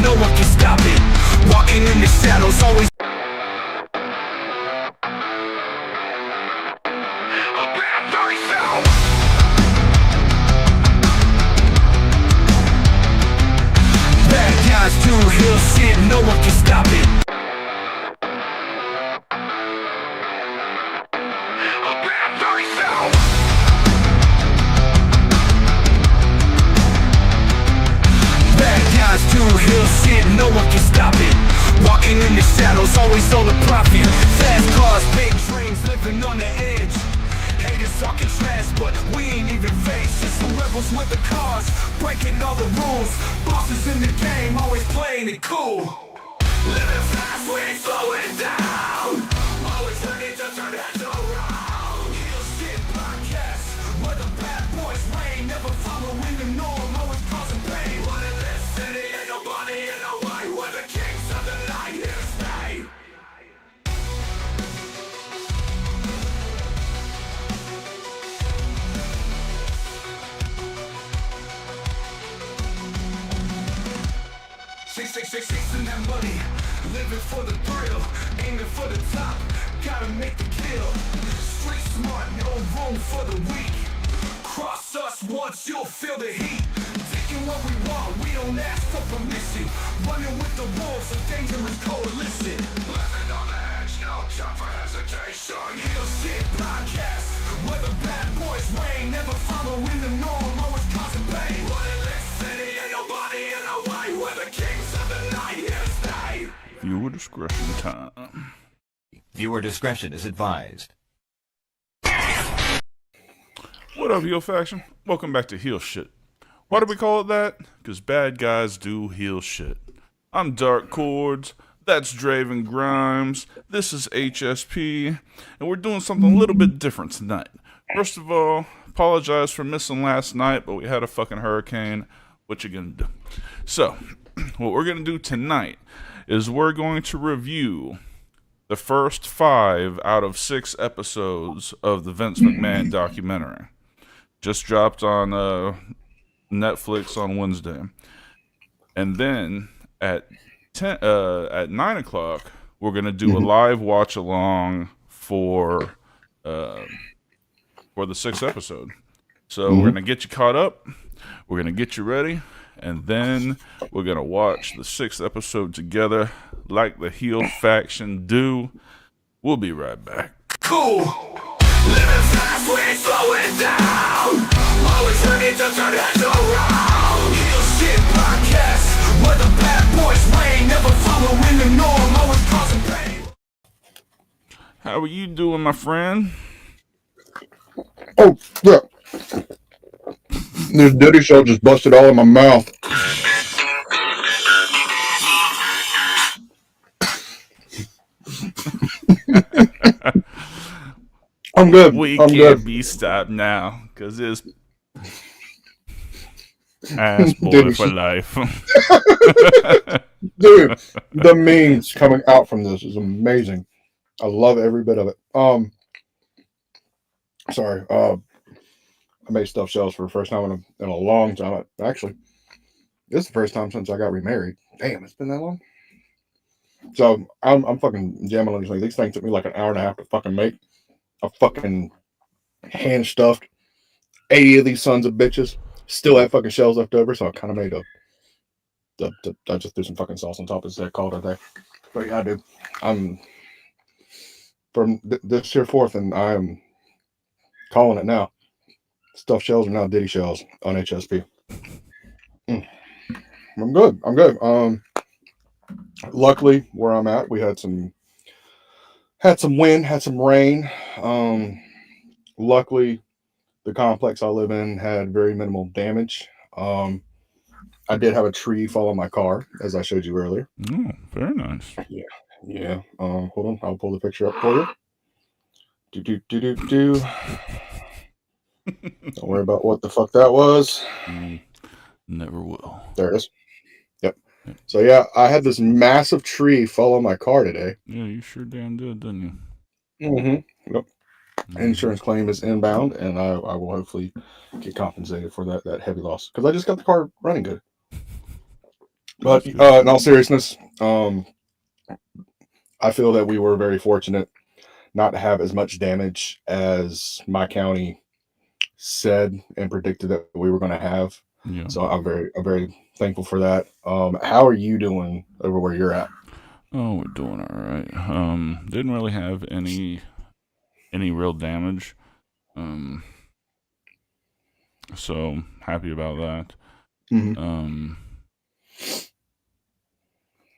no one can stop it. Walking in the shadows, always bad guys do hill shit, no one can stop it. Bad guys do hill shit, no one can stop it. Walking in the shadows, always on the profit. Fast cars, big dreams, living on the edge. Haters talking trash, but we ain't even faced. Just the rebels with the cars, breaking all the rules. Bosses in the game, always playing it cool. Living fast, we ain't slowing down. Always ready to turn heads around. Hill Shit Podcast, where the bad boys reign. Never following the norm, always causing pain. What in this city, ain't nobody in the way. We're the kings of the night, here to stay. Chasing that money, living for the thrill, aiming for the top, gotta make the kill. Street smart, no room for the weak. Cross us once, you'll feel the heat. Taking what we want, we don't ask for permission. Running with the wolves, a dangerous coalition. Living on the edge, no time for hesitation. Hill Shit Podcast, where the bad boys reign. Never following the norm, always causing pain. What in this city, ain't nobody in the way. We're the kings of the night, here to stay. Viewer discretion time. Viewer discretion is advised. What up, Heel Faction? Welcome back to Heel Shit. Why do we call it that? Because bad guys do heel shit. I'm Dark Cordz. That's Draven Grimes. This is HSP. And we're doing something a little bit different tonight. First of all, apologize for missing last night, but we had a fucking hurricane. What you gonna do? So, what we're gonna do tonight is we're going to review the first 5 out of 6 episodes of the Vince McMahon documentary. Just dropped on Netflix on Wednesday. And then at 9 o'clock, we're going to do a live watch along for the 6th episode. So we're going to get you caught up. We're going to get you ready. And then we're going to watch the 6th episode together like the Heel Faction do. We'll be right back. Cool. Living fast, we ain't slowing down. Always ready to turn heads around. Hill Shit Podcast, where the bad boys reign. Never following the norm, always causing pain. How are you doing, my friend? Oh, yeah. This Diddy show just busted all in my mouth. I'm good. We I'm can't good. be stopped now, because it's ass boy Diddy for sh- life. Dude, the memes coming out from this is amazing. I love every bit of it. Sorry. I made stuffed shells for the first time in a long time. Actually, this is the first time since I got remarried. Damn, it's been that long. So I'm fucking jamming on these things. These things took me like an hour and a half to fucking make. I fucking hand stuffed 80 of these sons of bitches. Still have fucking shells left over, so I kind of made I just threw some fucking sauce on top of that, called it a day. But yeah, dude, I'm from this year forth, and I'm calling it now. Stuffed shells are now Diddy shells on HSP. I'm good. Luckily, where I'm at, we had some wind, had some rain. Luckily, the complex I live in had very minimal damage. I did have a tree fall on my car, as I showed you earlier. Oh, very nice. Yeah. Hold on, I'll pull the picture up for you. Do. Don't worry about what the fuck that was. Never will. There it is. Yep. So yeah, I had this massive tree fall on my car today. Yeah, you sure damn did, didn't you? Mm-hmm. Yep. Insurance claim is inbound, and I will hopefully get compensated for that heavy loss, because I just got the car running good. But That's good. in all seriousness, I feel that we were very fortunate not to have as much damage as my county said and predicted that we were going to have. Yeah. So I'm very thankful for that. How are you doing over where you're at? Oh, we're doing all right. Didn't really have any real damage. Um, so happy about that. Mhm.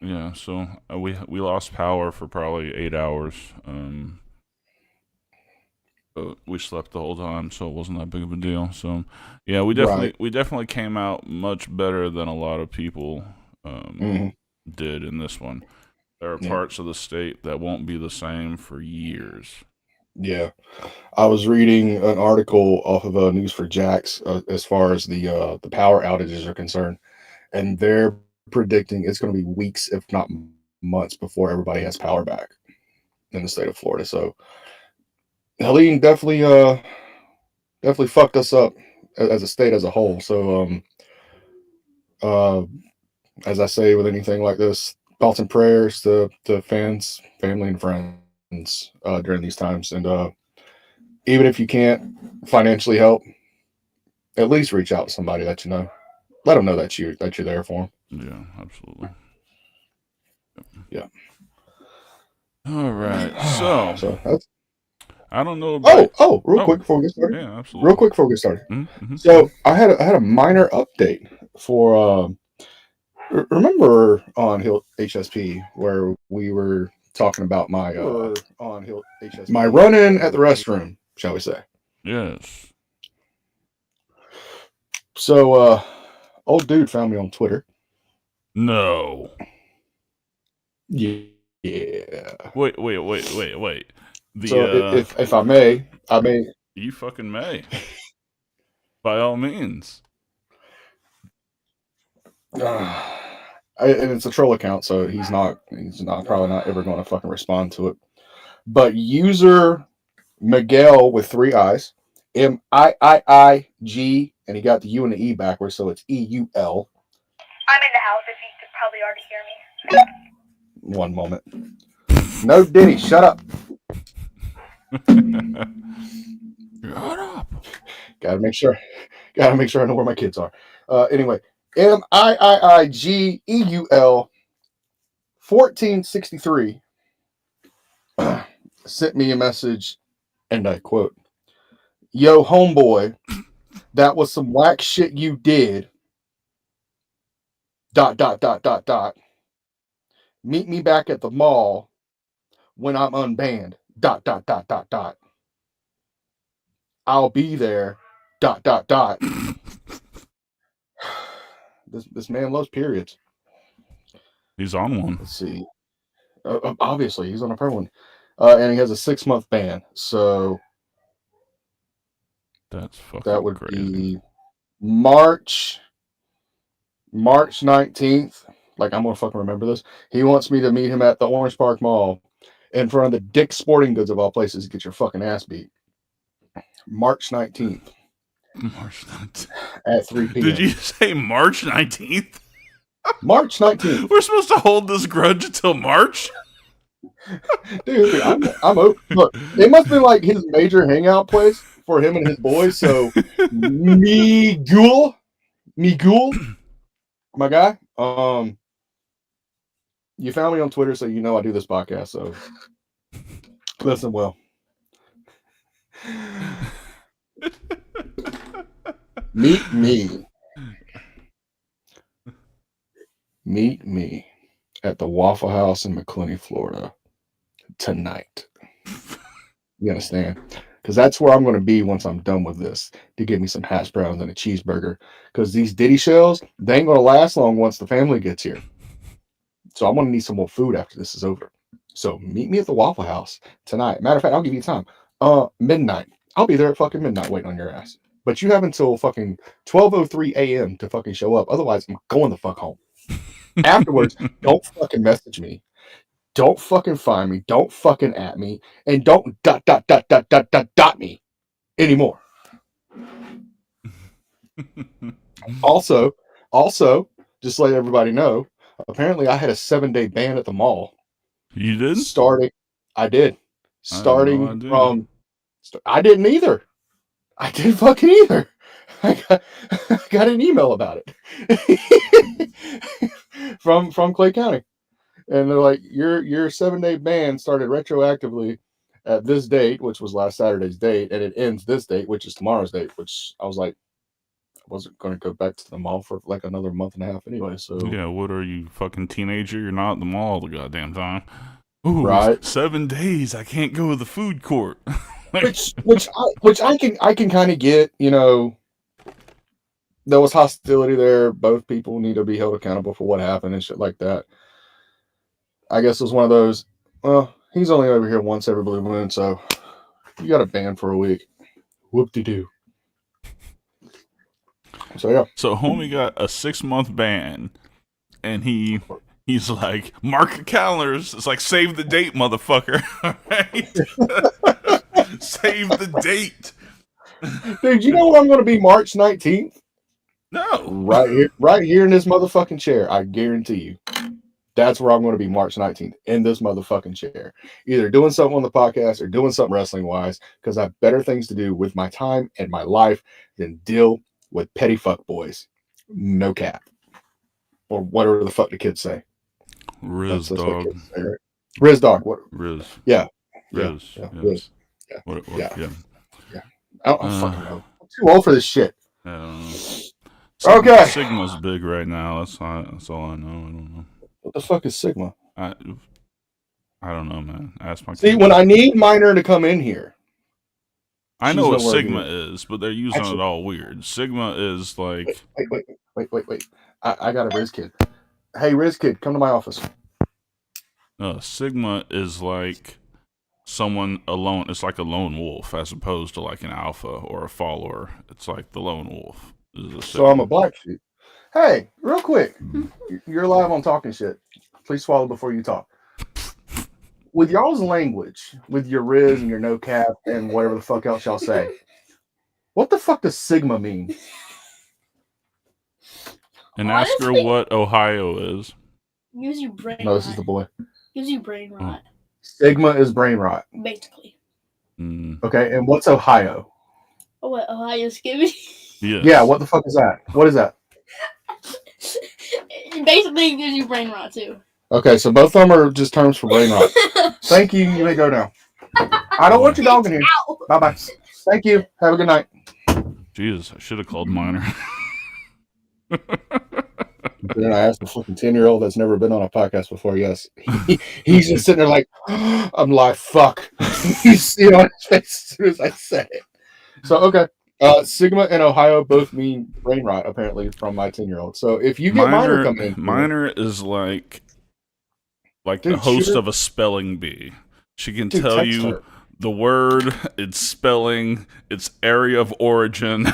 Yeah. So we lost power for probably 8 hours. But we slept the whole time, so it wasn't that big of a deal. So, yeah, Right. we definitely came out much better than a lot of people Hmm. did in this one. There are Yeah. parts of the state that won't be the same for years. Yeah. I was reading an article off of News for Jacks as far as the power outages are concerned, and they're predicting it's going to be weeks, if not months, before everybody has power back in the state of Florida. So Helene definitely fucked us up as a state as a whole. So uh, as I say with anything like this, thoughts and prayers to fans, family, and friends during these times. And even if you can't financially help, at least reach out to somebody that you know. Let them know that you're there for them. Yeah, absolutely. Yeah. All right. So, So that's I don't know about. real Oh, quick before we get started. yeah, Real absolutely. quick before we get started. Mm-hmm. So I had a minor update for remember on Hill HSP where we were talking about my my run in at the restroom, shall we say? Yes. So old dude found me on Twitter. No. Yeah. Wait. The So if I may. you fucking may. By all means. And it's a troll account, so he's not probably not ever going to fucking respond to it. But user Miguel with 3 I's, MIIIG, and he got the U and the E backwards, so it's EUL. I'm in the house if you could probably already hear me. One moment. No, Diddy, shut up. Shut up. Gotta make sure I know where my kids are. Anyway, MIIIGEUL 1463 sent me a message, and I quote, "Yo, homeboy, that was some whack shit you did. ... Meet me back at the mall when I'm unbanned. ... I'll be there. ... This man loves periods. He's on one. Let's see. Obviously, he's on a pro one, and he has a 6-month ban. So That's fucking that would crazy. be March 19th. Like, I'm gonna fucking remember this. He wants me to meet him at the Orange Park Mall in front of the Dick's Sporting Goods of all places to get your fucking ass beat. March 19th March 19th. at 3 p.m. Did you say March 19th? March 19th. We're supposed to hold this grudge until March? Dude, I'm open. Look, it must be like his major hangout place for him and his boys. So, Miguel, my guy, you found me on Twitter, so you know I do this podcast. So, listen well. Meet me at the Waffle House in McClenny, Florida tonight. You understand? Because that's where I'm going to be once I'm done with this, to get me some hash browns and a cheeseburger. Because these Diddy shells, they ain't going to last long once the family gets here. So I'm going to need some more food after this is over. So meet me at the Waffle House tonight. Matter of fact, I'll give you time. Midnight. I'll be there at fucking midnight waiting on your ass. But you have until fucking 12:03 a.m. to fucking show up. Otherwise, I'm going the fuck home. Afterwards, don't fucking message me. Don't fucking find me. Don't fucking at me. And don't ... me anymore. Also, just let everybody know, apparently I had a 7-day ban at the mall. You did? Starting, I did. I had no Starting idea. from, I didn't either. I didn't fucking either. I got an email about it from Clay County, and they're like, your 7-day ban started retroactively at this date, which was last Saturday's date, and it ends this date, which is tomorrow's date. Which I was like, I wasn't going to go back to the mall for like another month and a half anyway. So Yeah, what are you, fucking teenager? You're not at the mall the goddamn time. Ooh, right, 7 days. I can't go to the food court. which I can kind of get. You know, there was hostility there. Both people need to be held accountable for what happened and shit like that. I guess it was one of those. Well, he's only over here once every blue moon, so you got a ban for a week. Whoop de doo. So yeah. So homie got a 6-month ban, and he's like, mark your calendars. It's like, save the date, motherfucker. Right? Save the date. Dude, you know what I'm going to be March 19th? No. Right here in this motherfucking chair. I guarantee you. That's where I'm going to be March 19th, in this motherfucking chair. Either doing something on the podcast or doing something wrestling-wise, because I have better things to do with my time and my life than deal with petty fuck boys. No cap. Or whatever the fuck the kids say. Riz That's what dog. kids say, right? Riz dog. What? Riz. Yeah. Riz. Yeah. Yes. Riz. Yeah. What, Yeah. Yeah. I don't fucking know. I'm too old for this shit. I don't know. Okay. Sigma's big right now. That's all I know. I don't know. What the fuck is Sigma? I don't know, man. Ask my See, kid. when I need Minor to come in here, I she's know what nowhere Sigma near. is, but they're using Actually- it all weird. Sigma is like, Wait. I got a Riz kid. Hey, Riz kid, come to my office. Sigma is like someone alone. It's like a lone wolf as opposed to like an alpha or a follower. It's like the lone wolf. Is a So I'm a black sheep. Hey, real quick, you're live on Talking Shit. Please swallow before you talk. With y'all's language, with your Riz and your no cap and whatever the fuck else y'all say, what the fuck does Sigma mean? And ask her Honestly- what Ohio is. Gives you brain No, rot. this is the boy. Gives you brain rot, Sigma is brain rot. basically. Mm, Okay, and what's Ohio? Oh, what Ohio's giving? yes. Yeah, what the fuck is that? What is that? It basically gives you brain rot too. Okay, so both of them are just terms for brain rot. Thank you. You may go now. I don't want your dog in here. Ow. Bye bye. Thank you. Have a good night. Jesus, I should have called Minor. Then I asked a fucking 10-year-old that's never been on a podcast before. Yes, he's just sitting there like, I'm like, fuck. You see it on his face as soon as I said it. So okay, Sigma and Ohio both mean brain rot apparently from my 10-year-old. So if you get Minor coming in, Minor is like the Dude, host shoot her. of a spelling bee. She can Dude, tell text you her. the word, its spelling, its area of origin,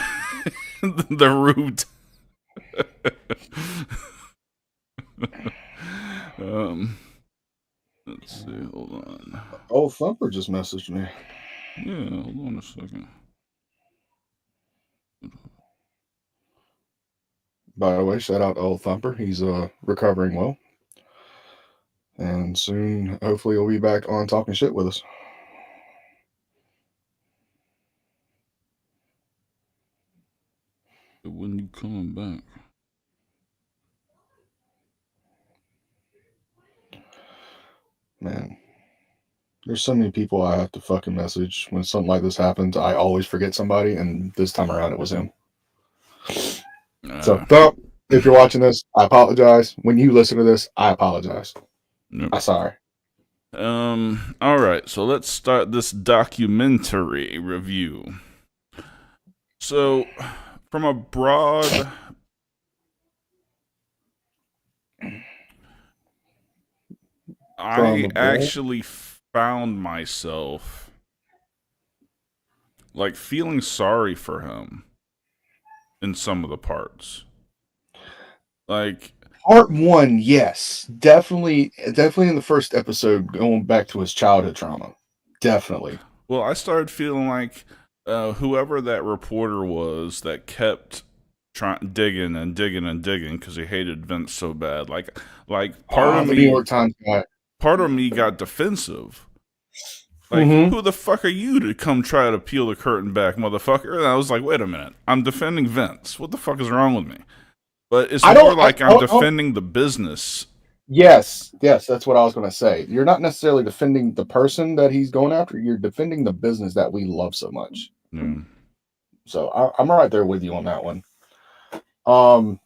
the root. Let's see. Hold on. Old Thumper just messaged me. Yeah, hold on a second. By the way, shout out to Old Thumper. He's recovering well, and soon, hopefully, he'll be back on Talking Shit with us. When you coming back? Man, there's so many people I have to fucking message when something like this happens. I always forget somebody, and this time around it was him. So, Thump, if you're watching this, I apologize. When you listen to this, I apologize. Yep. I'm sorry. All right, so let's start this documentary review. So, from a broad I actually found myself like feeling sorry for him in some of the parts. Like Part 1, yes, definitely in the first episode, going back to his childhood trauma, definitely. well, I started feeling like whoever that reporter was that kept trying digging and digging and digging because he hated Vince so bad. Like part of the me, New York Times guy. part of me got defensive. Like, who the fuck are you to come try to peel the curtain back, motherfucker? And I was like, wait a minute, I'm defending Vince. What the fuck is wrong with me? But it's more like I'm defending the business. Yes, that's what I was going to say. You're not necessarily defending the person that he's going after. You're defending the business that we love so much. Yeah. So I'm right there with you on that one. So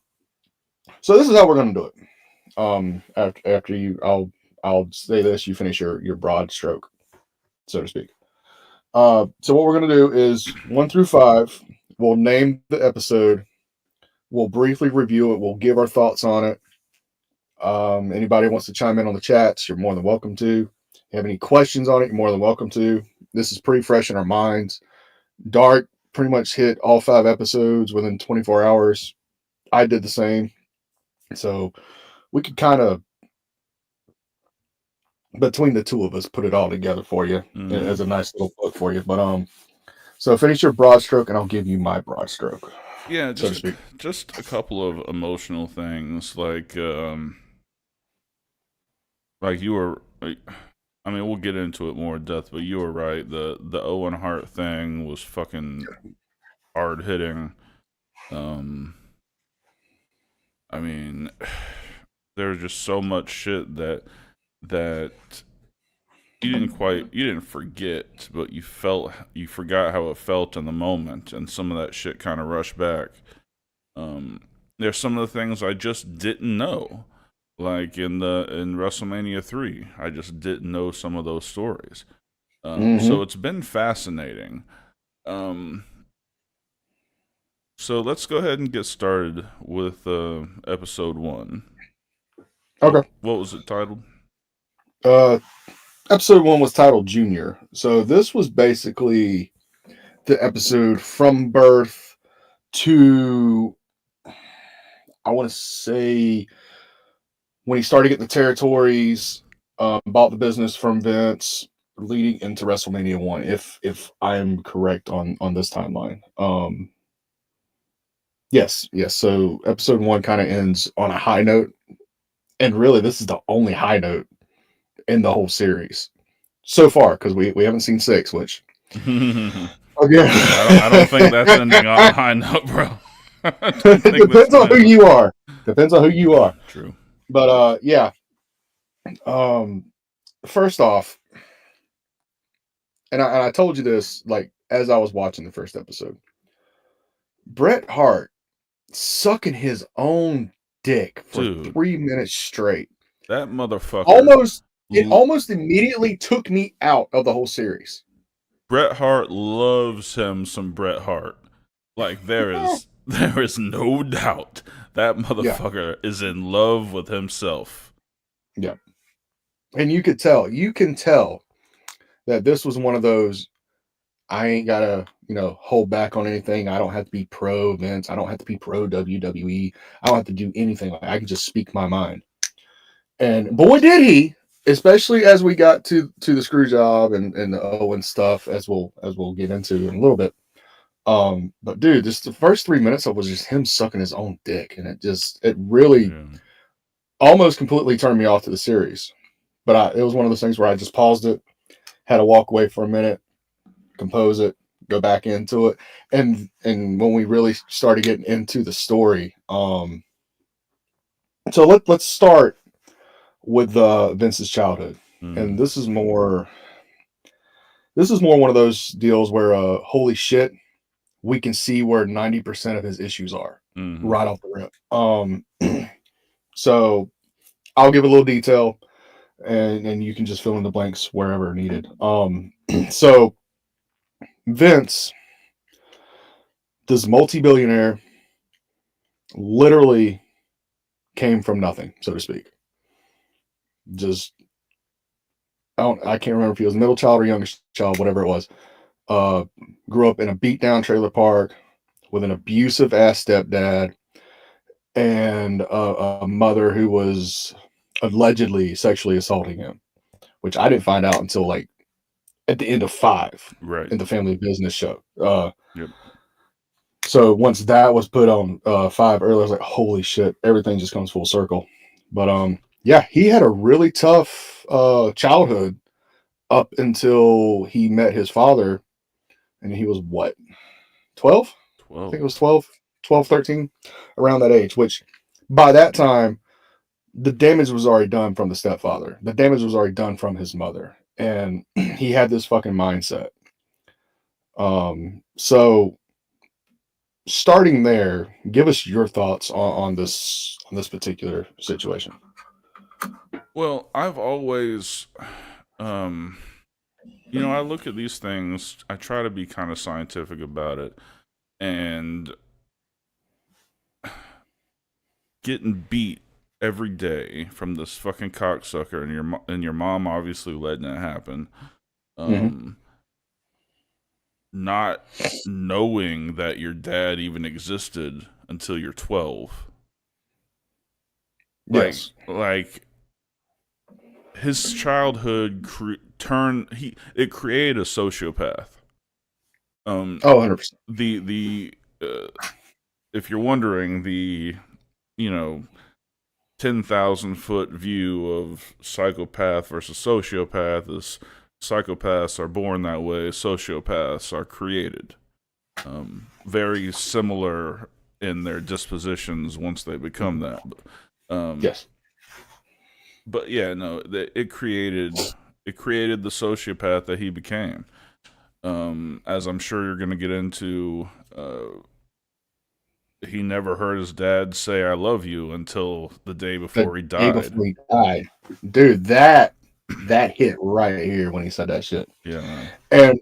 this is how we're going to do it. After you, I'll say this. You finish your broad stroke, so to speak. So what we're going to do is 1 through 5. We'll name the episode. We'll briefly review it. We'll give our thoughts on it. Anybody wants to chime in on the chats, you're more than welcome to. If you have any questions on it, you're more than welcome to. This is pretty fresh in our minds. Dark pretty much hit all 5 episodes within 24 hours. I did the same. So we could kind of, between the two of us, put it all together for you as a nice little book for you. But so finish your broad stroke and I'll give you my broad stroke. Yeah, just a couple of emotional things, like you were. I mean, we'll get into it more in depth, but you were right. The Owen Hart thing was fucking hard hitting. I mean, there's just so much shit that you didn't forget, but you forgot how it felt in the moment, and some of that shit kind of rushed back. There's some of the things I just didn't know, like in WrestleMania 3, I just didn't know some of those stories. So it's been fascinating. So let's go ahead and get started with episode 1. Okay. What was it titled? Episode 1 was titled Junior. So this was basically the episode from birth to, I want to say, when he started getting the territories, bought the business from Vince, leading into WrestleMania 1, if I am correct on this timeline. Yes. So episode 1 kind of ends on a high note. And really, this is the only high note in the whole series so far, because we haven't seen 6, which again, I don't think that's ending on a high note, bro. It depends on who you are. Depends on who you are. True. But yeah. First off, and I told you this like as I was watching the first episode. Bret Hart sucking his own dick for 3 minutes straight. That motherfucker almost immediately took me out of the whole series. Bret Hart loves him some Bret Hart. Like there is no doubt that motherfucker is in love with himself. Yeah. And you can tell that this was one of those, I ain't gotta, hold back on anything. I don't have to be pro Vince. I don't have to be pro WWE. I don't have to do anything. I can just speak my mind. And boy, did he! Especially as we got to the screw job and the Owen stuff, as we'll get into in a little bit. But dude, just the first 3 minutes of was just him sucking his own dick, and it really almost completely turned me off to the series. But it was one of those things where I just paused it, had to walk away for a minute, compose it, go back into it, and when we really started getting into the story, so let's start with Vince's childhood, and this is more one of those deals where holy shit, we can see where 90% of his issues are right off the rip. So I'll give a little detail, and you can just fill in the blanks wherever needed. So Vince, this multi-billionaire, literally came from nothing, so to speak. Just, I can't remember if he was middle child or youngest child, whatever it was. Grew up in a beat-down trailer park with an abusive ass stepdad and a mother who was allegedly sexually assaulting him, which I didn't find out until like at the end of 5, right, in the Family Business show. Yep. So once that was put on 5 earlier, I was like, holy shit, everything just comes full circle. But yeah, he had a really tough childhood up until he met his father, and he was what, 12? I think it was 12. 12, 12, 13, around that age, which by that time, the damage was already done from the stepfather. The damage was already done from his mother. And he had this fucking mindset. So starting there, give us your thoughts on this particular situation. Well, I've always, um, I look at these things. I try to be kind of scientific about it, and getting beat every day from this fucking cocksucker, and your mom obviously letting it happen. Mm-hmm. Not knowing that your dad even existed until you're 12. Yes. Like his childhood it created a sociopath. Oh, 100%. The if you're wondering, the you know 10,000-foot view of psychopath versus sociopath is psychopaths are born that way, sociopaths are created. Very similar in their dispositions once they become that. Yes. But yeah, no, it created the sociopath that he became. As I'm sure you're going to get into, he never heard his dad say "I love you" until the day before he Day died. before he died. Dude, that hit right here when he said that shit. Yeah, man.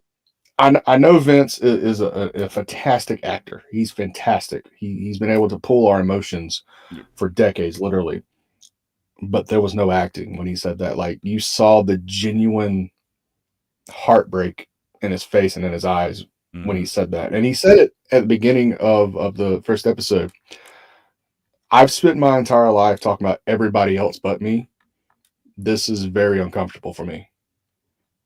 And I know Vince is a fantastic actor. He's fantastic. He's been able to pull our emotions Yep. for decades, literally. But there was no acting when he said that. Like, you saw the genuine heartbreak in his face and in his eyes when he said that. And he said it at the beginning of the first episode. I've spent my entire life talking about everybody else but me. This is very uncomfortable for me.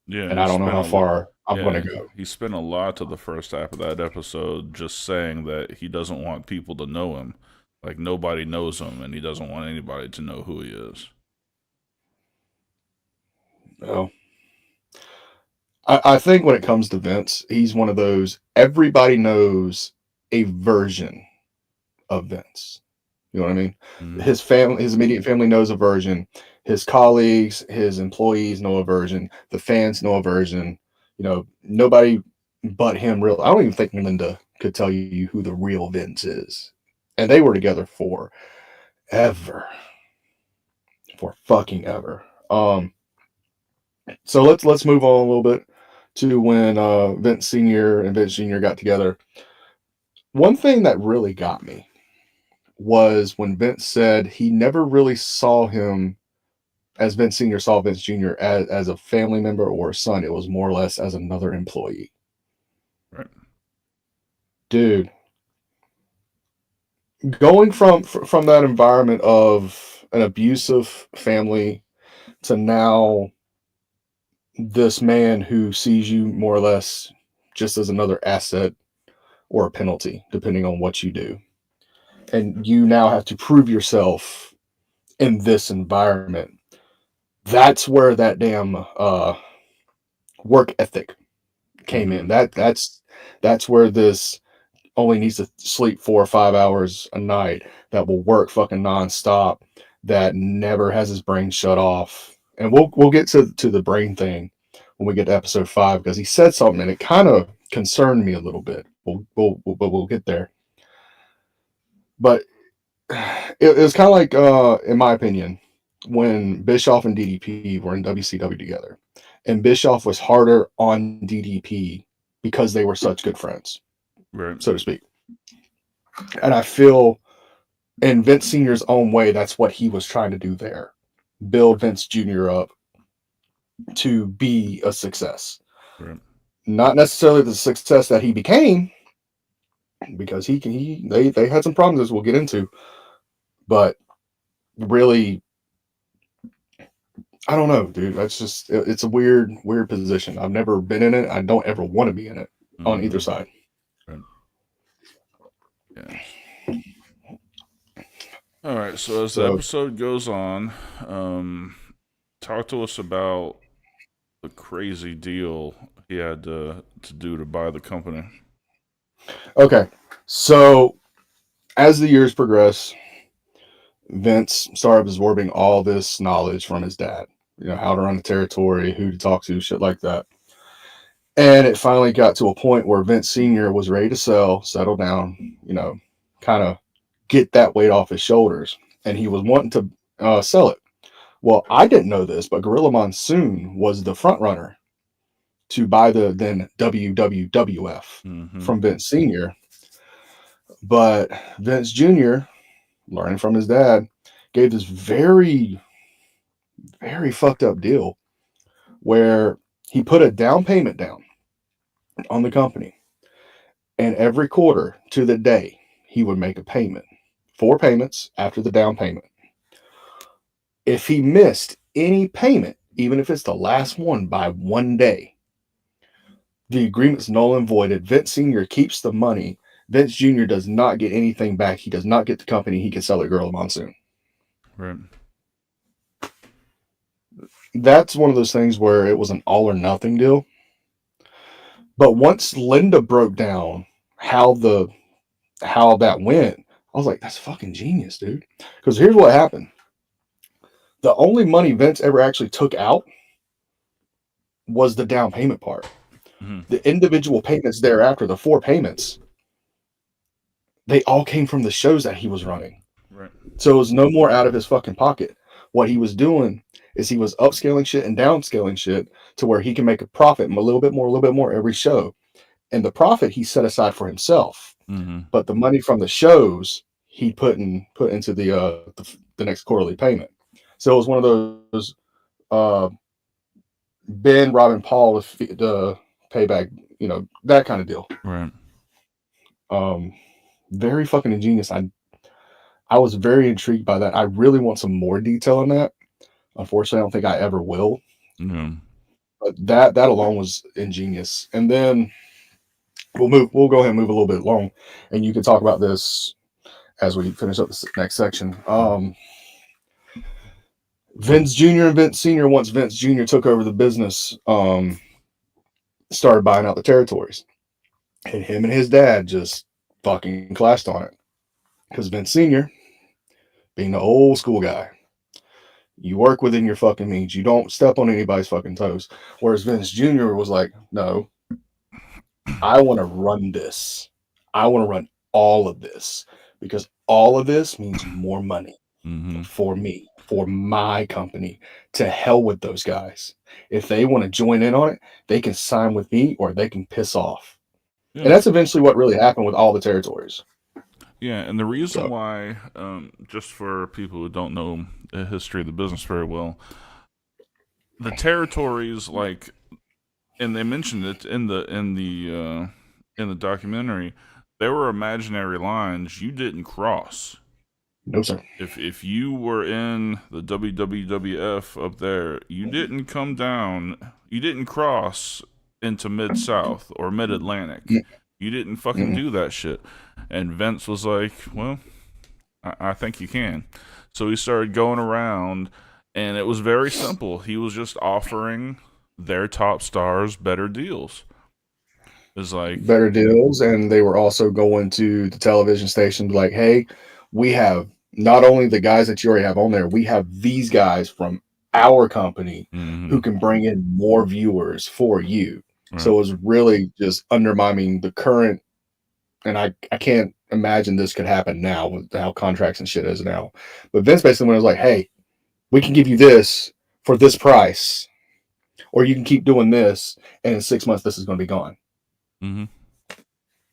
Yeah, And I don't know how far I'm going to go. He spent a lot of the first half of that episode just saying that he doesn't want people to know him. Like, nobody knows him, and he doesn't want anybody to know who he is. No. I think when it comes to Vince, he's one of those, everybody knows a version of Vince. You know what I mean? Mm-hmm. His family, his immediate family knows a version. His colleagues, his employees know a version. The fans know a version. Nobody but him real. I don't even think Melinda could tell you who the real Vince is. And they were together for fucking ever. So let's move on a little bit to when Vince Sr. and Vince Jr. got together. One thing that really got me was when Vince said he never really saw him as Vince Sr. saw Vince Jr. as a family member or a son. It was more or less as another employee. Right. Dude, going from that environment of an abusive family to now this man who sees you more or less just as another asset or a penalty, depending on what you do. And you now have to prove yourself in this environment. That's where that damn work ethic came in. That's where this only needs to sleep 4 or 5 hours a night, that will work fucking nonstop, that never has his brain shut off. And we'll get to the brain thing when we get to episode 5, because he said something and it kind of concerned me a little bit. We'll get there. But it was kind of like, in my opinion, when Bischoff and DDP were in WCW together, and Bischoff was harder on DDP because they were such good friends, Right. so to speak. And I feel in Vince Sr.'s own way, that's what he was trying to do there. Build Vince Jr. up to be a success. Not necessarily the success that he became, because they had some problems, as we'll get into. But really, I don't know, dude. That's just, it's a weird position. I've never been in it. I don't ever want to be in it on either side. Right. Yes. All right. So as the So episode goes on, talk to us about the crazy deal he had to do to buy the company. okay, so as the years progress, Vince started absorbing all this knowledge from his dad. You know, how to run the territory, who to talk to, shit like that. And it finally got to a point where Vince Sr. was ready to settle down, you know, kind of get that weight off his shoulders. And he was wanting to sell it. Well, I didn't know this, but Gorilla Monsoon was the front runner to buy the then WWWF Mm-hmm. from Vince Sr. But Vince Jr., learning from his dad, gave this very, very fucked up deal where he put a down payment down on the company. And every quarter to the day, he would make a payment. 4 payments after the down payment. If he missed any payment, even if it's the last one by 1 day, the agreement's null and voided. Vince Sr. keeps the money. Vince Jr. does not get anything back. He does not get the company. He can sell it Gorilla Monsoon. Right. That's one of those things where it was an all or nothing deal. But once Linda broke down how that went, I was like, that's fucking genius, dude. Because here's what happened. The only money Vince ever actually took out was the down payment part. Mm-hmm. The individual payments thereafter, the 4 payments, they all came from the shows that he was running. Right. So it was no more out of his fucking pocket. What he was doing is he was upscaling shit and downscaling shit to where he can make a profit a little bit more every show. And the profit he set aside for himself. Mm-hmm. But the money from the shows he put into the next quarterly payment. So it was one of those Ben, Robin, Paul the payback, you know, that kind of deal. Right. Very fucking ingenious. I was very intrigued by that. I really want some more detail on that. Unfortunately, I don't think I ever will. Yeah. But that alone was ingenious. And then we'll go ahead and move a little bit along, and you can talk about this as we finish up this next section. Vince Jr. and Vince Sr., once Vince Jr. took over the business, started buying out the territories. And him and his dad just fucking clashed on it. Because Vince Sr., being the old school guy, you work within your fucking means. You don't step on anybody's fucking toes. Whereas Vince Jr. was like, no, I want to run this. I want to run all of this. Because all of this means more money for me, for my company. To hell with those guys. If they want to join in on it, they can sign with me or they can piss off. Yeah. And that's eventually what really happened with all the territories. Yeah, and the reason why, just for people who don't know the history of the business very well, the territories, like, and they mentioned it in the documentary, they were imaginary lines you didn't cross. No, sir. If you were in the WWF up there, you didn't come down, you didn't cross into Mid-South or Mid-Atlantic. You didn't fucking do that shit. And Vince was like, well, I think you can. So he started going around, and it was very simple. He was just offering their top stars better deals. It's like better deals, and they were also going to the television station like, hey, we have not only the guys that you already have on there, we have these guys from our company who can bring in more viewers for you. Right. So it was really just undermining the current, and I can't imagine this could happen now with how contracts and shit is now. But Vince basically was like, hey, we can give you this for this price, or you can keep doing this, and in 6 months this is going to be gone.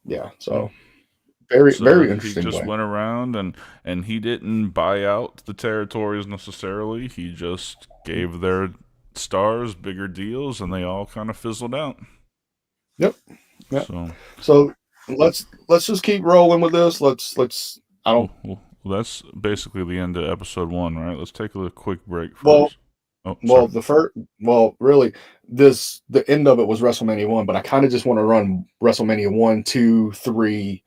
Yeah, so very interesting. He just went around and he didn't buy out the territories necessarily. He just gave their stars bigger deals, and they all kind of fizzled out. Yep. So let's just keep rolling with this. Let's. I don't. Well, that's basically the end of episode 1, right? Let's take a quick break first. Really, the end of it was WrestleMania 1, but I kind of just want to run WrestleMania 1, 2, 3,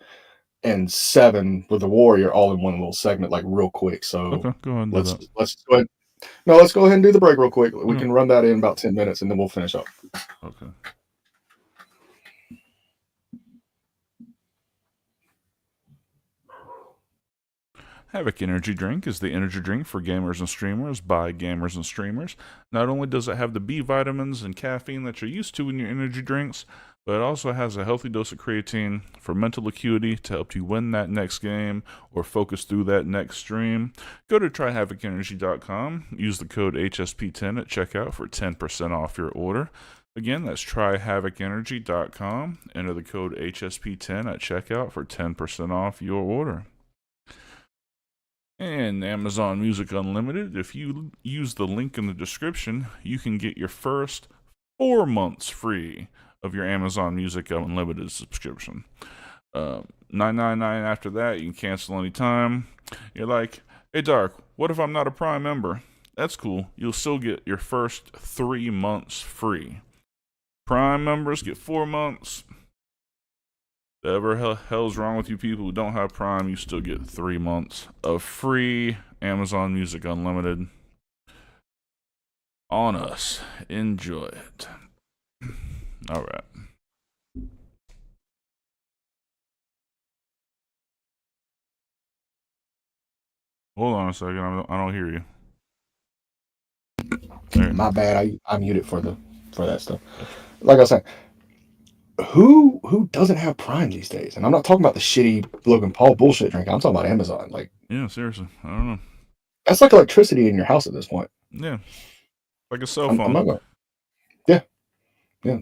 and 7 with the Warrior all in one little segment, like real quick. So Okay, go ahead and do that. let's go ahead. No, let's go ahead and do the break real quick. We Okay. can run that in about 10 minutes, and then we'll finish up. Okay. Havoc Energy Drink is the energy drink for gamers and streamers by gamers and streamers. Not only does it have the B vitamins and caffeine that you're used to in your energy drinks, but it also has a healthy dose of creatine for mental acuity to help you win that next game or focus through that next stream. Go to tryhavocenergy.com, use the code HSP10 at checkout for 10% off your order. Again, that's tryhavocenergy.com, enter the code HSP10 at checkout for 10% off your order. And Amazon Music Unlimited, if you use the link in the description, you can get your first 4 months free of your Amazon Music Unlimited subscription. $9.99 after that, you can cancel anytime. You're like, hey Dark, what if I'm not a Prime member? That's cool. You'll still get your first 3 months free. Prime members get 4 months. Whatever hell's wrong with you people who don't have Prime, you still get 3 months of free Amazon Music Unlimited on us. Enjoy it. All right. Hold on a second. I don't hear you. There. My bad. I muted for that stuff. Like I was saying, who doesn't have Prime these days? And I'm not talking about the shitty Logan Paul bullshit drink. I'm talking about Amazon. Like, Yeah, seriously. I don't know. that's like electricity in your house at this point. Yeah. Like a cell I'm phone. not gonna, yeah.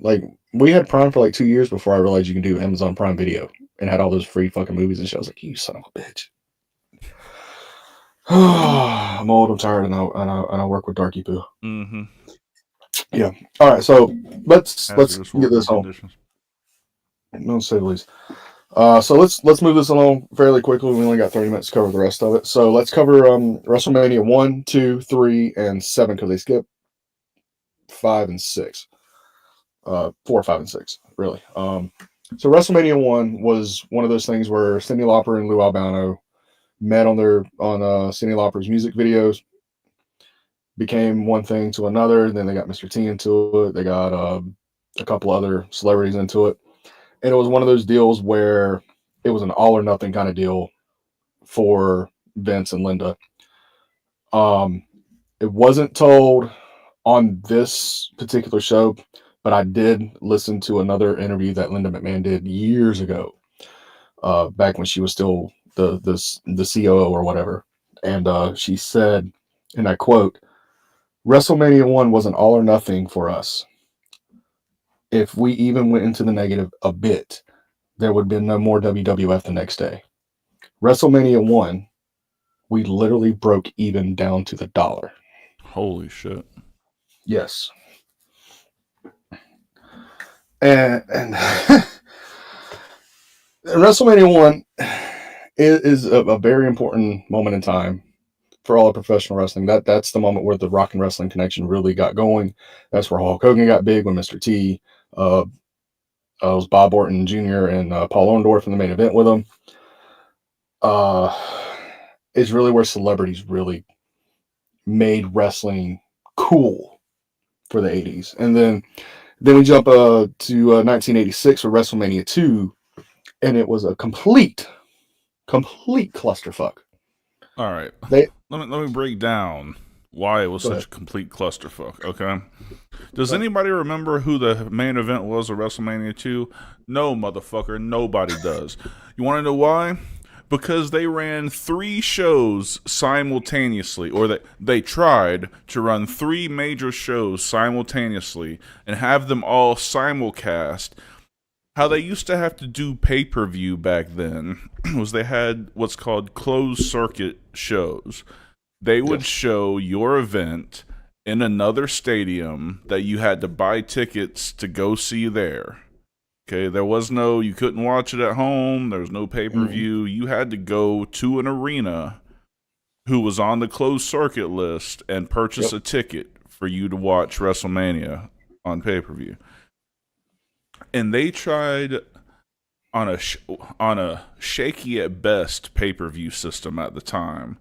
Like, we had Prime for like 2 years before I realized you can do Amazon Prime Video and had all those free fucking movies and shit. I was like, you son of a bitch. I'm old. I'm tired, and I work with Darky Poo. Mm-hmm. Yeah. All right. So let's Hazardous get this working on. conditions. No, say the least. So let's move this along fairly quickly. We only got 30 minutes to cover the rest of it. So let's cover WrestleMania 1, 2, 3, and 7 because they skipped 5 and 6. 4, 5, and 6, really. So WrestleMania 1 was one of those things where Cyndi Lauper and Lou Albano met on Cyndi Lauper's music videos, became one thing to another. Then they got Mr. T into it. They got a couple other celebrities into it. And it was one of those deals where it was an all or nothing kind of deal for Vince and Linda. It wasn't told on this particular show, but I did listen to another interview that Linda McMahon did years ago, back when she was still the COO or whatever. And she said, and I quote, WrestleMania 1 was an all or nothing for us. If we even went into the negative a bit, there would have been no more WWF the next day. WrestleMania 1, we literally broke even down to the dollar. Holy shit. Yes. And WrestleMania 1 is a very important moment in time for all of professional wrestling. That's the moment where the Rock and Wrestling connection really got going. That's where Hulk Hogan got big when Mr. T was Bob Orton Jr. and Paul Orndorff in the main event with him. It's really where celebrities really made wrestling cool for the 80s. And then we jump to 1986 with WrestleMania 2, and it was a complete clusterfuck. All right. They, Let me break down why it was such a complete clusterfuck, okay? Does anybody remember who the main event was of WrestleMania 2? No, motherfucker. Nobody does. You want to know why? Because they ran 3 shows simultaneously, or they tried to run 3 major shows simultaneously and have them all simulcast. How they used to have to do pay-per-view back then was they had what's called closed circuit shows. They would show your event in another stadium that you had to buy tickets to go see there. Okay, you couldn't watch it at home. There was no pay-per-view. You had to go to an arena who was on the closed circuit list and purchase a ticket for you to watch WrestleMania on pay-per-view. And they tried on a shaky at best pay-per-view system at the time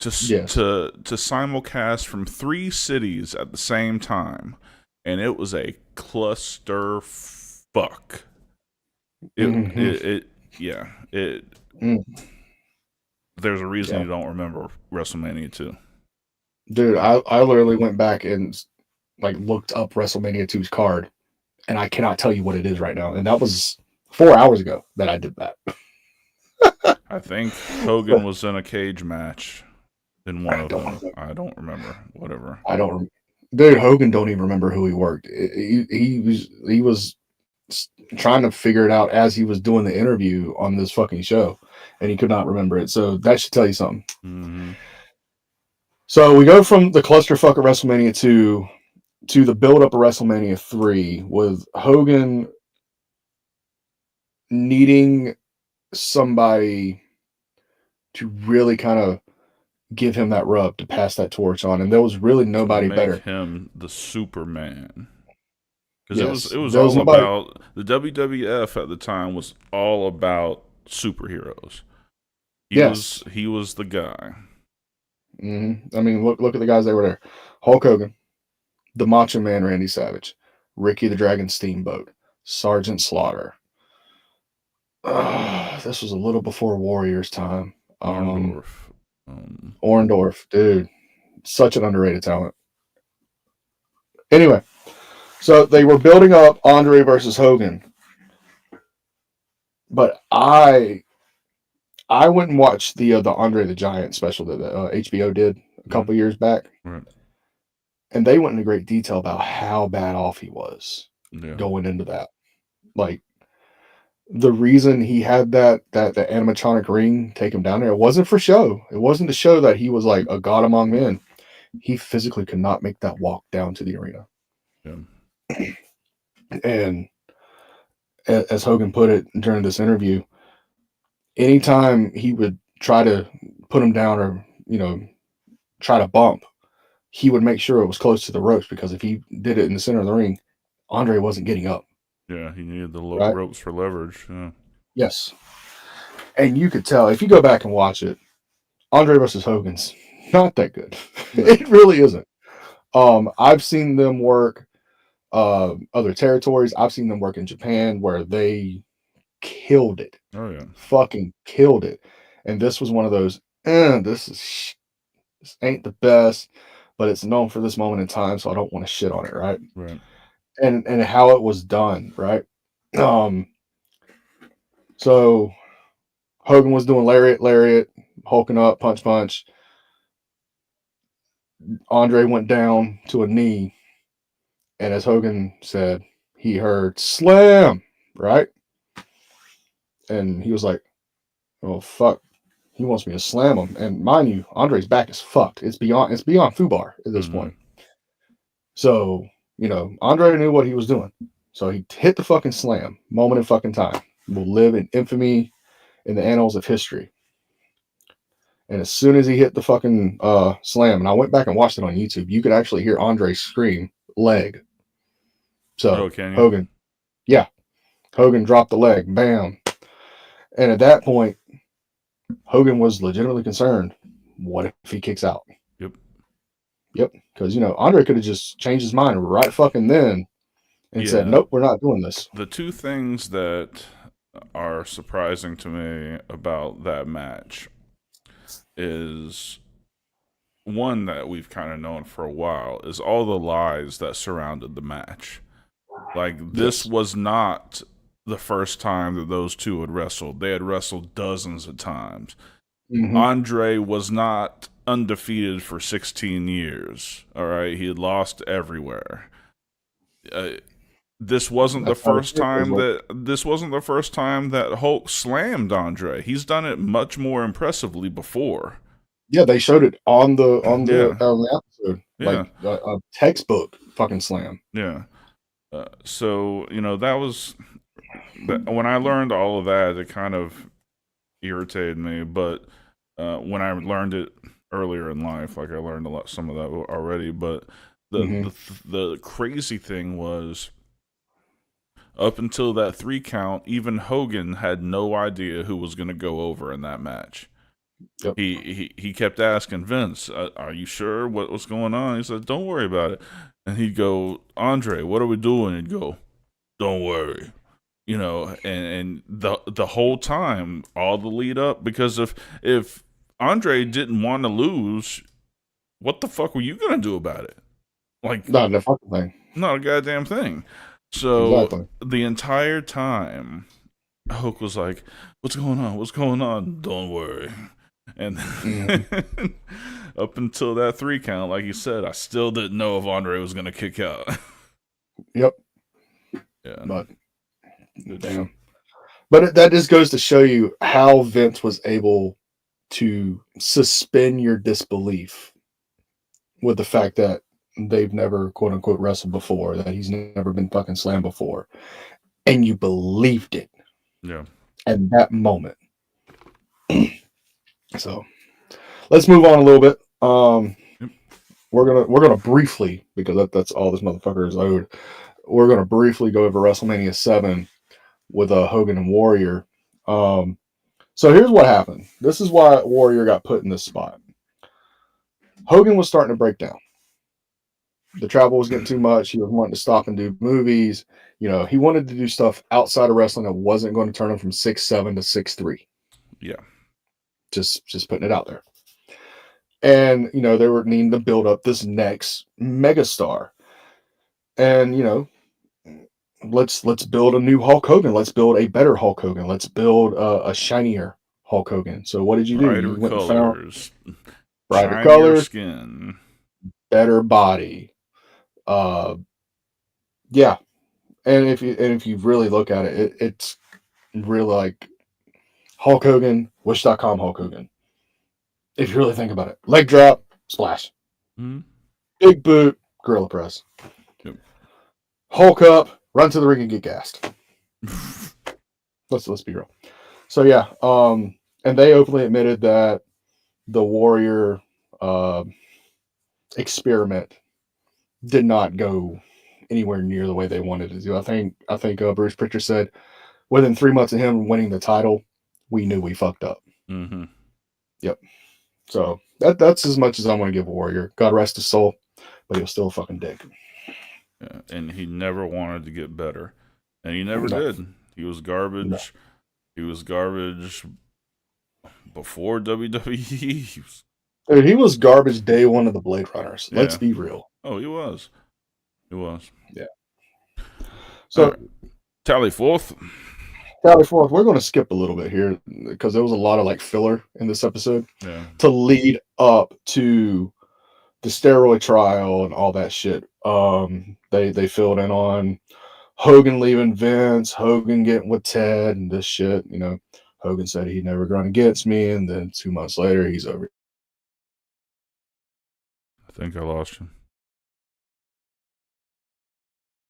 Yes. to simulcast from 3 cities at the same time, and it was a cluster fuck. Yeah. There's a reason you don't remember WrestleMania 2. Dude, I literally went back and like looked up WrestleMania 2's card, and I cannot tell you what it is right now. And that was 4 hours ago that I did that. I think Hogan was in a cage match in one of them. I don't remember. Whatever. Dude, Hogan don't even remember who he worked. He was trying to figure it out as he was doing the interview on this fucking show, and he could not remember it. So that should tell you something. Mm-hmm. So we go from the clusterfuck of WrestleMania 2 to the build-up of WrestleMania 3 with Hogan needing somebody to really kind of give him that rub, to pass that torch on, and there was really nobody make better. Him the Superman, Yes, it was all about the WWF at the time was all about superheroes. He was the guy. Mm-hmm. I mean, look at the guys that were there: Hulk Hogan, the Macho Man Randy Savage, Ricky the Dragon Steamboat, Sergeant Slaughter. This was a little before Warriors time. Orndorff, dude, such an underrated talent. Anyway, so they were building up Andre versus Hogan, but I went and watched the Andre the Giant special that HBO did a couple years back, right. And they went into great detail about how bad off he was going into that. Like, the reason he had that animatronic ring take him down there, it wasn't for show. It wasn't to show that he was like a god among men. He physically could not make that walk down to the arena. Yeah. And as Hogan put it during this interview, anytime he would try to put him down or, try to bump, he would make sure it was close to the ropes, because if he did it in the center of the ring, Andre wasn't getting up. Yeah, he needed the ropes for leverage. Yeah. Yes. And you could tell, if you go back and watch it, Andre versus Hogan's not that good. It really isn't. I've seen them work other territories. I've seen them work in Japan where they killed it. Oh, yeah. Fucking killed it. And this was one of those, this ain't the best, but it's known for this moment in time, so I don't want to shit on it, right? Right. And how it was done, right? So Hogan was doing lariat, hulking up, punch. Andre went down to a knee, and as Hogan said, he heard slam, right? And he was like, oh fuck, he wants me to slam him. And mind you, Andre's back is fucked. It's beyond FUBAR at this point. So, Andre knew what he was doing. So he hit the fucking slam. Moment in fucking time. Will live in infamy in the annals of history. And as soon as he hit the fucking slam, and I went back and watched it on YouTube, you could actually hear Andre scream, leg. So Hogan dropped the leg. Bam. And at that point, Hogan was legitimately concerned. What if he kicks out? Yep. Because, Andre could have just changed his mind right fucking then and said, nope, we're not doing this. The two things that are surprising to me about that match is, one that we've kind of known for a while, is all the lies that surrounded the match. Like, this was not the first time that those two had wrestled. They had wrestled dozens of times. Mm-hmm. Andre was not undefeated for 16 years. All right, he had lost everywhere. This wasn't the first time that Hulk slammed Andre. He's done it much more impressively before. Yeah, they showed it on the episode, like a textbook fucking slam. Yeah. So that was when I learned all of that, it kind of irritated me. But when I learned it earlier in life, like I learned some of that already. But the crazy thing was, Up until that 3 count, even Hogan had no idea who was going to go over in that match. Yep. He kept asking Vince, "Are you sure what was going on?" He said, "Don't worry about it." And he'd go, "Andre, what are we doing?" He'd go, "Don't worry." You know, and the whole time, all the lead up, because if Andre didn't want to lose, what the fuck were you gonna do about it? Like, Not a fucking thing. not a goddamn thing. So Exactly. the entire time, Hulk was like, "What's going on? What's going on? Don't worry." And up until that 3 count, like you said, I still didn't know if Andre was gonna kick out. Yep. Yeah, But damn. But that just goes to show you how Vince was able to suspend your disbelief with the fact that they've never quote unquote wrestled before, that he's never been fucking slammed before, and you believed it yeah. at that moment. So let's move on a little bit. Yep. We're gonna briefly, because that's all this motherfucker is owed. We're gonna briefly go over WrestleMania 7 with Hogan and Warrior. So here's what happened. This is why Warrior got put in this spot. Hogan was starting to break down. The travel was getting too much. He was wanting to stop and do movies. You know, he wanted to do stuff outside of wrestling that wasn't going to turn him from 6'7" to 6'3". Yeah. Just putting it out there. And, you know, they were needing to build up this next megastar. And, you know, let's build a new Hulk Hogan. Let's build a better Hulk Hogan. Let's build a shinier Hulk Hogan. So what did you do? Brighter You went and found colors, brighter shinier colors, skin. better body. Yeah. And if you really look at it, it's really like Hulk Hogan, Wish.com Hulk Hogan. If you really think about it. Leg drop, splash. Hmm. Big boot, gorilla press. Yep. Hulk up, run to the ring and get gassed. Let's be real. So yeah, and they openly admitted that the Warrior experiment did not go anywhere near the way they wanted to do. I think Bruce Pritchard said within 3 months of him winning the title, we knew we fucked up. Mm-hmm. Yep. So that's as much as I want to give Warrior. God rest his soul, but he was still a fucking dick. Yeah. And he never wanted to get better, and he never No. did. He was garbage. No. He was garbage before WWE. Dude, he was garbage day one of the Blade Runners. Let's Yeah. be real. Oh, he was. He was. Yeah. So, right. Tally fourth. Tally fourth, we're going to skip a little bit here because there was a lot of like filler in this episode Yeah. to lead up to the steroid trial and all that shit. They filled in on Hogan leaving Vince, Hogan getting with Ted, and this shit. You know, Hogan said he'd never run against me, and then 2 months later, he's over. I think I lost you.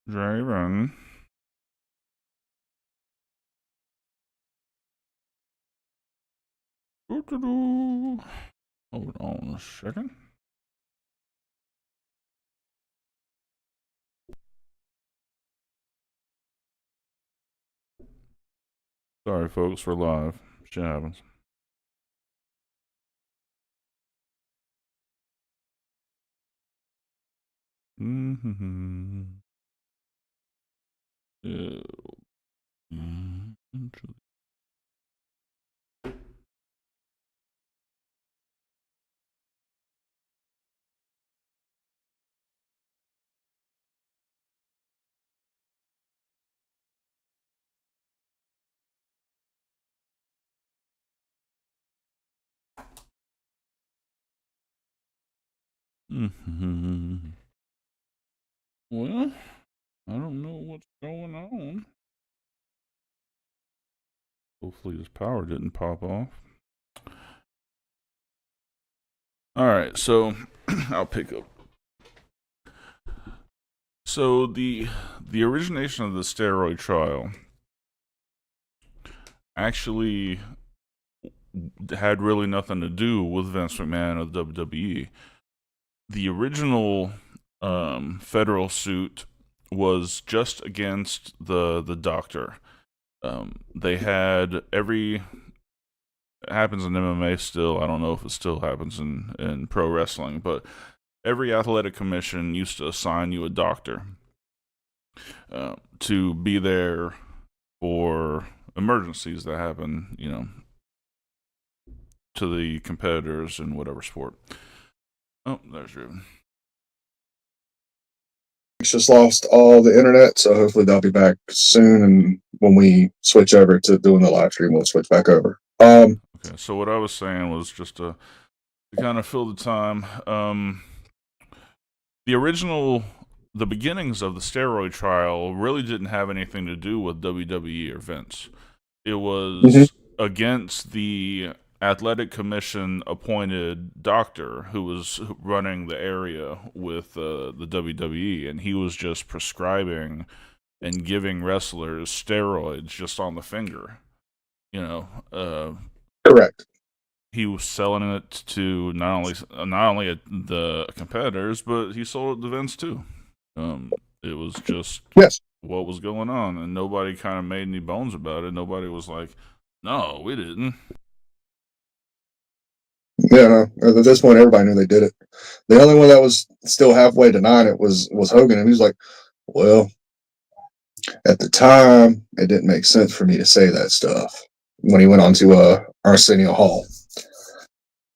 Draven. Hold on a second. Sorry, folks, we're live. Shit happens. Mm-hmm. Yeah. Mm-hmm. Mm-hmm. Well, I don't know what's going on. Hopefully his power didn't pop off. Alright, so I'll pick up. So the origination of the steroid trial actually had really nothing to do with Vince McMahon or the WWE. The original federal suit was just against the doctor. They had it happens in MMA still. I don't know if it still happens in pro wrestling, but every athletic commission used to assign you a doctor to be there for emergencies that happen, to the competitors in whatever sport. Oh, there's Ruben. Just lost all the internet, so hopefully they'll be back soon. And when we switch over to doing the live stream, we'll switch back over. Okay, so what I was saying was just to kind of fill the time. The beginnings of the steroid trial really didn't have anything to do with WWE or Vince. It was against the athletic commission appointed doctor who was running the area with the WWE, and he was just prescribing and giving wrestlers steroids just on the finger. Correct. He was selling it to not only the competitors, but he sold it to Vince too. It was just what was going on, and nobody kind of made any bones about it. Nobody was like, "No, we didn't." Yeah, no, at this point, everybody knew they did it. The only one that was still halfway denying it was Hogan, and he was like, "Well, at the time, it didn't make sense for me to say that stuff." When he went on to Arsenio Hall.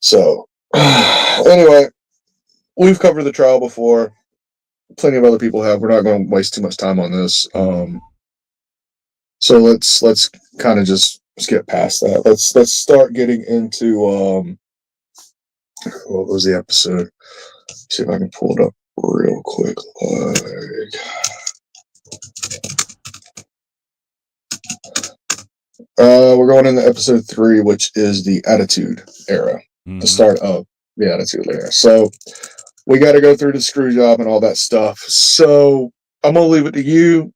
So, anyway, we've covered the trial before. Plenty of other people have. We're not going to waste too much time on this. So let's kind of just skip past that. Let's start getting into what was the episode? See if I can pull it up real quick. We're going into episode 3, which is the Attitude Era, the start of the Attitude Era. So we got to go through the screw job and all that stuff. So I'm going to leave it to you.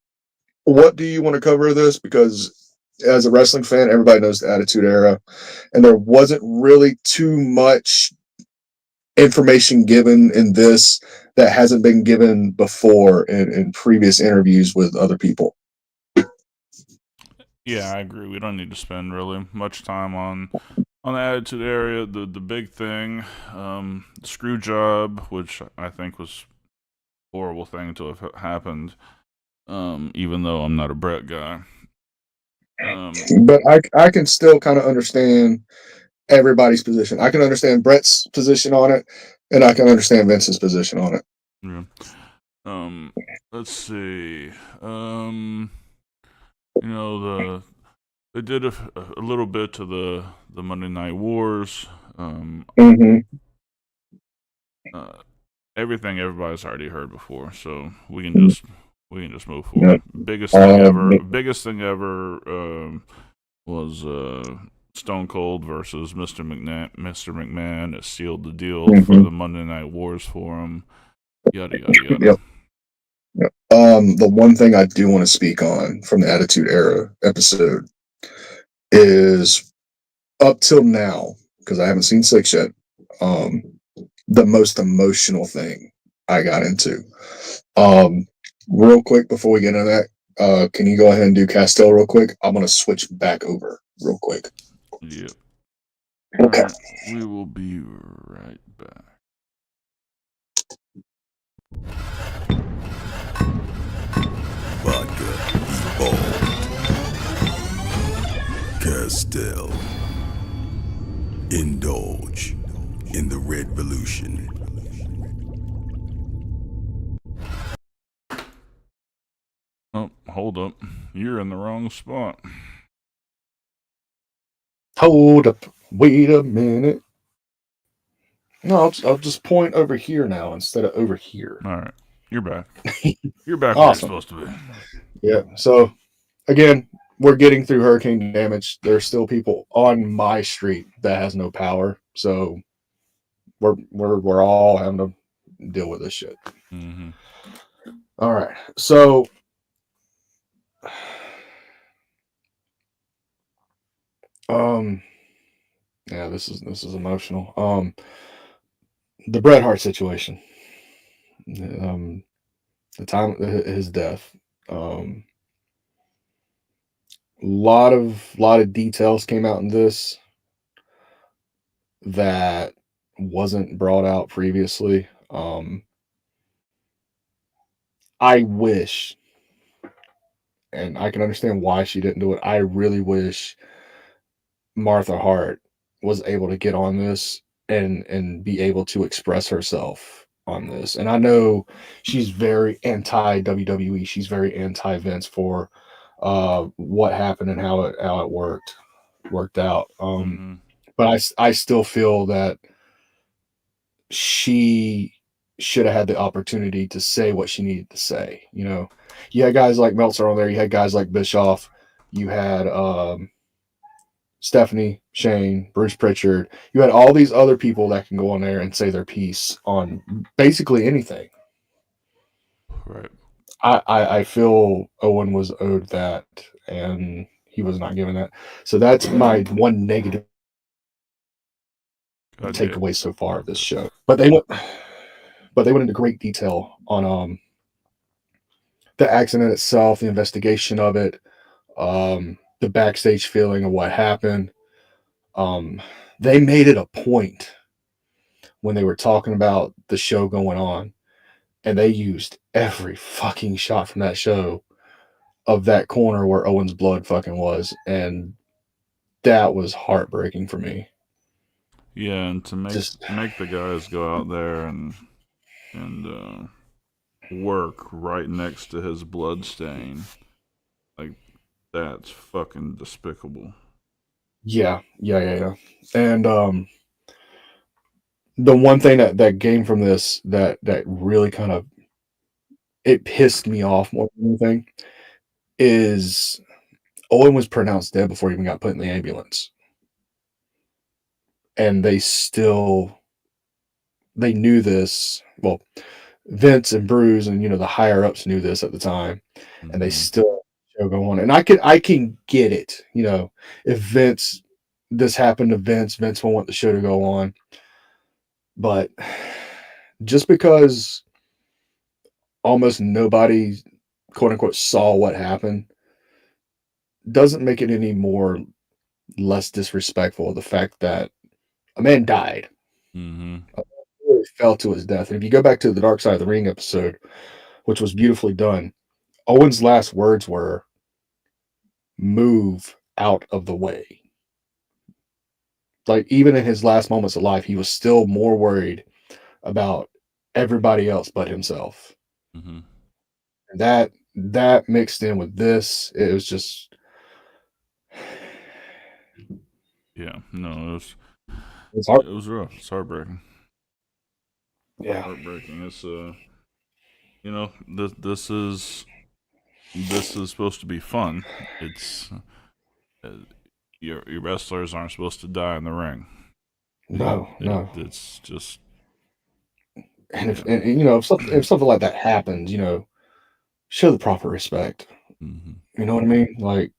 What do you want to cover this? Because as a wrestling fan, everybody knows the Attitude Era, and there wasn't really too much information given in this that hasn't been given before in previous interviews with other people. Yeah, I agree. We don't need to spend really much time on the Attitude Era. The big thing, the screw job, which I think was a horrible thing to have happened, even though I'm not a Brett guy. But I can still kind of understand everybody's position. I can understand Brett's position on it, and I can understand Vince's position on it. Yeah. Let's see. They did a little bit to the Monday Night Wars. Everything everybody's already heard before, so we can just move forward. Biggest thing ever was Stone Cold versus Mr. McMahon. It sealed the deal for the Monday Night Wars for him. Yada yada yada. Yep. The one thing I do want to speak on from the Attitude Era episode is up till now, because I haven't seen 6 yet, the most emotional thing I got into. Real quick before we get into that, can you go ahead and do Castile real quick? I'm going to switch back over real quick. Yep. Okay. Right, we will be right back. Vodka, Evolve, Castile. Indulge in the Red Revolution. Oh, hold up. You're in the wrong spot. Hold up. Wait a minute. No, I'll just point over here now instead of over here. All right. You're back. You're back Awesome. where you're supposed to be. Yeah. So, again, we're getting through hurricane damage. There's still people on my street that has no power. So, we're all having to deal with this shit. Mm-hmm. All right. So, yeah, this is emotional. The Bret Hart situation. the time of his death. Lot of details came out in this that wasn't brought out previously. I wish, and I can understand why she didn't do it. I really wish Martha Hart was able to get on this and be able to express herself on this. And I know she's very anti WWE. She's very anti Vince for what happened and how it worked out. Mm-hmm. But I still feel that she should have had the opportunity to say what she needed to say. You know, you had guys like Meltzer on there. You had guys like Bischoff. You had Stephanie, Shane, Bruce Pritchard. You had all these other people that can go on there and say their piece on basically anything. Right. I feel Owen was owed that, and he was not given that. So that's my one negative God damn. takeaway so far of this show. But they went into great detail on the accident itself, the investigation of it, the backstage feeling of what happened. They made it a point when they were talking about the show going on, and they used every fucking shot from that show of that corner where Owen's blood fucking was, and that was heartbreaking for me. Yeah, and to Just make the guys go out there and work right next to his blood stain, like that's fucking despicable. yeah. And the one thing that came from this that really kind of it pissed me off more than anything is Owen was pronounced dead before he even got put in the ambulance. And they knew this. Well, Vince and Bruce and the higher ups knew this at the time, and they Mm-hmm. still show go on. And I can get it. If this happened to Vince will want the show to go on. But just because almost nobody, quote unquote, saw what happened, doesn't make it any more less disrespectful of the fact that a man died. Mm-hmm. Really fell to his death. And if you go back to the Dark Side of the Ring episode, which was beautifully done, Owen's last words were, "Move out of the way." Like, even in his last moments of life, he was still more worried about everybody else but himself. Mm-hmm. And that mixed in with this, it was just Yeah, no, it's hard. it was rough. It's heartbreaking. Yeah. Heartbreaking. It's this is supposed to be fun. It's uh, your wrestlers aren't supposed to die in the ring. No. It's just And if yeah. and, if something like that happens, show the proper respect. Mm-hmm. You know what I mean? Like,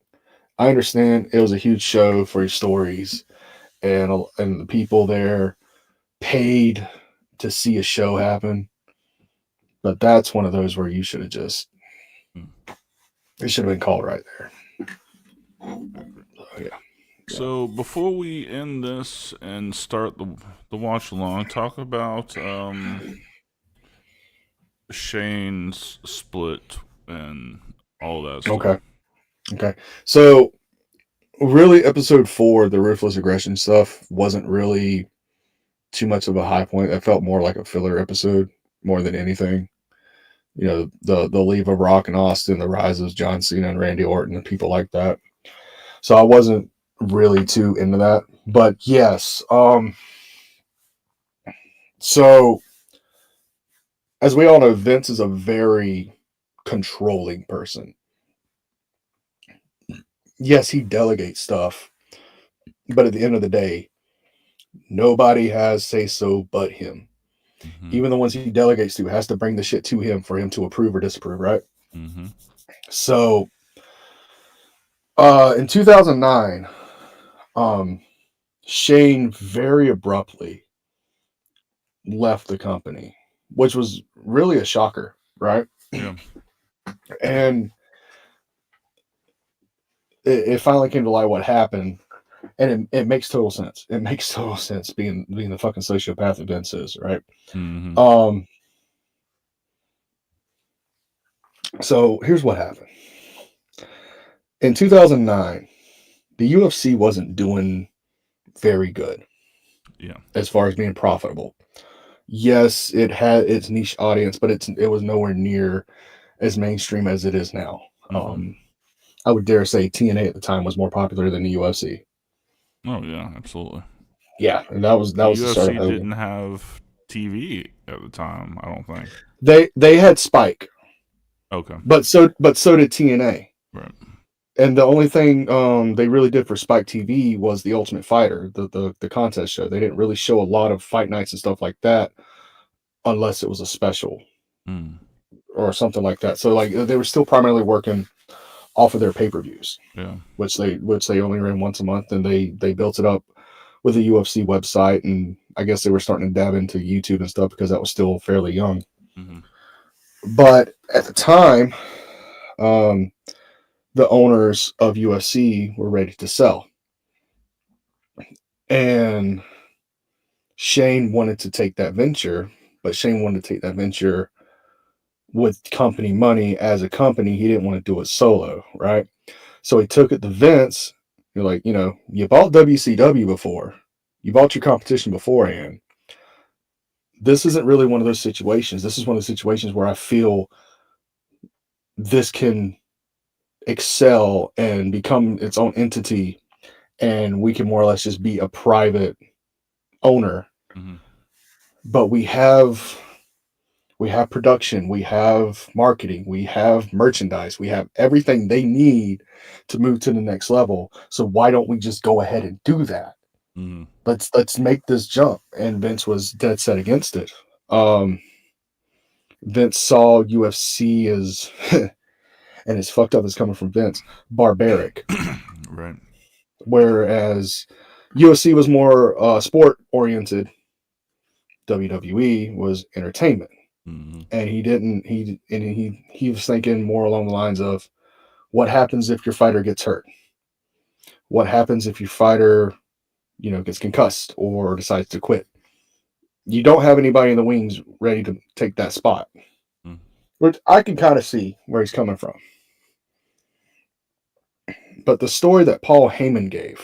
I understand it was a huge show for your stories, and the people there paid to see a show happen. But that's one of those where you should have just it should have been called right there. So, yeah. So before we end this and start the watch along, talk about Shane's split and all that stuff. Okay. So really, episode 4, the ruthless aggression stuff, wasn't really too much of a high point. That felt more like a filler episode more than anything. The leave of Rock and Austin, the rise of John Cena and Randy Orton and people like that. So I wasn't really too into that. But yes, so as we all know, Vince is a very controlling person. Yes, he delegates stuff, but at the end of the day, nobody has say so but him. Mm-hmm. Even the ones he delegates to has to bring the shit to him for him to approve or disapprove, right? Mm-hmm. So in 2009, Shane very abruptly left the company, which was really a shocker, right? Yeah. And it finally came to light what happened, and it makes total sense. It makes total sense being the fucking sociopath that Vince is, right? Mm-hmm. So here's what happened. In 2009, the UFC wasn't doing very good Yeah. as far as being profitable. Yes, it had its niche audience, but it was nowhere near as mainstream as it is now. Mm-hmm. I would dare say TNA at the time was more popular than the UFC. Oh yeah, absolutely. Yeah, and that was The the start of UFC Hogan. didn't have TV at the time, I don't think. They had Spike, Okay. but so did TNA. Right. And the only thing they really did for Spike TV was the Ultimate Fighter, the contest show. They didn't really show a lot of fight nights and stuff like that, unless it was a special Mm. or something like that. So like they were still primarily working off of their pay-per-views, Yeah. which they only ran once a month, and they built it up with a UFC website, and I guess they were starting to dab into YouTube and stuff because that was still fairly young. Mm-hmm. But at the time, the owners of UFC were ready to sell, and Shane wanted to take that venture, but Shane wanted to take that venture with company money. As a company, he didn't want to do it solo, right? So he took it to Vince. You're like, you bought WCW before, you bought your competition beforehand. This isn't really one of those situations. This is one of the situations where I feel this can excel and become its own entity, and we can more or less just be a private owner. Mm-hmm. But we have production, we have marketing, we have merchandise, we have everything they need to move to the next level. So why don't we just go ahead and do that? Mm-hmm. Let's make this jump. And Vince was dead set against it. Vince saw UFC as and it's fucked up as coming from Vince, barbaric. Right. Whereas UFC was more sport oriented, WWE was entertainment. Mm-hmm. And he was thinking more along the lines of, what happens if your fighter gets hurt? What happens if your fighter, gets concussed or decides to quit? You don't have anybody in the wings ready to take that spot. Mm. Which I can kind of see where he's coming from. But the story that Paul Heyman gave,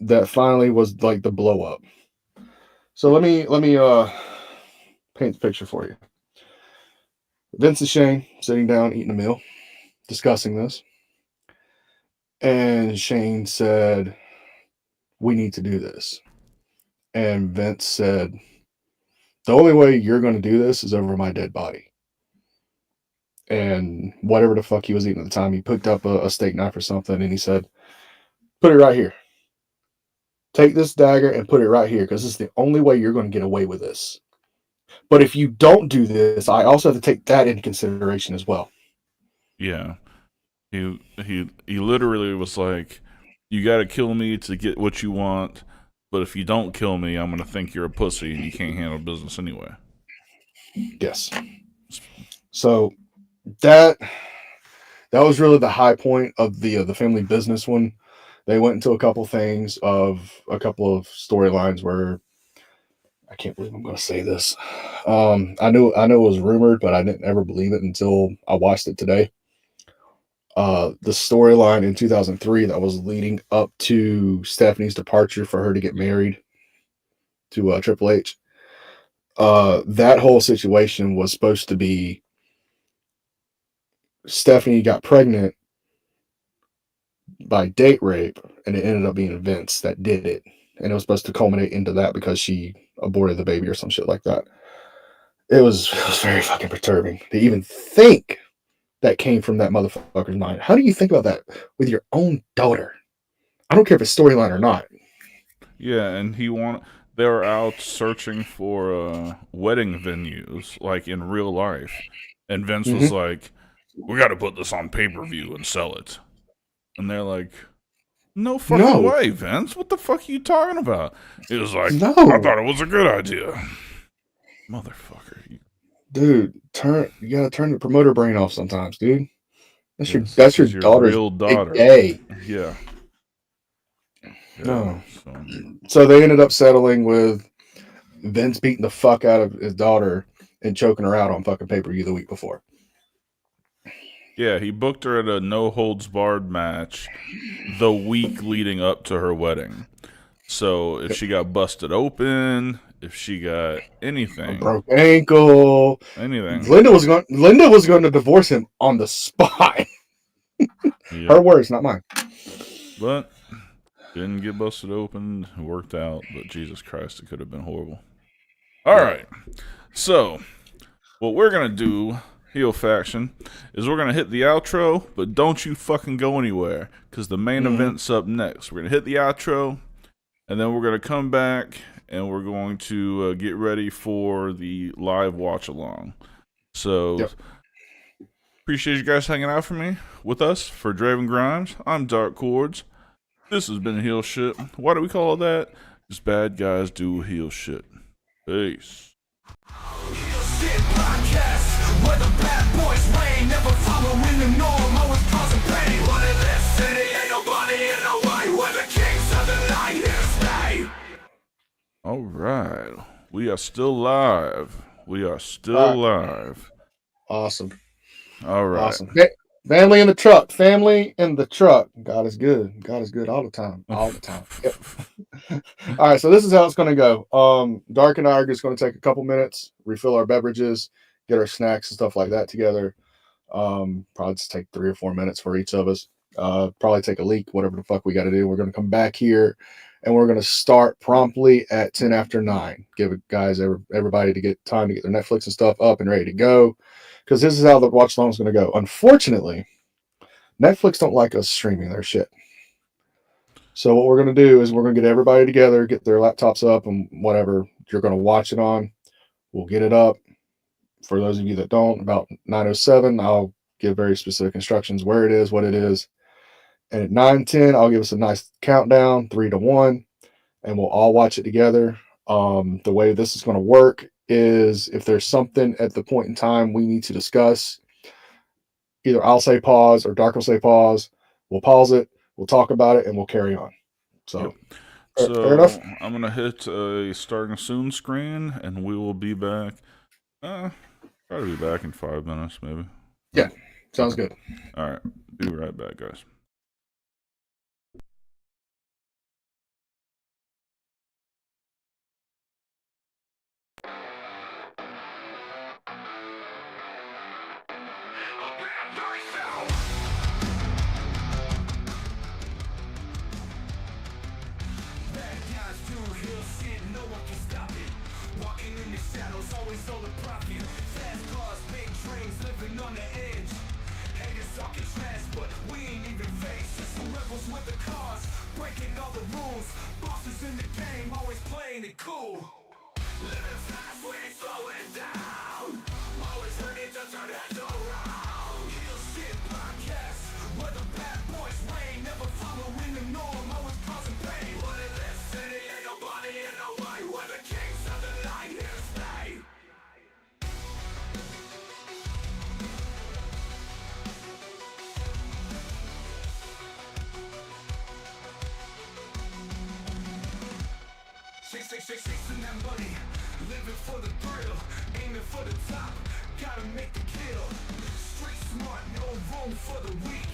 that finally was like the blow up. So let me paint the picture for you. Vince and Shane sitting down eating a meal, discussing this. And Shane said, we need to do this. And Vince said, the only way you're going to do this is over my dead body. And whatever the fuck he was eating at the time, he picked up a steak knife or something, and he said, put it right here. Take this dagger and put it right here, because this is the only way you're going to get away with this. But if you don't do this, I also have to take that into consideration as well. Yeah. He literally was like, you got to kill me to get what you want, but if you don't kill me, I'm going to think you're a pussy and you can't handle business anyway. Yes. So that was really the high point of the family business one. They went into a couple things of a couple of storylines where, I can't believe I'm going to say this. I know it was rumored, but I didn't ever believe it until I watched it today. The storyline in 2003 that was leading up to Stephanie's departure for her to get married to Triple H. That whole situation was supposed to be Stephanie got pregnant by date rape, and it ended up being Vince that did it. And it was supposed to culminate into that because she aborted the baby or some shit like that. It was very fucking perturbing to even think that came from that motherfucker's mind. How do you think about that with your own daughter? I don't care if it's storyline or not. Yeah, and they were out searching for wedding venues, like in real life. And Vince was like, we got to put this on pay-per-view and sell it. And they're like, no fucking way, Vince. What the fuck are you talking about? He was like, No. I thought it was a good idea. Motherfucker. Dude, you gotta turn the promoter brain off sometimes, dude. That's Yes, that's your this is daughter's real big daughter. day. Yeah. No. So, So they ended up settling with Vince beating the fuck out of his daughter and choking her out on fucking pay-per-view the week before. yeah, he booked her at a no holds barred match the week leading up to her wedding. So if she got busted open, if she got A anything, broke ankle. anything, Linda was going to divorce him on the spot. yeah. Her words, not mine. But didn't get busted open. It worked out, but Jesus Christ, it could have been horrible. All right. So what we're gonna do, heel faction, is we're gonna hit the outro, but don't you fucking go anywhere, because the main event's up next. We're gonna hit the outro, and then we're gonna come back and we're going to get ready for the live watch along. So appreciate you guys hanging out with us for Draven Grimes. I'm Dark Cordz. This has been heel shit. Why do we call it that? Because bad guys do heel shit. Peace. Heel Shit Podcast, where the bad boys reign, never following the norm, always causing pain. But in this city ain't nobody in the way, where the kings of the night here stay. All right. We are still live. We are still live. Awesome. All right. Awesome. Family in the truck. Family in the truck. God is good. God is good all the time. All the time. Yep. All right. So this is how it's going to go. Dark and I are just going to take a couple minutes, refill our beverages, get our snacks and stuff like that together. Probably just take 3 or 4 minutes for each of us. Probably take a leak, whatever the fuck we got to do. We're going to come back here and we're going to start promptly at 10 after 9. Give it guys, everybody to get time to get their Netflix and stuff up and ready to go. Because this is how the watch along is going to go. Unfortunately, Netflix don't like us streaming their shit. So what we're going to do is we're going to get everybody together, get their laptops up and whatever you're going to watch it on. We'll get it up. For those of you that don't, about 9:07, I'll give very specific instructions where it is, what it is. And at 9:10, I'll give us a nice countdown, 3 to 1, and we'll all watch it together. The way this is going to work is if there's something at the point in time we need to discuss, either I'll say pause or Dark will say pause. We'll pause it, we'll talk about it, and we'll carry on. So, fair enough? I'm going to hit a starting soon screen, and we will be back. Try to be back in 5 minutes, maybe. Yeah, sounds good. All right. Be right back, guys. Bad guys do heel shit, no one can stop it. Walking in the shadows, always on the profit. Fast cars, big dreams, living on the edge. Haters talking trash, but we ain't even faced. Just some rebels with the cars, breaking all the rules. Bosses in the game, always playing it cool. Living fast, we ain't slowing down. Always ready to turn heads around. Heel Shit Podcast, where the bad boys reign, never following the norm, always causing pain. But in this city ain't nobody in the way, where the kings of the night here stay. Chasing that money, living for the thrill, aiming for the top, gotta make the kill. Street smart, no room for the weak.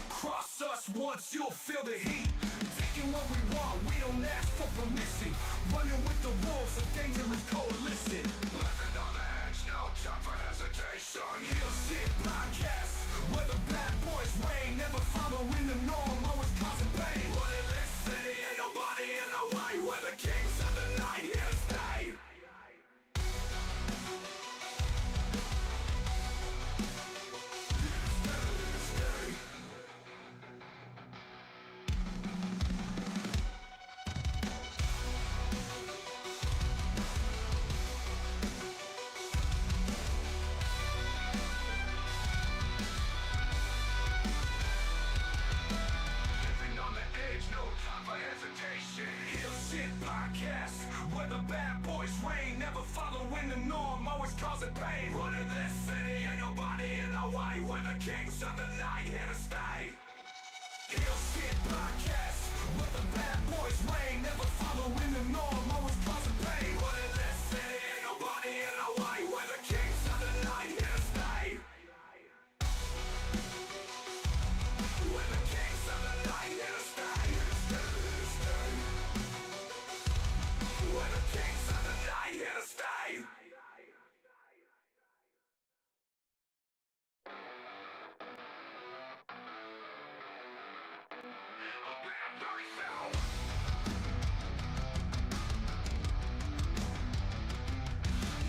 Cross us once, you'll feel the heat. Taking what we want, we don't ask for permission. Running with the wolves, a dangerous coalition. Living on the edge, no time for hesitation. Heel Shit Podcast, where the bad boys reign, never following the norm, always causing pain. But in this city ain't nobody in the way, where the kings of the night here stay. never following the norm, always causing pain. Running this city, ain't nobody in the way. We're the kings of the night, here to stay. Hill Shit Podcast, where the bad boys reign, never following the norm, always causing pain. Running this city, ain't nobody in the way. We're the kings of the night, here to stay. We're the kings of the night, here to stay. We're the kings of the night, here to stay.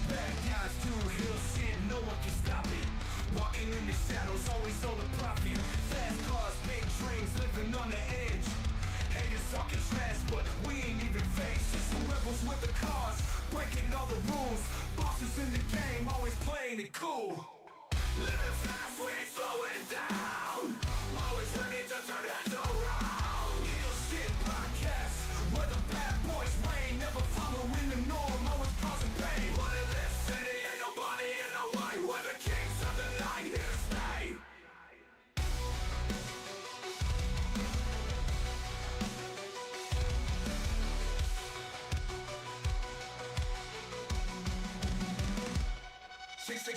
Bad guys do hill shit, no one can stop it. Walking in the shadows, always on the profit. Fast cars, big dreams, living on the edge. Haters talking trash, but we ain't even faced. Just some rebels with the cars, breaking all the rules. Bosses in the game, always playing it cool. Living fast, we ain't slowing down. Always ready to turn heads around. Hill Shit Podcast, where the bad boys reign, never following the norm, always causing pain. What in this city, ain't nobody in the way. We're the kings of the night, here to stay.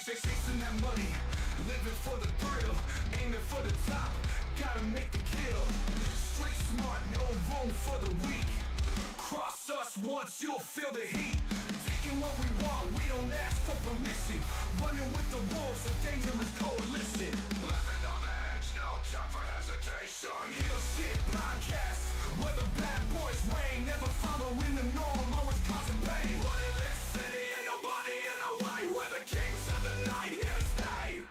Chasing that money, living for the thrill, aiming for the top, gotta make the kill. Street smart, no room for the weak. Cross us once, you'll feel the heat. Taking what we want, we don't ask for permission. Running with the wolves, a dangerous coalition. Living on the edge, no time for hesitation. Hill Shit Podcast, where the bad boys reign, never following the norm, always causing pain. What in this city, ain't nobody in the way. We're the kings of the night, here to stay.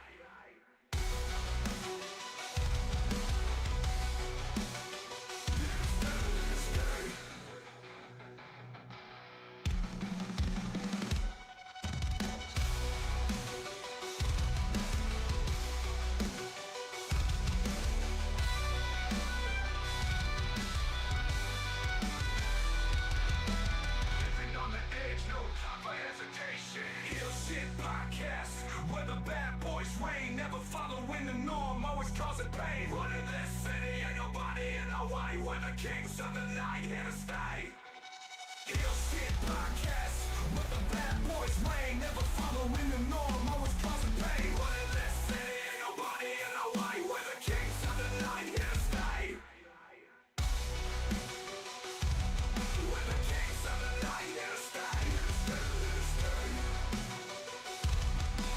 Living on the edge, no time for hesitation. Hill Shit Podcast, where the bad boys reign, never following the norm, always causing pain. Running this city, ain't nobody in the way. We're the kings of the night, here to stay. Hill Shit Podcast, where the bad boys reign, never following the norm, always causing pain. Running this city, ain't nobody in the way. We're the kings of the night, here to stay. We're the kings of the night, here to stay.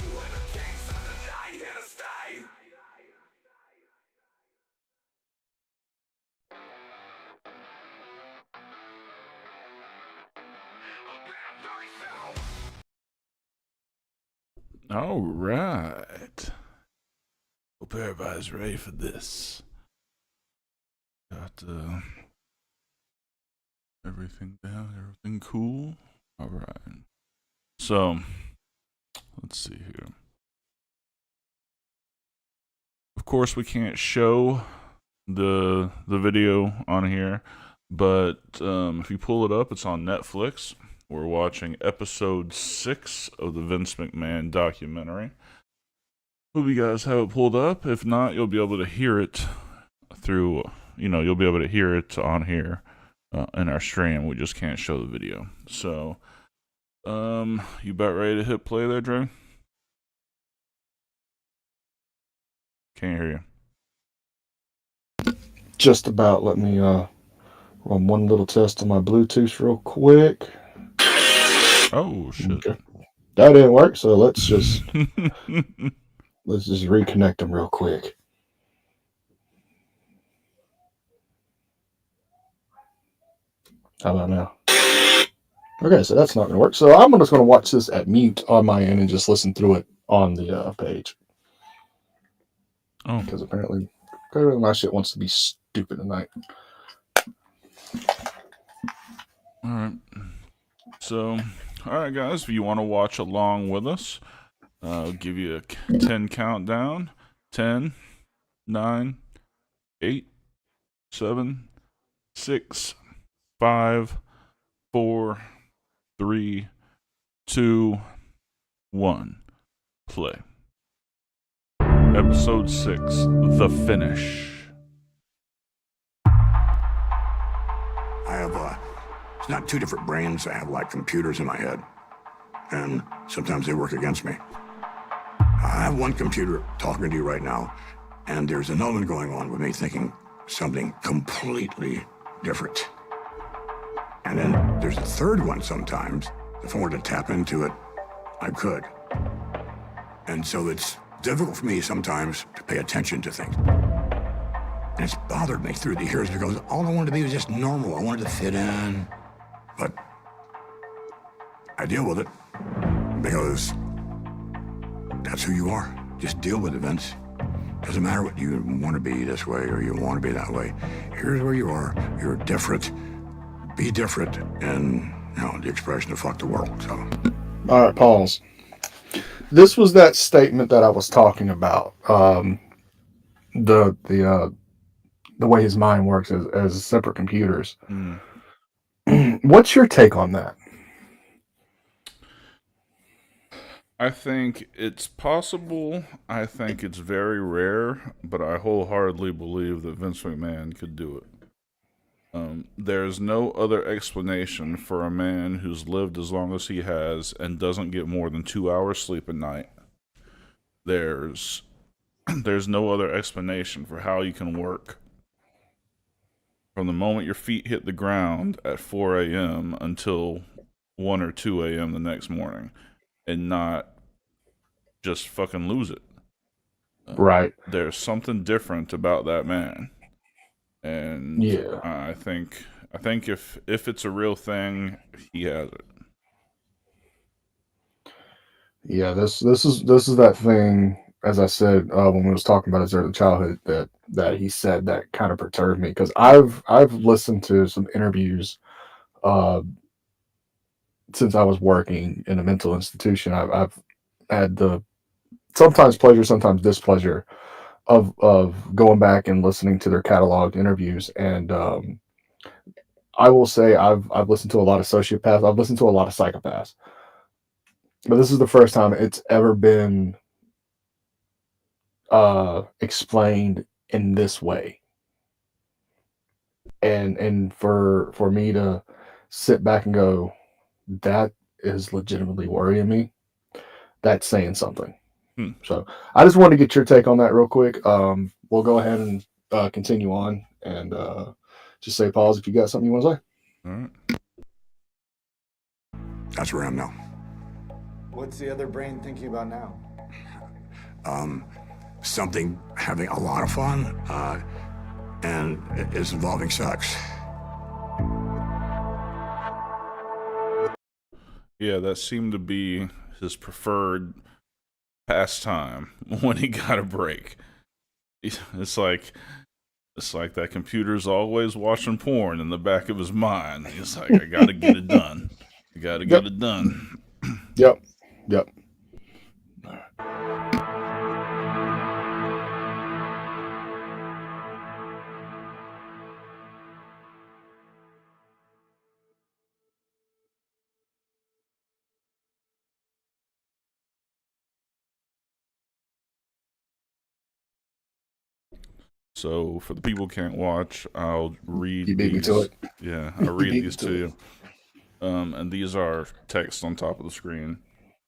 We're the kings of the night, here to stay. All right. Hope everybody's ready for this. Got everything down, everything cool. All right. So, let's see here. Of course, we can't show the video on here, but if you pull it up, it's on Netflix. We're watching episode 6 of the Vince McMahon documentary. Hope you guys have it pulled up. If not, you'll be able to hear it through, you'll be able to hear it on here in our stream. We just can't show the video. So, you about ready to hit play there, Dre? Can't hear you. Just about. Let me run one little test on my Bluetooth real quick. Oh, shit. Okay. That didn't work, so let's just reconnect them real quick. How about now? Okay, so that's not going to work. So I'm just going to watch this at mute on my end and just listen through it on the page. Oh. Because apparently my shit wants to be stupid tonight. All right. So, all right, guys, if you want to watch along with us, I'll give you a 10 countdown. 10, 9, 8, 7, 6, 5, 4, 3, 2, 1, play. Episode 6, The Finish. I have, it's not two different brains. I have like computers in my head. And sometimes they work against me. I have one computer talking to you right now, and there's another one going on with me thinking something completely different. And then there's a third one sometimes. If I wanted to tap into it, I could. And so it's difficult for me sometimes to pay attention to things. And it's bothered me through the years because all I wanted to be was just normal. I wanted to fit in. But I deal with it because that's who you are. Just deal with it, Vince. Doesn't matter what you want to be this way or you want to be that way. Here's where you are. You're different. Be different. And, you know, the expression of fuck the world. So. All right, pause. This was that statement that I was talking about. The way his mind works as separate computers. What's your take on that? I think it's possible. I think it's very rare, but I wholeheartedly believe that Vince McMahon could do it. There's no other explanation for a man who's lived as long as he has and doesn't get more than 2 hours sleep a night. There's no other explanation for how you can work from the moment your feet hit the ground at 4 a.m. until 1 or 2 a.m. the next morning and not just fucking lose it. Right. There's something different about that man. And yeah, I think if it's a real thing, he has it. Yeah, this is that thing, as I said when we was talking about his early childhood, that he said that kind of perturbed me because I've listened to some interviews since I was working in a mental institution. I've had the sometimes pleasure, sometimes displeasure of going back and listening to their cataloged interviews, and I will say I've listened to a lot of sociopaths. I've listened to a lot of psychopaths. But this is the first time it's ever been explained in this way. And for me to sit back and go, that is legitimately worrying me, that's saying something. So I just wanted to get your take on that real quick. We'll go ahead and continue on and just say pause if you got something you want to say. All right. That's where I am now. What's the other brain thinking about now? Something having a lot of fun, and it's involving sex. Yeah, that seemed to be his preferred pastime when he got a break. It's like that computer's always watching porn in the back of his mind. He's like, I gotta get it done. I gotta get it done. Yep. So for the people who can't watch, I'll read You beat me these. to it. Yeah, I'll read beat these me to to you. And these are text on top of the screen.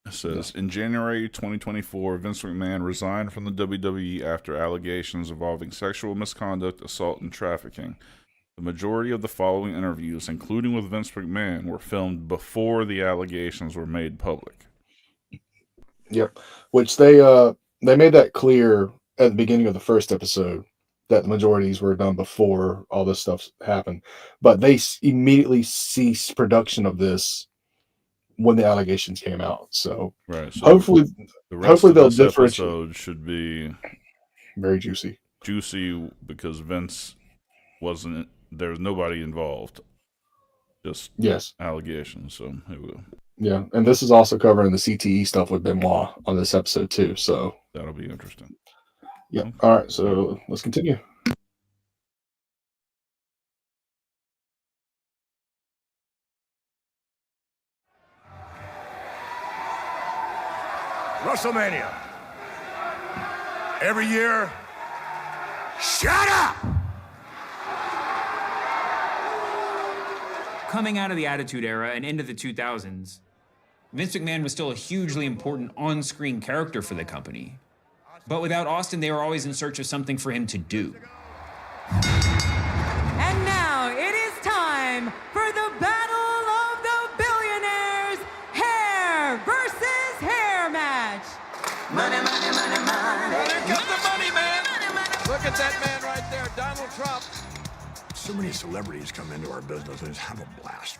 It says, in January 2024, Vince McMahon resigned from the WWE after allegations involving sexual misconduct, assault, and trafficking. The majority of the following interviews, including with Vince McMahon, were filmed before the allegations were made public. Yep. Which they made that clear at the beginning of the first episode that the majorities were done before all this stuff happened. But they immediately ceased production of this when the allegations came out. So, right, so hopefully of they'll this differentiate. episode should be Very juicy because Vince wasn't. There was nobody involved. Just Yes. allegations. So here we go. Yeah, and this is also covering the CTE stuff with Benoit on this episode too. So That'll be interesting. yeah. Okay. All right, so let's continue. WrestleMania. Every year, shut up! Coming out of the Attitude Era and into the 2000s, Vince McMahon was still a hugely important on-screen character for the company. But without Austin, they were always in search of something for him to do. And now it is time for the Battle of the Billionaires hair versus hair match. Money, money, money, money. Here comes the money man. Look at that man right there, Donald Trump. So many celebrities come into our business and just have a blast.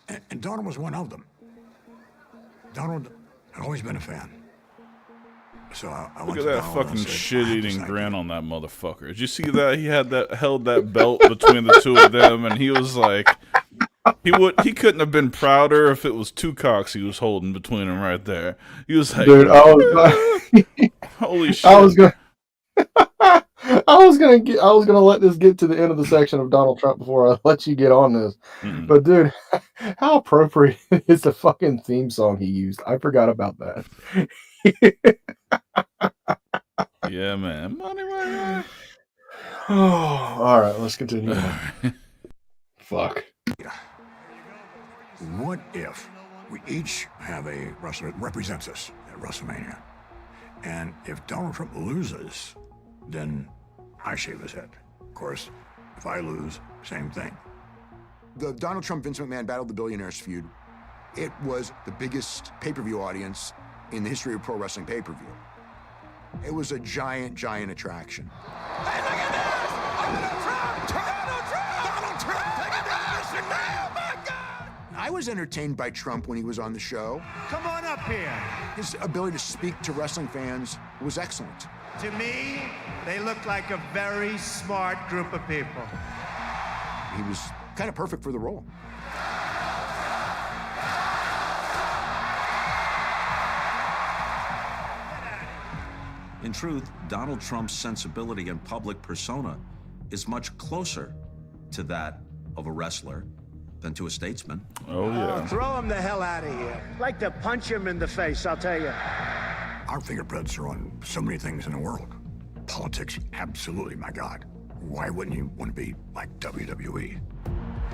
And Donald was one of them. Donald had always been a fan. So I Look went at to that Donald and fucking said, shit-eating grin on that motherfucker. Did you see that? He held that belt between the two of them, and he was like, he couldn't have been prouder if it was two cocks he was holding between them right there. He was like, Dude, holy shit! I was gonna let this get to the end of the section of Donald Trump before I let you get on this. But dude, how appropriate is the fucking theme song he used? I forgot about that. Yeah, man. Money, money, money. Oh, all right, let's continue. Fuck. What if we each have a wrestler that represents us at WrestleMania? And if Donald Trump loses, then I shave his head. Of course, if I lose, same thing. The Donald Trump-Vince McMahon Battle of the Billionaires feud, it was the biggest pay-per-view audience in the history of pro wrestling pay-per-view. It was a giant, giant attraction. Hey, look at this! Donald Trump! Donald Trump! Donald Trump! Taking down Mr. McMahon! Oh, my God! I was entertained by Trump when he was on the show. Come on up here. His ability to speak to wrestling fans was excellent. To me, they look like a very smart group of people. He was kind of perfect for the role. In truth, Donald Trump's sensibility and public persona is much closer to that of a wrestler than to a statesman. Oh, yeah. Throw him the hell out of here. I'd like to punch him in the face, I'll tell you. Our fingerprints are on so many things in the world. Politics, absolutely, my God. Why wouldn't you want to be like WWE?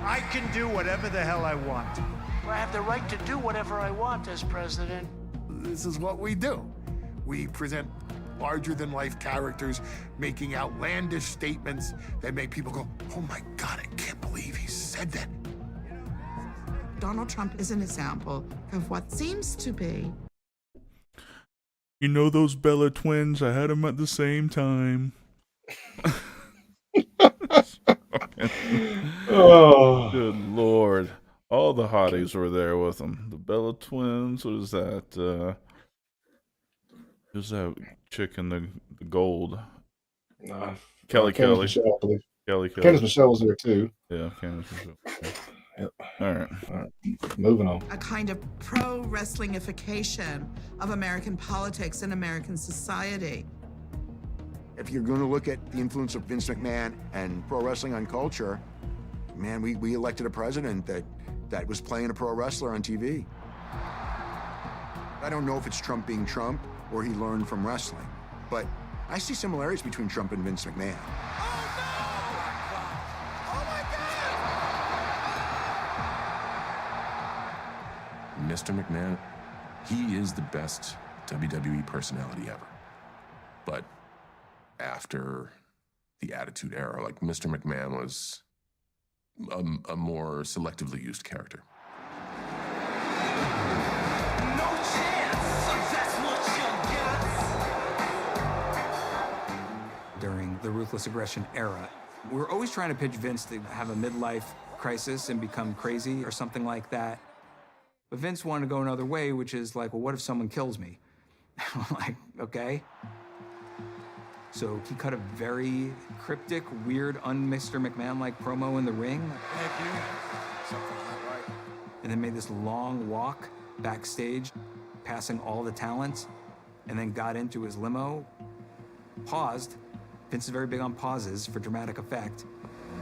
I can do whatever the hell I want. I have the right to do whatever I want as president. This is what we do. We present larger-than-life characters making outlandish statements that make people go, oh my God, I can't believe he said that. Donald Trump is an example of what seems to be. You know those Bella twins? I had them at the same time. Oh, good Lord. All the hotties were there with them. The Bella twins. What is that? Who's that chick in the gold? Kelly. Michelle, I believe. Kelly. Candice Michelle was there too. Yeah, Candice Michelle. Okay. Yep. All right. Moving on. A kind of pro-wrestlingification of American politics and American society. If you're going to look at the influence of Vince McMahon and pro wrestling on culture, man, we elected a president that was playing a pro wrestler on TV. I don't know if it's Trump being Trump or he learned from wrestling, but I see similarities between Trump and Vince McMahon. Mr. McMahon, he is the best WWE personality ever. But after the Attitude Era, like, Mr. McMahon was a more selectively used character. During the Ruthless Aggression era, we were always trying to pitch Vince to have a midlife crisis and become crazy or something like that. But Vince wanted to go another way, which is like, well, what if someone kills me? I'm like, okay. So he cut a very cryptic, weird, un-Mr. McMahon-like promo in the ring. Thank you. Something not right. And then made this long walk backstage, passing all the talents, and then got into his limo, paused. Vince is very big on pauses for dramatic effect.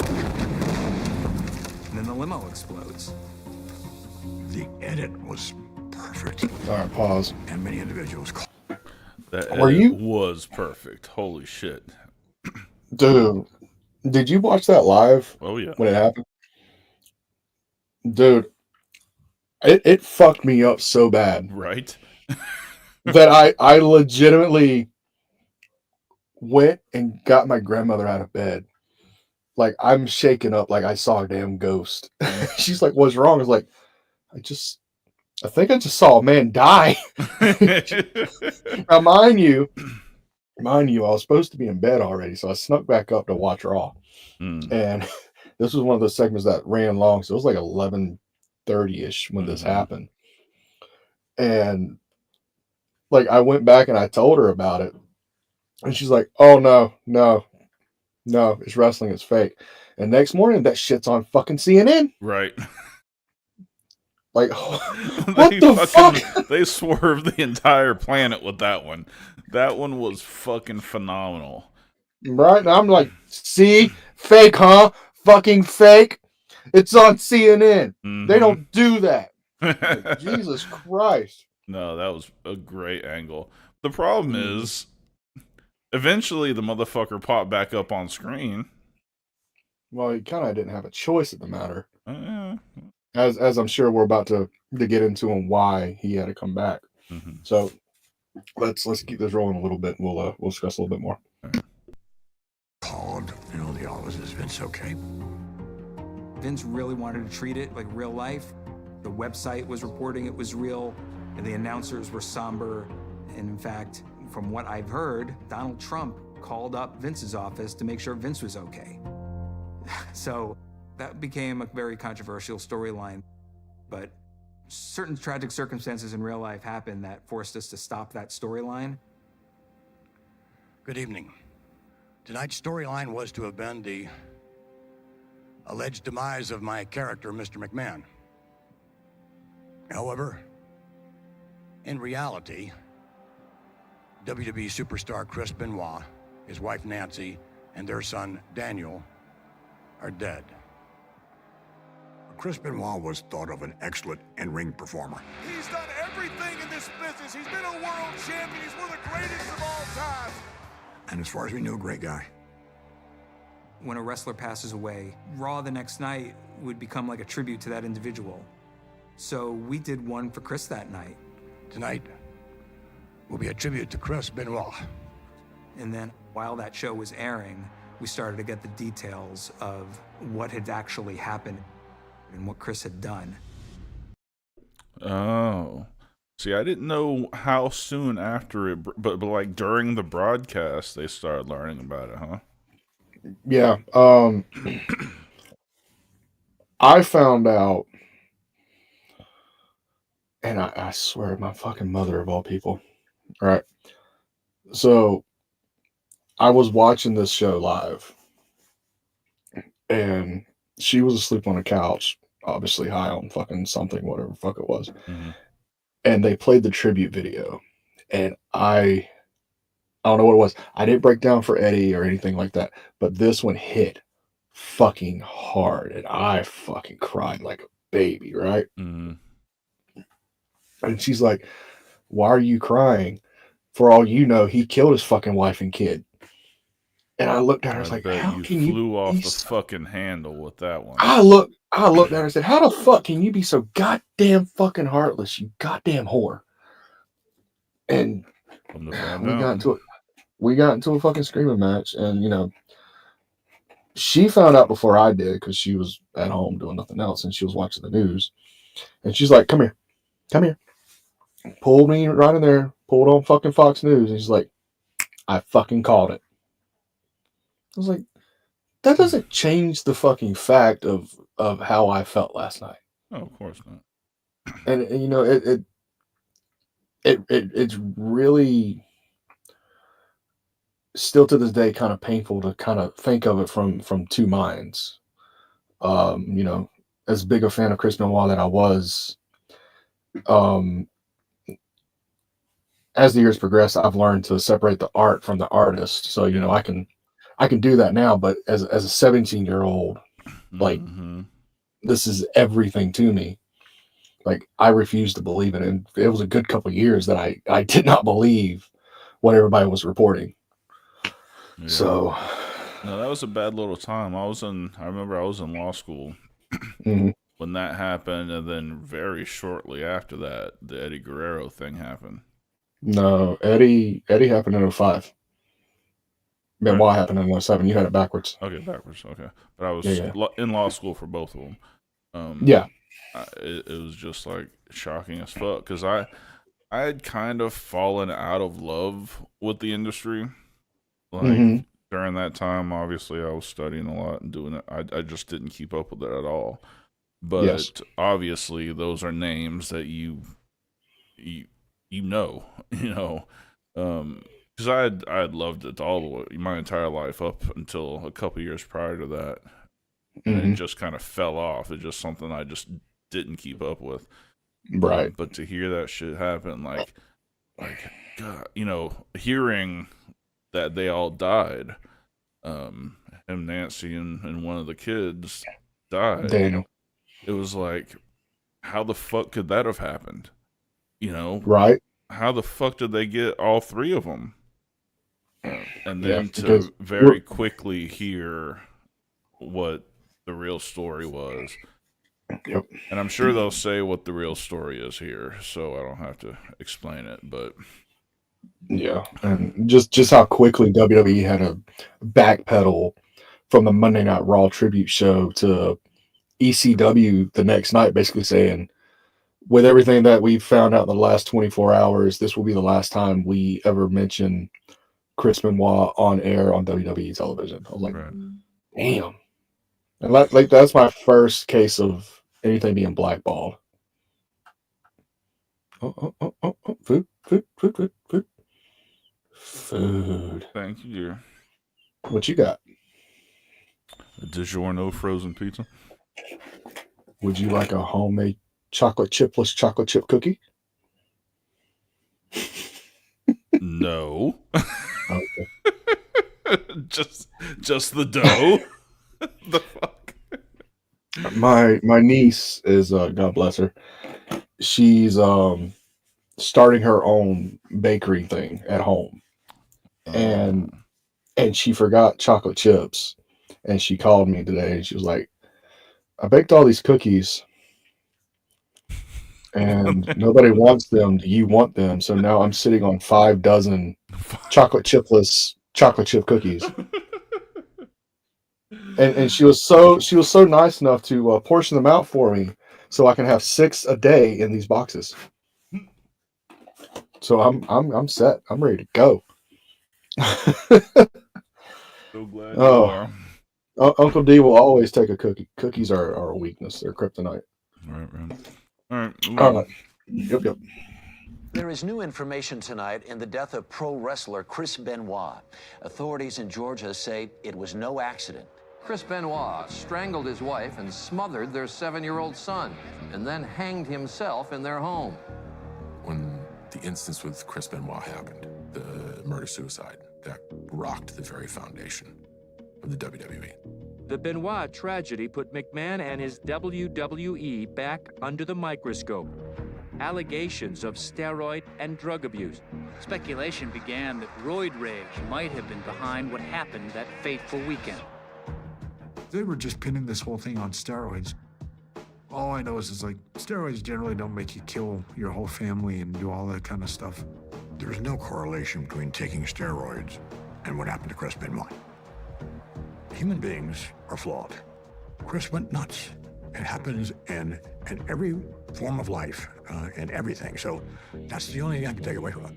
And then the limo explodes. The edit was perfect. All right, pause. And many individuals call. That Were edit you- was perfect. Holy shit. Dude, did you watch that live? Oh, yeah. When it happened? Dude, it fucked me up so bad. Right? That I legitimately went and got my grandmother out of bed. Like, I'm shaken up like I saw a damn ghost. She's like, what's wrong? I was like, I think I just saw a man die. Now, mind you, I was supposed to be in bed already, so I snuck back up to watch Raw. And this was one of those segments that ran long, so it was like 11:30-ish when this happened. And like, I went back and I told her about it, and she's like, "Oh no, it's wrestling, it's fake." And next morning, that shit's on fucking CNN. Right. Like, what the fuck? They swerved the entire planet with that one. That one was fucking phenomenal. Right? And I'm like, see? Fake, huh? Fucking fake. It's on CNN. They don't do that. Like, Jesus Christ. No, that was a great angle. The problem is, eventually the motherfucker popped back up on screen. Well, he kind of didn't have a choice in the matter. As I'm sure we're about to get into and why he had to come back. So let's keep this rolling a little bit. We'll discuss a little bit more. Called, the office is Vince okay? Vince really wanted to treat it like real life. The website was reporting it was real, and the announcers were somber. And in fact, from what I've heard, Donald Trump called up Vince's office to make sure Vince was okay. So that became a very controversial storyline. But certain tragic circumstances in real life happened that forced us to stop that storyline. Good evening. Tonight's storyline was to have been the alleged demise of my character, Mr. McMahon. However, in reality, WWE superstar Chris Benoit, his wife Nancy, and their son Daniel are dead. Chris Benoit was thought of an excellent in-ring performer. He's done everything in this business. He's been a world champion. He's one of the greatest of all time. And as far as we know, a great guy. When a wrestler passes away, Raw the next night would become like a tribute to that individual. So we did one for Chris that night. Tonight will be a tribute to Chris Benoit. And then while that show was airing, we started to get the details of what had actually happened and what Chris had done. Oh. See, I didn't know how soon after it, but like during the broadcast, they started learning about it, huh? Yeah. I found out, and I swear, my fucking mother of all people. All right. So I was watching this show live, and she was asleep on a couch, obviously high on fucking something, whatever the fuck it was. And they played the tribute video, and I don't know what it was. I didn't break down for Eddie or anything like that, but this one hit fucking hard, and I fucking cried like a baby, right? And she's like, "Why are you crying? For all you know, he killed his fucking wife and kid." And I looked at her, I was like, "How can you flew off be the fucking handle with that one?" I looked at her and said, "How the fuck can you be so goddamn fucking heartless, you goddamn whore?" And we got into a fucking screaming match, and she found out before I did because she was at home doing nothing else and she was watching the news. And she's like, come here. Pulled me right in there, pulled on fucking Fox News, and she's like, "I fucking called it." I was like, that doesn't change the fucking fact of how I felt last night. Oh, of course not. And it's really still to this day kind of painful to kind of think of it from two minds. As big a fan of Chris Benoit that I was, as the years progress, I've learned to separate the art from the artist. So I can do that now, but as a 17-year-old, like, this is everything to me. Like, I refused to believe it. And it was a good couple of years that I did not believe what everybody was reporting. Yeah. So, no, that was a bad little time. I remember I was in law school mhm. when that happened, and then very shortly after that, the Eddie Guerrero thing happened. No, Eddie happened in 05. Benoit happened in 07. You had it backwards. Okay, backwards. Okay. But I was Yeah. in law school for both of them. Yeah. It was just like shocking as fuck because I had kind of fallen out of love with the industry. Like during that time, obviously I was studying a lot and doing it. I just didn't keep up with it at all. But obviously those are names that you know, because I had loved it all the way my entire life up until a couple years prior to that. And it just kind of fell off. It's just something I just didn't keep up with. Right. But to hear that shit happen, like God, hearing that they all died, him, Nancy, and one of the kids died. Daniel. It was like, how the fuck could that have happened? Right. How the fuck did they get all three of them? And then Yeah, to very quickly hear what the real story was. Yep. And I'm sure they'll say what the real story is here, so I don't have to explain it, but yeah. And just how quickly WWE had to backpedal from the Monday Night Raw tribute show to ECW the next night, basically saying, with everything that we've found out in the last 24 hours, this will be the last time we ever mention Chris Benoit on air on WWE television. I was like, damn. And like that's my first case of anything being blackballed. Oh, food. Thank you, dear. What you got? A DiGiorno frozen pizza. Would you like a homemade chocolate chipless chocolate chip cookie? No. Okay. just the dough. The fuck. My niece is God bless her. She's starting her own bakery thing at home. And she forgot chocolate chips. And she called me today and she was like, I baked all these cookies and nobody wants them. Do you want them? So now I'm sitting on 5 dozen chocolate chipless chocolate chip cookies. And she was so nice enough to portion them out for me so I can have 6 a day in these boxes. So I'm set. I'm ready to go. So glad you are. Uncle D will always take a cookie. Cookies are a weakness. They're kryptonite. All right. Yep. There is new information tonight in the death of pro wrestler Chris Benoit. Authorities in Georgia say it was no accident. Chris Benoit strangled his wife and smothered their 7-year-old son, and then hanged himself in their home. When the instance with Chris Benoit happened, the murder-suicide, that rocked the very foundation of the WWE. The Benoit tragedy put McMahon and his WWE back under the microscope. Allegations of steroid and drug abuse. Speculation began that roid rage might have been behind what happened that fateful weekend. They were just pinning this whole thing on steroids. All I know is like steroids generally don't make you kill your whole family and do all that kind of stuff. There's no correlation between taking steroids and what happened to Chris Benoit. Human beings are flawed. Chris went nuts. It happens in every form of life, and everything. So that's the only thing I can take away from it.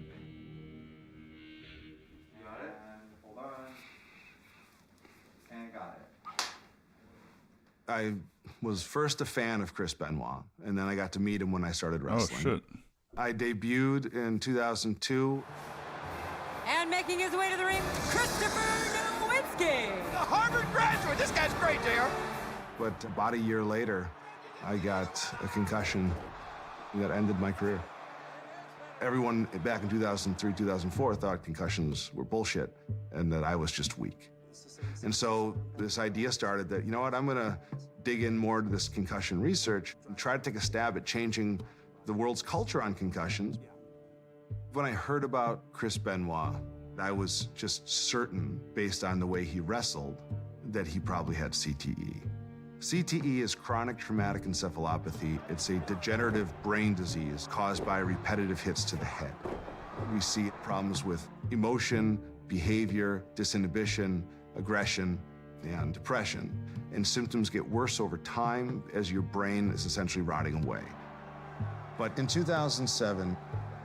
I was first a fan of Chris Benoit, and then I got to meet him when I started wrestling. Oh, shit. I debuted in 2002. And making his way to the ring, Christopher Nowinski. A Harvard graduate. This guy's great, JR. But about a year later, I got a concussion that ended my career. Everyone back in 2003, 2004 thought concussions were bullshit and that I was just weak. And so this idea started that, you know what, I'm gonna dig in more to this concussion research and try to take a stab at changing the world's culture on concussions. When I heard about Chris Benoit, I was just certain, based on the way he wrestled, that he probably had CTE. CTE is chronic traumatic encephalopathy. It's a degenerative brain disease caused by repetitive hits to the head. We see problems with emotion, behavior, disinhibition, aggression, and depression. And symptoms get worse over time as your brain is essentially rotting away. But in 2007,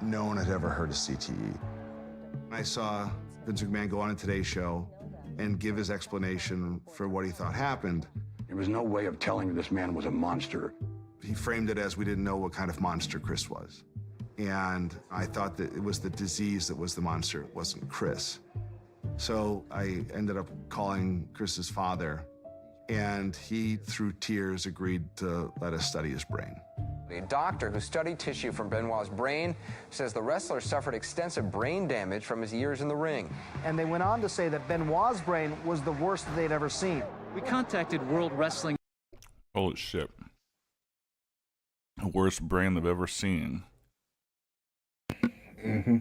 no one had ever heard of CTE. I saw Vince McMahon go on a Today Show and give his explanation for what he thought happened. There was no way of telling this man was a monster. He framed it as we didn't know what kind of monster Chris was. And I thought that it was the disease that was the monster, it wasn't Chris. So I ended up calling Chris's father, and he, through tears, agreed to let us study his brain. A doctor who studied tissue from Benoit's brain says the wrestler suffered extensive brain damage from his years in the ring. And they went on to say that Benoit's brain was the worst they'd ever seen. We contacted World Wrestling. Holy shit. The worst brain they've ever seen. Mm-hmm.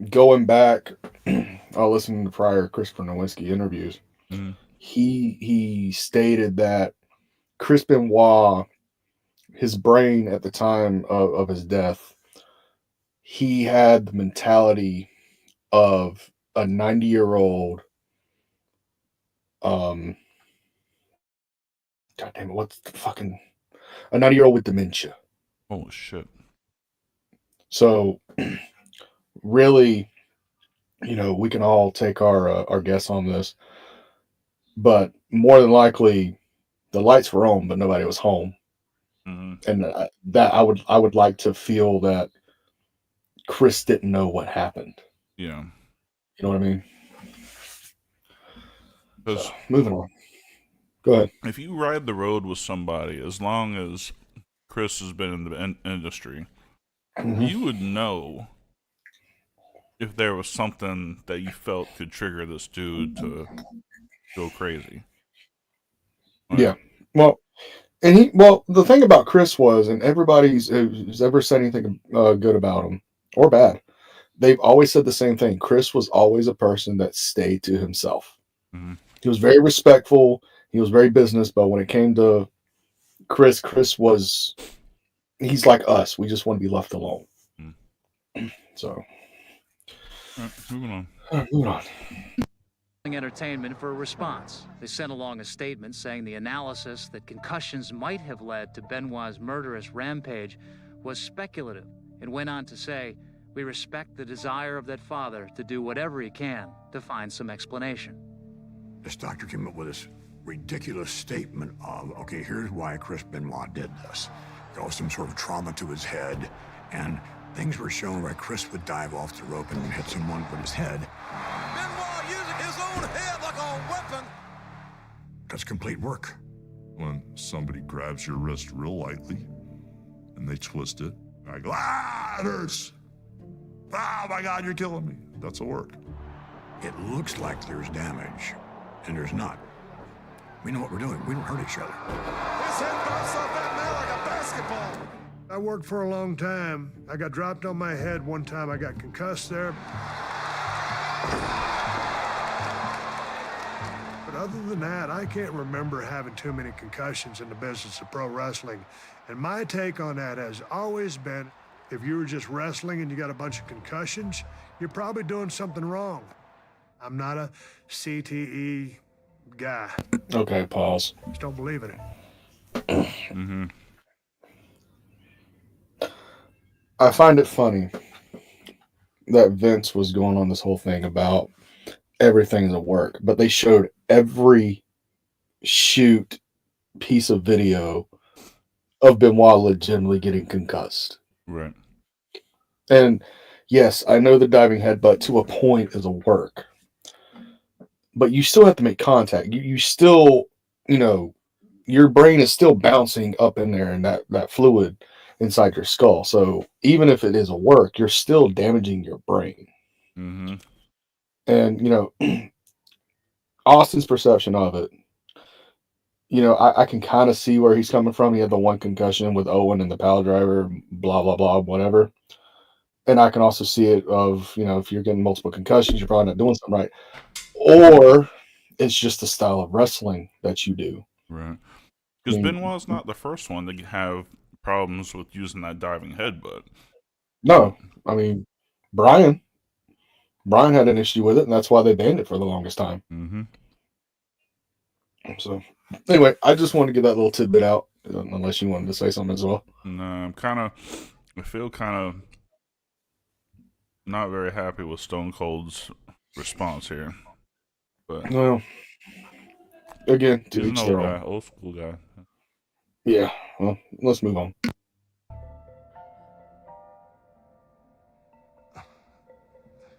Going back, I listened to prior Christopher Nowinski interviews. Mm-hmm. He stated that Chris Benoit, his brain at the time of his death, he had the mentality of a 90-year-old. God damn it! What's the fucking a 90-year-old with dementia? Holy shit! So, really, we can all take our guess on this, but more than likely, the lights were on, but nobody was home, and that I would like to feel that Chris didn't know what happened. Yeah, you know what I mean. So, moving on. Go ahead. If you ride the road with somebody, as long as Chris has been in the industry, you would know if there was something that you felt could trigger this dude to go crazy. Yeah. Well, the thing about Chris was, and everybody's who's ever said anything good about him or bad, they've always said the same thing. Chris was always a person that stayed to himself. He was very respectful. He was very business, but when it came to Chris he's like us. We just want to be left alone. So, moving on. Moving on. Entertainment for a response. They sent along a statement saying the analysis that concussions might have led to Benoit's murderous rampage was speculative, and went on to say, "We respect the desire of that father to do whatever he can to find some explanation." This doctor came up with this ridiculous statement of, okay, here's why Chris Benoit did this. There was some sort of trauma to his head, and things were shown where Chris would dive off the rope and hit someone with his head. Benoit using his own head like a weapon. That's complete work. When somebody grabs your wrist real lightly and they twist it, I go, ah, it hurts. Oh my God, you're killing me. That's a work. It looks like there's damage, and there's not. We know what we're doing. We don't hurt each other. His head bounced off that nail like a basketball. I worked for a long time. I got dropped on my head one time. I got concussed there. But other than that, I can't remember having too many concussions in the business of pro wrestling. And my take on that has always been, if you were just wrestling and you got a bunch of concussions, you're probably doing something wrong. I'm not a CTE guy. Okay, pause. Just don't believe in it. I find it funny that Vince was going on this whole thing about everything's a work, but they showed every shoot piece of video of Benoit legitimately getting concussed. Right. And yes, I know the diving headbutt to a point is a work, but you still have to make contact. You still, your brain is still bouncing up in there and that fluid inside your skull. So even if it is a work, you're still damaging your brain. And, Austin's perception of it, you know, I can kind of see where he's coming from. He had the one concussion with Owen and the pile driver, blah, blah, blah, whatever. And I can also see it of, you know, if you're getting multiple concussions, you're probably not doing something right. Or it's just the style of wrestling that you do. Right. Because Benoit's not the first one to have problems with using that diving headbutt. No, I mean, Brian had an issue with it, and that's why they banned it for the longest time. Mm-hmm. So, anyway, I just wanted to get that little tidbit out, unless you wanted to say something as well. No, I feel kind of not very happy with Stone Cold's response here. But well, again, to he's an each old their guy, own. old school guy. Yeah, well, let's move on.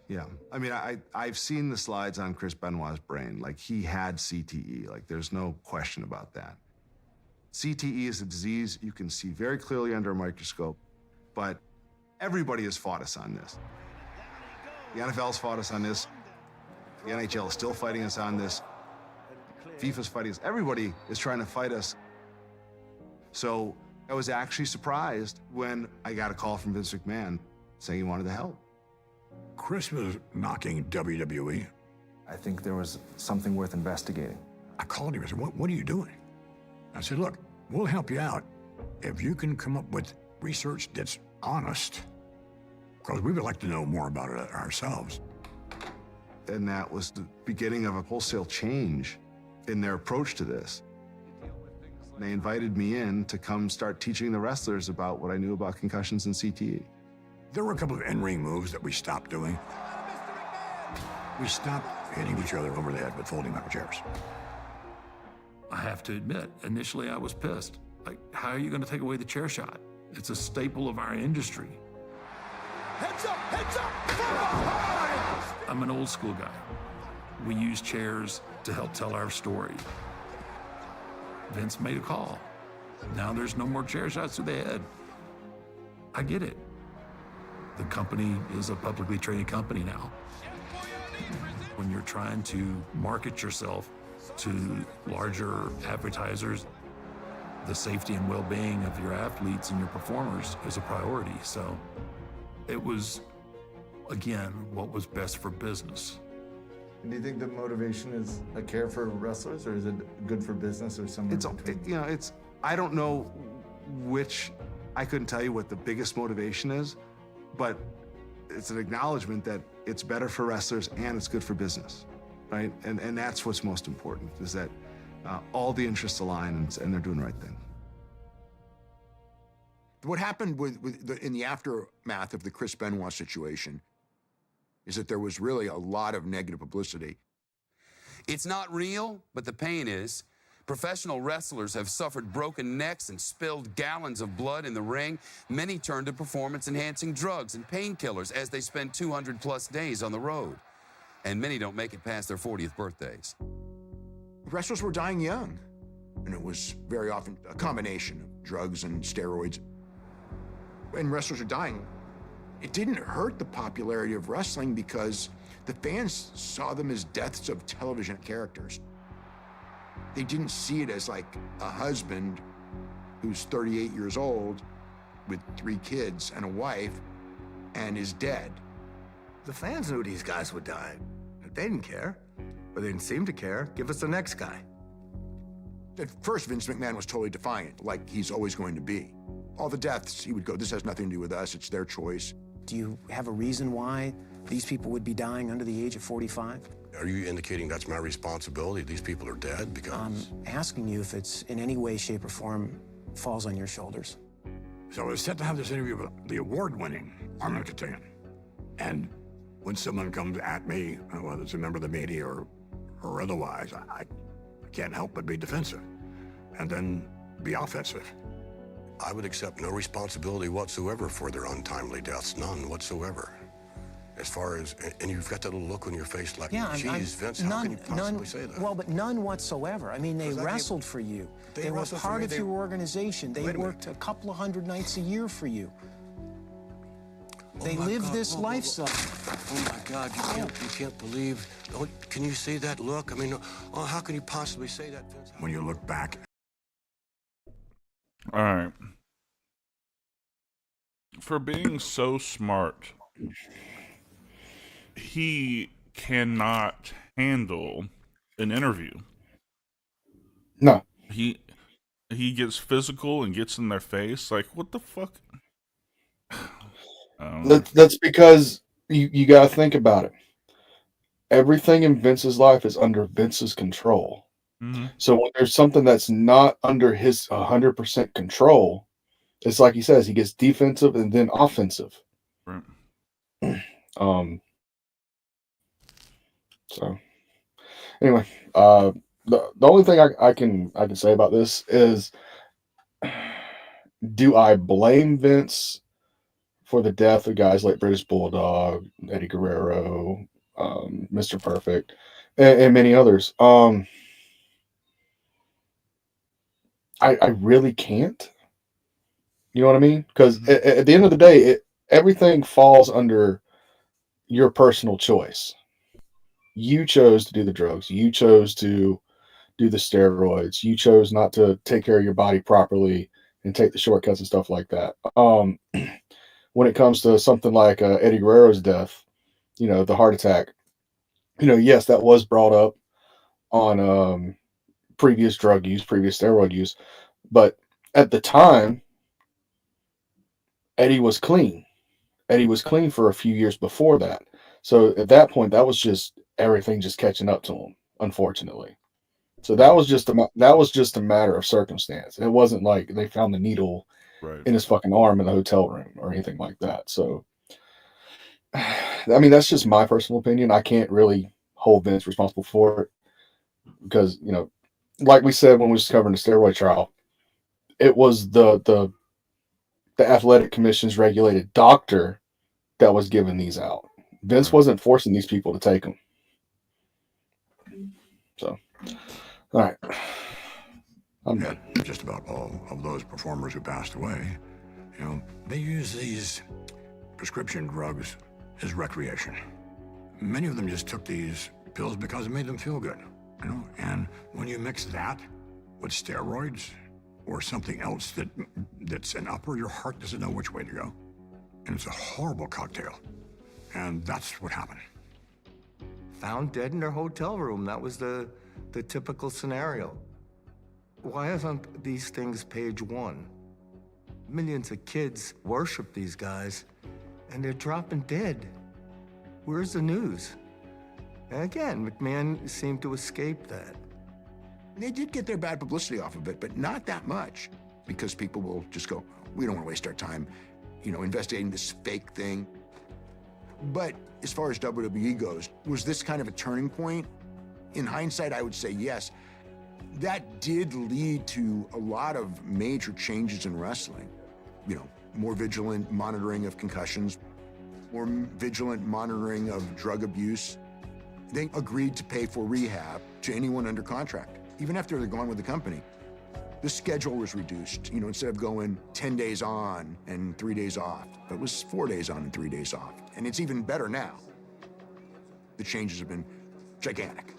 Yeah, I mean, I've seen the slides on Chris Benoit's brain. Like, he had CTE. Like, there's no question about that. CTE is a disease you can see very clearly under a microscope, but everybody has fought us on this. The NFL's fought us on this. The NHL is still fighting us on this. FIFA's fighting us. Everybody is trying to fight us. So I was actually surprised when I got a call from Vince McMahon saying he wanted to help. Chris was knocking WWE. I think there was something worth investigating. I called him and said, what are you doing? I said, look, we'll help you out if you can come up with research that's honest, because we would like to know more about it ourselves. And that was the beginning of a wholesale change in their approach to this. They invited me in to come start teaching the wrestlers about what I knew about concussions and CTE. There were a couple of in-ring moves that we stopped doing. We stopped hitting each other over the head with folding metal chairs. I have to admit, initially I was pissed. Like, how are you going to take away the chair shot? It's a staple of our industry. Heads up, from behind! I'm an old school guy. We use chairs to help tell our story. Vince made a call. Now there's no more chair shots to the head. I get it. The company is a publicly traded company now. When you're trying to market yourself to larger advertisers, the safety and well-being of your athletes and your performers is a priority. So it was, again, what was best for business. Do you think the motivation is a care for wrestlers, or is it good for business, or something? I don't know which, I couldn't tell you what the biggest motivation is, but it's an acknowledgement that it's better for wrestlers and it's good for business, right? And that's what's most important, is that all the interests align and they're doing the right thing. What happened in the aftermath of the Chris Benoit situation is that there was really a lot of negative publicity. It's not real, but the pain is. Professional wrestlers have suffered broken necks and spilled gallons of blood in the ring. Many turn to performance-enhancing drugs and painkillers as they spend 200-plus days on the road. And many don't make it past their 40th birthdays. Wrestlers were dying young, and it was very often a combination of drugs and steroids. And wrestlers are dying. It didn't hurt the popularity of wrestling because the fans saw them as deaths of television characters. They didn't see it as like a husband who's 38 years old with 3 kids and a wife and is dead. The fans knew these guys were dying. They didn't care, or they didn't seem to care. Give us the next guy. At first, Vince McMahon was totally defiant, like he's always going to be. All the deaths, he would go, this has nothing to do with us, it's their choice. Do you have a reason why these people would be dying under the age of 45? Are you indicating that's my responsibility? These people are dead because... I'm asking you if it's in any way, shape, or form falls on your shoulders. So I was set to have this interview with the award-winning Armin Katan. And when someone comes at me, whether it's a member of the media or otherwise, I can't help but be defensive and then be offensive. I would accept no responsibility whatsoever for their untimely deaths, none whatsoever. As far as, and you've got that little look on your face like, geez, Vince, how can you possibly say that? Well, but none whatsoever. I mean, they wrestled for you. They were part of your organization. They worked a couple of hundred nights a year for you. They live this lifestyle. Oh my God, you can't believe. Oh, can you see that look? I mean, oh, how can you possibly say that, Vince? When you look back. All right. For being so smart, he cannot handle an interview. No. He gets physical and gets in their face. Like, what the fuck? That's because you got to think about it. Everything in Vince's life is under Vince's control. Mm-hmm. So when there's something that's not under his 100% control, it's like he says, he gets defensive and then offensive. Right. So anyway, the only thing I can say about this is, do I blame Vince for the death of guys like British Bulldog, Eddie Guerrero, Mr. Perfect, and many others? I really can't. You know what I mean? Because at the end of the day, everything falls under your personal choice. You chose to do the drugs. You chose to do the steroids. You chose not to take care of your body properly and take the shortcuts and stuff like that. When it comes to something like Eddie Guerrero's death, the heart attack, yes, that was brought up on previous drug use, previous steroid use, but at the time, Eddie was clean. Eddie was clean for a few years before that. So at that point, that was just everything just catching up to him, unfortunately. So that was just a matter of circumstance. It wasn't like they found the needle in his fucking arm in the hotel room or anything like that. So, I mean, that's just my personal opinion. I can't really hold Vince responsible for it because, like we said when we was covering the steroid trial, it was the athletic commission's regulated doctor that was giving these out. Vince wasn't forcing these people to take them. So, all right. I'm done. Just about all of those performers who passed away, they use these prescription drugs as recreation. Many of them just took these pills because it made them feel good, and when you mix that with steroids or something else that's an upper, your heart doesn't know which way to go. And it's a horrible cocktail. And that's what happened. Found dead in their hotel room. That was the typical scenario. Why aren't these things page one? Millions of kids worship these guys, and they're dropping dead. Where's the news? And again, McMahon seemed to escape that. They did get their bad publicity off of it, but not that much, because people will just go, we don't want to waste our time, investigating this fake thing. But as far as WWE goes, was this kind of a turning point? In hindsight, I would say yes. That did lead to a lot of major changes in wrestling. More vigilant monitoring of concussions, more vigilant monitoring of drug abuse. They agreed to pay for rehab to anyone under contract, even after they're gone with the company. The schedule was reduced. Instead of going 10 days on and 3 days off, it was 4 days on and 3 days off. And it's even better now. The changes have been gigantic.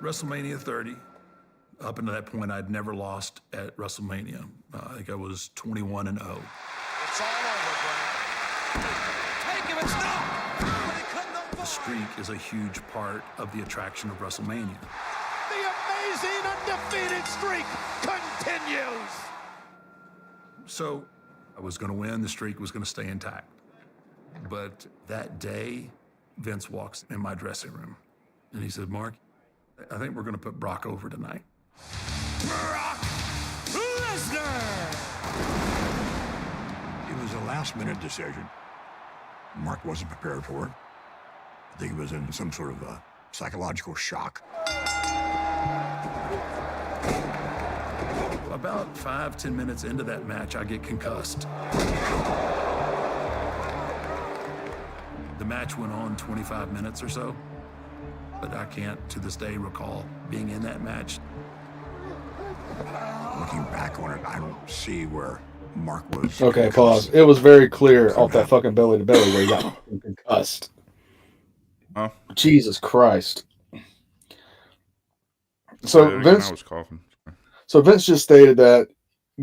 WrestleMania 30. Up until that point, I'd never lost at WrestleMania. I think I was 21-0. It's all over, Brad. Take him, it's not. The streak is a huge part of the attraction of WrestleMania. The amazing undefeated streak continues. So I was going to win. The streak was going to stay intact. But that day, Vince walks in my dressing room, and he said, "Mark, I think we're going to put Brock over tonight." Brock Lesnar! It was a last-minute decision. Mark wasn't prepared for it. I think he was in some sort of a psychological shock. About 5-10 minutes into that match, I get concussed. The match went on 25 minutes or so, but I can't, to this day, recall being in that match. Looking back on it, I don't see where Mark was. Okay, pause. It was very clear off that fucking belly to belly where he got concussed. Huh? Jesus Christ. Say So it again, Vince I was coughing. So Vince just stated that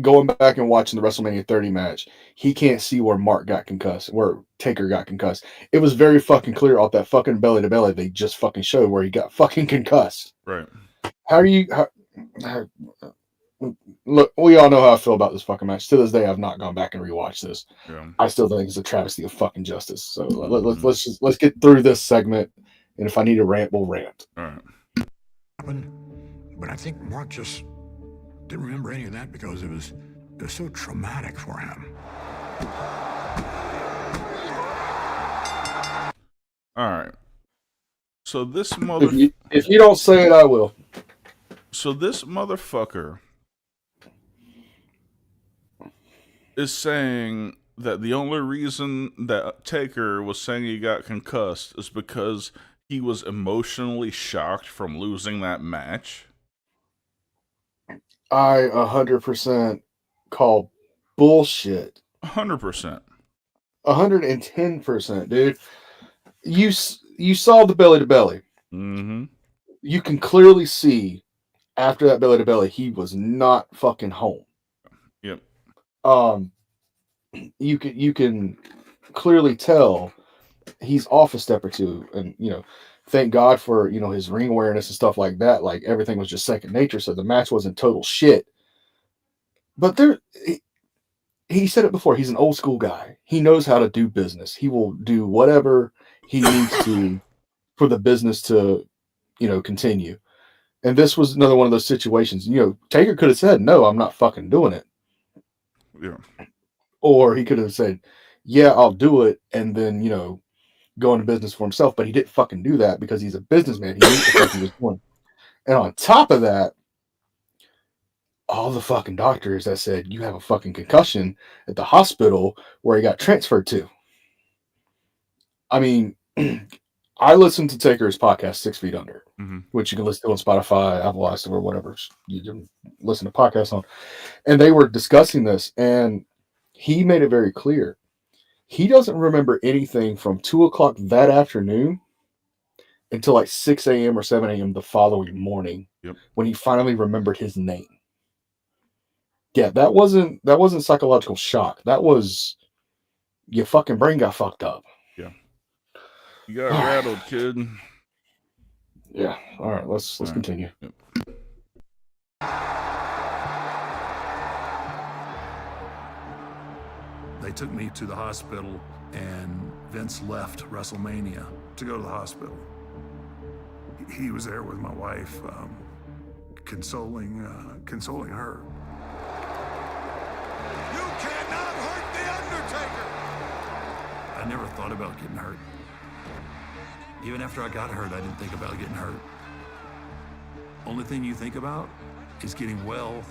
going back and watching the WrestleMania 30 match, he can't see where Mark got concussed, where Taker got concussed. It was very fucking clear off that fucking belly to belly they just fucking showed where he got fucking concussed. Right. How do you look? We all know how I feel about this fucking match. To this day, I've not gone back and rewatched this. Yeah. I still think it's a travesty of fucking justice. So let's get through this segment, and if I need to rant, we'll rant. All right. But I think Mark just didn't remember any of that because it was so traumatic for him. All right. So this If you don't say it, I will. So this motherfucker is saying that the only reason that Taker was saying he got concussed is because he was emotionally shocked from losing that match. I 100% call bullshit. 100%. 110%, dude. You saw the belly to belly. Mm-hmm. You can clearly see after that belly to belly, he was not fucking home. Yep. You can clearly tell he's off a step or two, and thank God for his ring awareness and stuff like that. Like everything was just second nature, so the match wasn't total shit. But he said it before. He's an old school guy. He knows how to do business. He will do whatever he needs to for the business to continue. And this was another one of those situations. Taker could have said, "No, I'm not fucking doing it." Yeah. Or he could have said, "Yeah, I'll do it," and then go into business for himself. But he didn't fucking do that because he's a businessman. He knew what the fuck he was doing. And on top of that, all the fucking doctors that said you have a fucking concussion at the hospital where he got transferred to. I mean, I listened to Taker's podcast, 6 Feet Under, which you can listen to on Spotify, Apple iTunes, or whatever you can listen to podcasts on. And they were discussing this, and he made it very clear. He doesn't remember anything from 2 o'clock that afternoon until like 6 a.m. or 7 a.m. the following morning when he finally remembered his name. Yeah, that wasn't psychological shock. That was your fucking brain got fucked up. Yeah. You got rattled, kid. Yeah. All right, let's continue. Yep. They took me to the hospital, and Vince left WrestleMania to go to the hospital. He was there with my wife, consoling her. You cannot hurt The Undertaker! I never thought about getting hurt. Even after I got hurt, I didn't think about getting hurt. Only thing you think about is getting well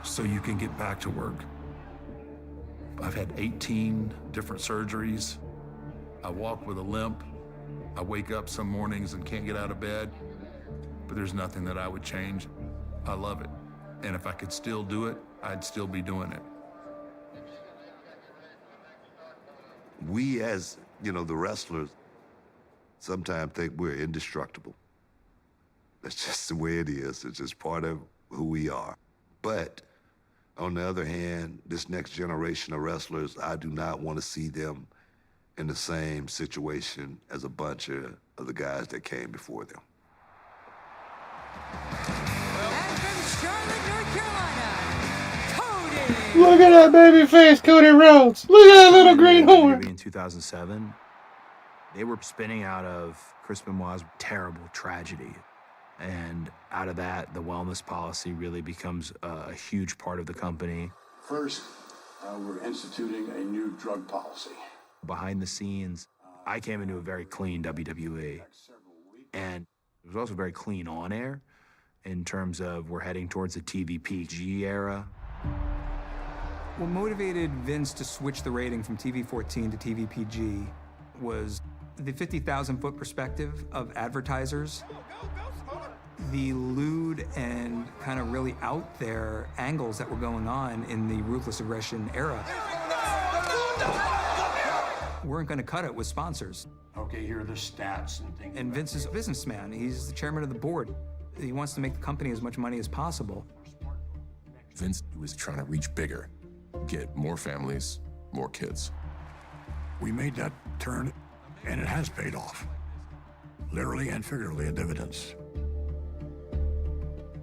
so you can get back to work. I've had 18 different surgeries. I walk with a limp. I wake up some mornings and can't get out of bed, but there's nothing that I would change. I love it. And if I could still do it, I'd still be doing it. We as, the wrestlers sometimes think we're indestructible. That's just the way it is. It's just part of who we are. But on the other hand, this next generation of wrestlers, I do not want to see them in the same situation as a bunch of the guys that came before them. And from Charlotte, North Carolina, Cody. Look at that baby face, Cody Rhodes. Look at that little green horn. In 2007, they were spinning out of Chris Benoit's terrible tragedy. And out of that, the wellness policy really becomes a huge part of the company. First, we're instituting a new drug policy. Behind the scenes, I came into a very clean WWE. And it was also very clean on air in terms of we're heading towards the TVPG era. What motivated Vince to switch the rating from TV-14 to TVPG was the 50,000-foot perspective of advertisers. the lewd and kind of really out there angles that were going on in the ruthless aggression era weren't going to cut it with sponsors. Okay, here are the stats and things. And Vince is a businessman. He's the chairman of the board. He wants to make the company as much money as possible. Vince was trying to reach bigger, get more families, more kids. We made that turn, and it has paid off. Literally and figuratively, a dividends.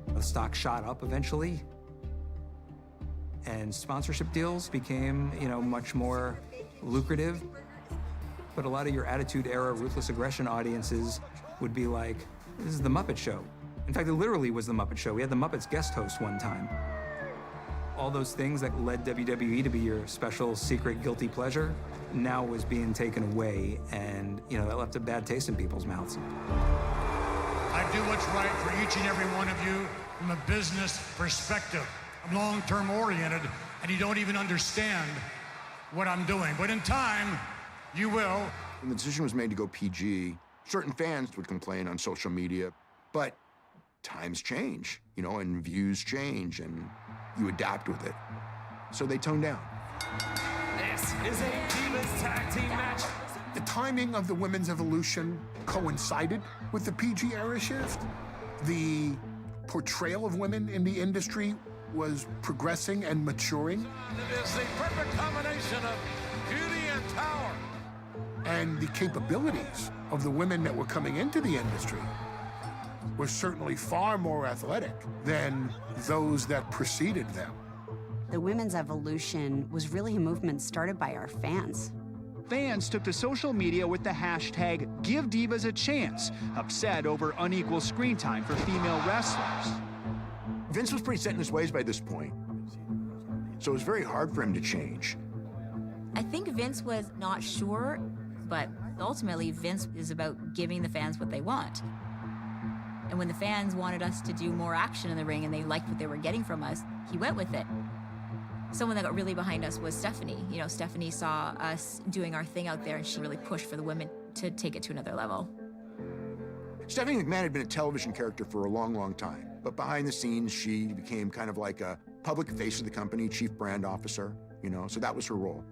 The stock shot up eventually, and sponsorship deals became, much more lucrative. But a lot of your Attitude Era ruthless aggression audiences would be like, this is the Muppet Show. In fact, it literally was the Muppet Show. We had the Muppets guest host one time. All those things that led WWE to be your special, secret, guilty pleasure now was being taken away, and, that left a bad taste in people's mouths. I do what's right for each and every one of you from a business perspective. I'm long-term oriented, and you don't even understand what I'm doing. But in time, you will. When the decision was made to go PG, certain fans would complain on social media, but times change, and views change, and you adapt with it. So they toned down. This is a Divas Tag Team match. The timing of the women's evolution coincided with the PG era shift. The portrayal of women in the industry was progressing and maturing. It is the perfect combination of beauty and power. And the capabilities of the women that were coming into the industry were certainly far more athletic than those that preceded them. The women's evolution was really a movement started by our fans. Fans took to social media with the hashtag #GiveDivas a upset over unequal screen time for female wrestlers. Vince was pretty set in his ways by this point, so it was very hard for him to change. I think Vince was not sure, but ultimately Vince is about giving the fans what they want. And when the fans wanted us to do more action in the ring and they liked what they were getting from us, he went with it. Someone that got really behind us was Stephanie. Stephanie saw us doing our thing out there, and she really pushed for the women to take it to another level. Stephanie McMahon had been a television character for a long, long time, but behind the scenes, she became kind of like a public face of the company, chief brand officer, so that was her role.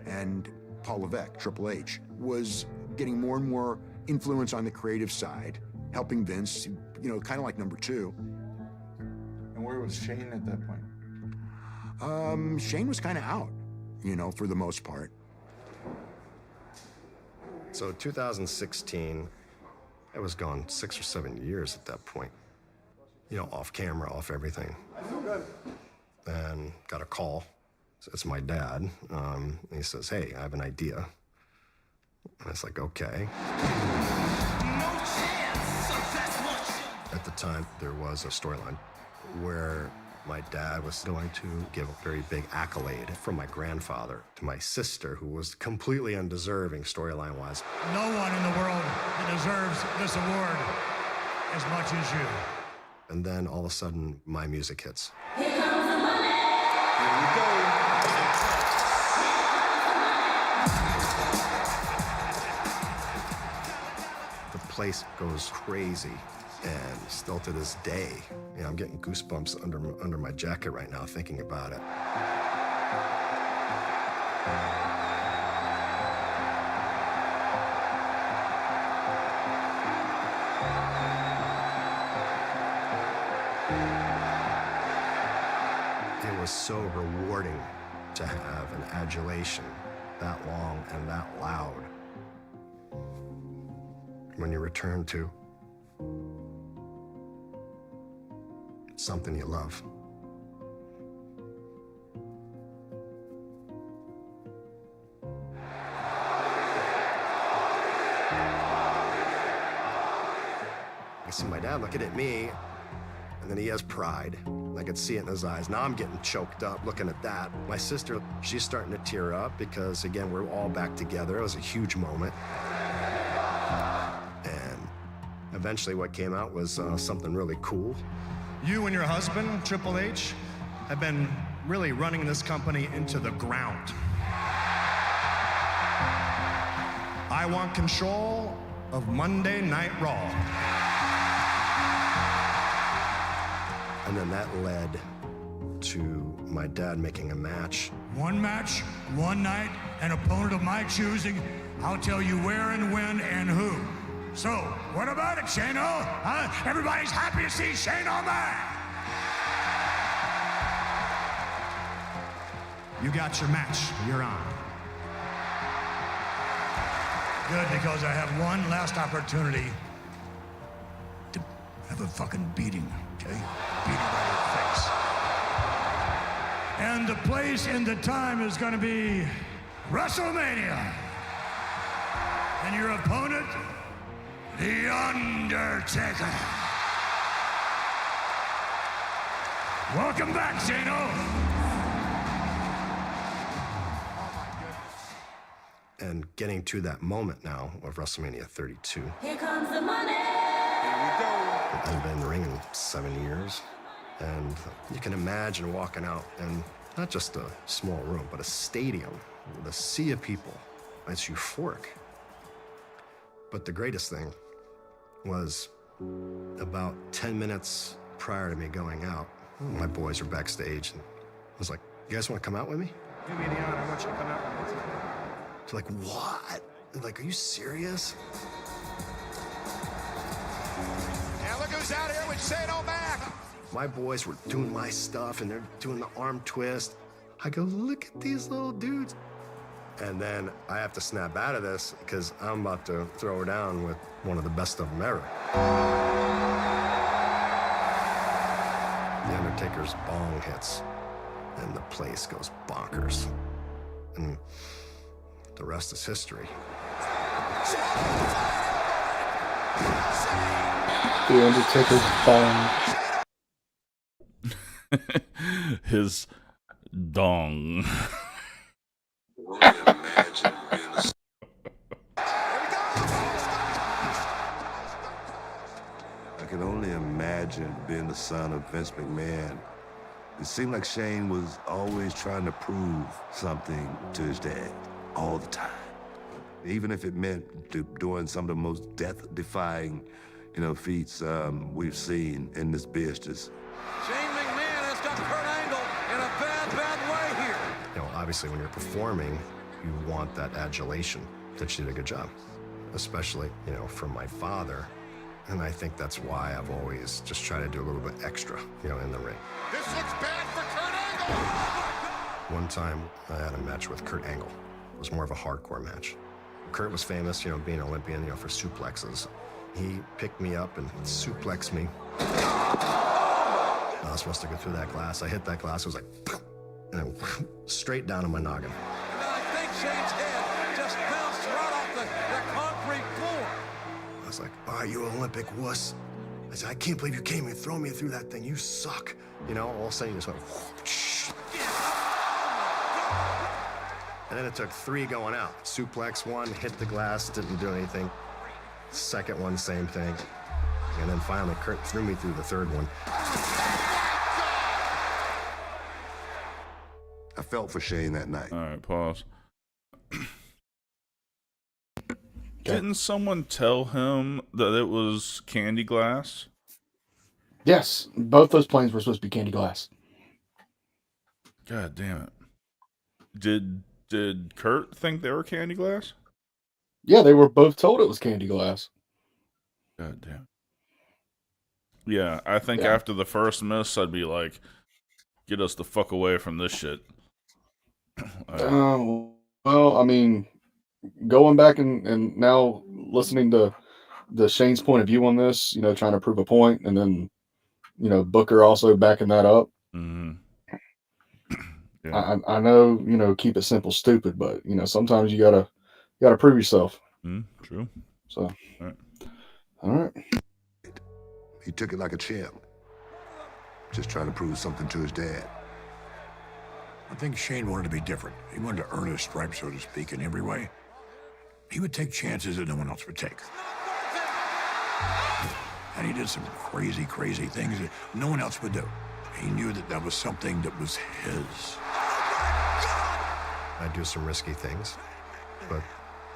And Paul Levesque, Triple H, was getting more and more influence on the creative side, helping Vince, kind of like number two. And where was Shane at that point? Shane was kind of out, for the most part. So 2016, I was gone 6 or 7 years at that point. Off camera, off everything. I feel good. And got a call. It's my dad. And he says, hey, I have an idea. And I was like, okay. At the time, there was a storyline where my dad was going to give a very big accolade from my grandfather to my sister, who was completely undeserving storyline-wise. No one in the world that deserves this award as much as you. And then all of a sudden, my music hits. Here comes the money. Here we go. The place goes crazy. And still to this day, I'm getting goosebumps under my jacket right now thinking about it. It was so rewarding to have an adulation that long and that loud when you return to something you love. I see my dad looking at me, and then he has pride. I could see it in his eyes. Now I'm getting choked up looking at that. My sister, she's starting to tear up because, again, we're all back together. It was a huge moment. And eventually what came out was something really cool. You and your husband, Triple H, have been really running this company into the ground. I want control of Monday Night Raw. And then that led to my dad making a match. One match, one night, an opponent of my choosing. I'll tell you where and when and who. So, what about it, Shane-O? Huh? Everybody's happy to see Shane-O back. You got your match. You're on. Good, because I have one last opportunity to have a fucking beating, okay? Beating by your face. And the place and the time is gonna be WrestleMania. And your opponent, The Undertaker. Welcome back, Shane-O. And getting to that moment now of WrestleMania 32. Here comes the money. I've been in the ring in 7 years. And you can imagine walking out in not just a small room, but a stadium with a sea of people. It's euphoric. But the greatest thing was about 10 minutes prior to me going out, my boys were backstage and I was like, you guys want to come out with me? Do me the honor. I want you to come out with me. They're like, what? They're like, are you serious? And look who's out here with Shane-O back. My boys were doing my stuff and they're doing the arm twist. I go, look at these little dudes. And then I have to snap out of this because I'm about to throw her down with one of the best of them ever. The Undertaker's bong hits and the place goes bonkers. And the rest is history. The Undertaker's bong. His dong. I can only imagine being the son of Vince McMahon. It seemed like Shane was always trying to prove something to his dad, all the time. Even if it meant doing some of the most death-defying, feats we've seen in this business. Shane McMahon has got Kurt Angle in a bad way here. Obviously when you're performing, you want that adulation that you did a good job, especially, from my father. And I think that's why I've always just tried to do a little bit extra, in the ring. This looks bad for Kurt Angle. One time I had a match with Kurt Angle. It was more of a hardcore match. Kurt was famous, being an Olympian, for suplexes. He picked me up and suplexed me. I was supposed to go through that glass. I hit that glass, it was like, and then straight down on my noggin. And I think Shane's head just bounced right off the concrete floor. I was like, all right, you Olympic wuss. I said, I can't believe you came and throw me through that thing. You suck. All of a sudden you just went, whoosh. And then it took 3 going out. Suplex 1, hit the glass, didn't do anything. Second one, same thing. And then finally, Kurt threw me through the 3rd one. I felt for Shane that night. All right, pause. Didn't someone tell him that it was candy glass? Yes, both those planes were supposed to be candy glass. God damn it. Did Kurt think they were candy glass? Yeah, they were both told it was candy glass. God damn. Yeah, I think after the first miss, I'd be like, get us the fuck away from this shit. Well, I mean, going back and now listening to Shane's point of view on this, trying to prove a point, and then, Booker also backing that up. Mm-hmm. Yeah. I know, keep it simple, stupid, but sometimes you gotta prove yourself. True. So, all right. He took it like a champ, just trying to prove something to his dad. I think Shane wanted to be different. He wanted to earn his stripes, so to speak, in every way. He would take chances that no one else would take. And he did some crazy, crazy things that no one else would do. He knew that was something that was his. I do some risky things, but,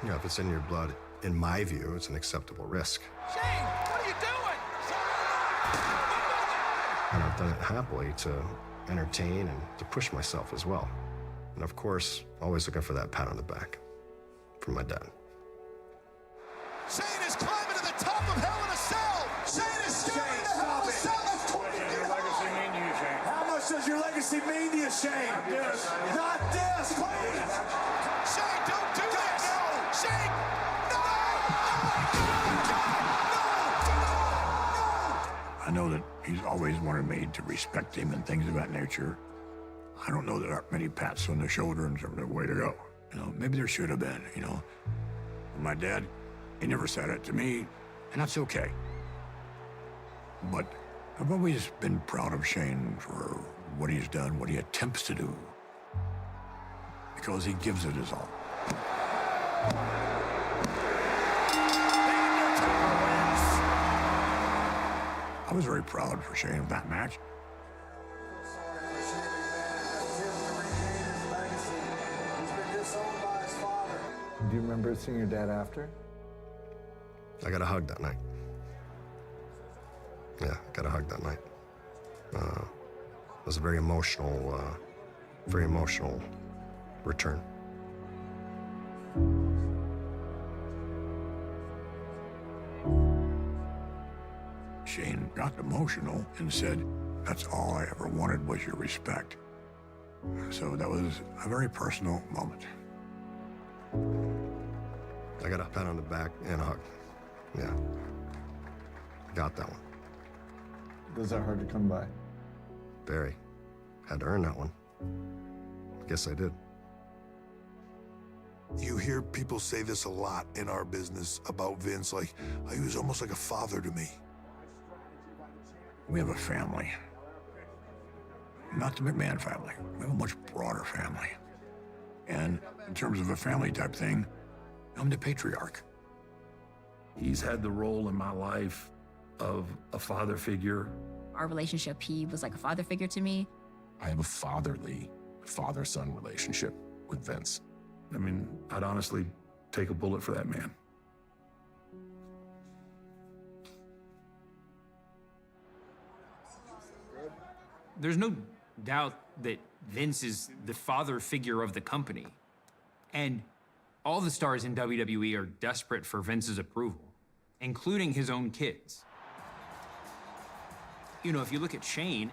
if it's in your blood, in my view, it's an acceptable risk. Shane, what are you doing? And I've done it happily to entertain and to push myself as well. And of course, always looking for that pat on the back from my dad. Shane is climbing to the top of Hell in a Cell. Shane is staring to Hell in a Cell. That's 20 years. Your legacy mean to you, Shane? How much does your legacy mean to you, Shane? Not this. Not this, please. Shane, don't do this. No. Shane, no. I know that he's always wanted me to respect him and things of that nature. I don't know that there are many pats on the shoulder and sort of the way to go. You know, maybe there should have been, you know. My dad, he never said it to me, and that's okay. But I've always been proud of Shane for what he's done, what he attempts to do, because he gives it his all. I was very proud for Shane of that match. Do you remember seeing your dad after? I got a hug that night. Yeah, I got a hug that night. It was a very emotional return. Shane got emotional and said, "That's all I ever wanted was your respect." So that was a very personal moment. I got a pat on the back and a hug. Yeah. Got that one. Those are hard to come by. Very. Had to earn that one. Guess I did. You hear people say this a lot in our business about Vince, like, he was almost like a father to me. We have a family. Not the McMahon family. We have a much broader family. And in terms of a family type thing, I'm the patriarch. He's had the role in my life of a father figure. Our relationship, he was like a father figure to me. I have a fatherly father-son relationship with Vince. I mean, I'd honestly take a bullet for that man. There's no doubt that Vince is the father figure of the company. And all the stars in WWE are desperate for Vince's approval, including his own kids. You know, if you look at Shane,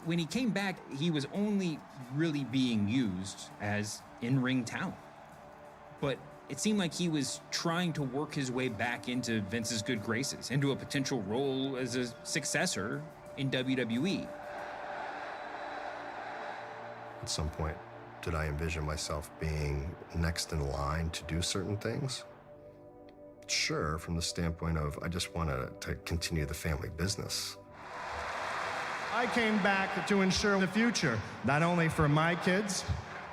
when he came back, he was only really being used as in-ring talent. But it seemed like he was trying to work his way back into Vince's good graces, into a potential role as a successor in WWE. At some point, did I envision myself being next in line to do certain things? Sure, from the standpoint of I just wanted to continue the family business. I came back to ensure the future, not only for my kids,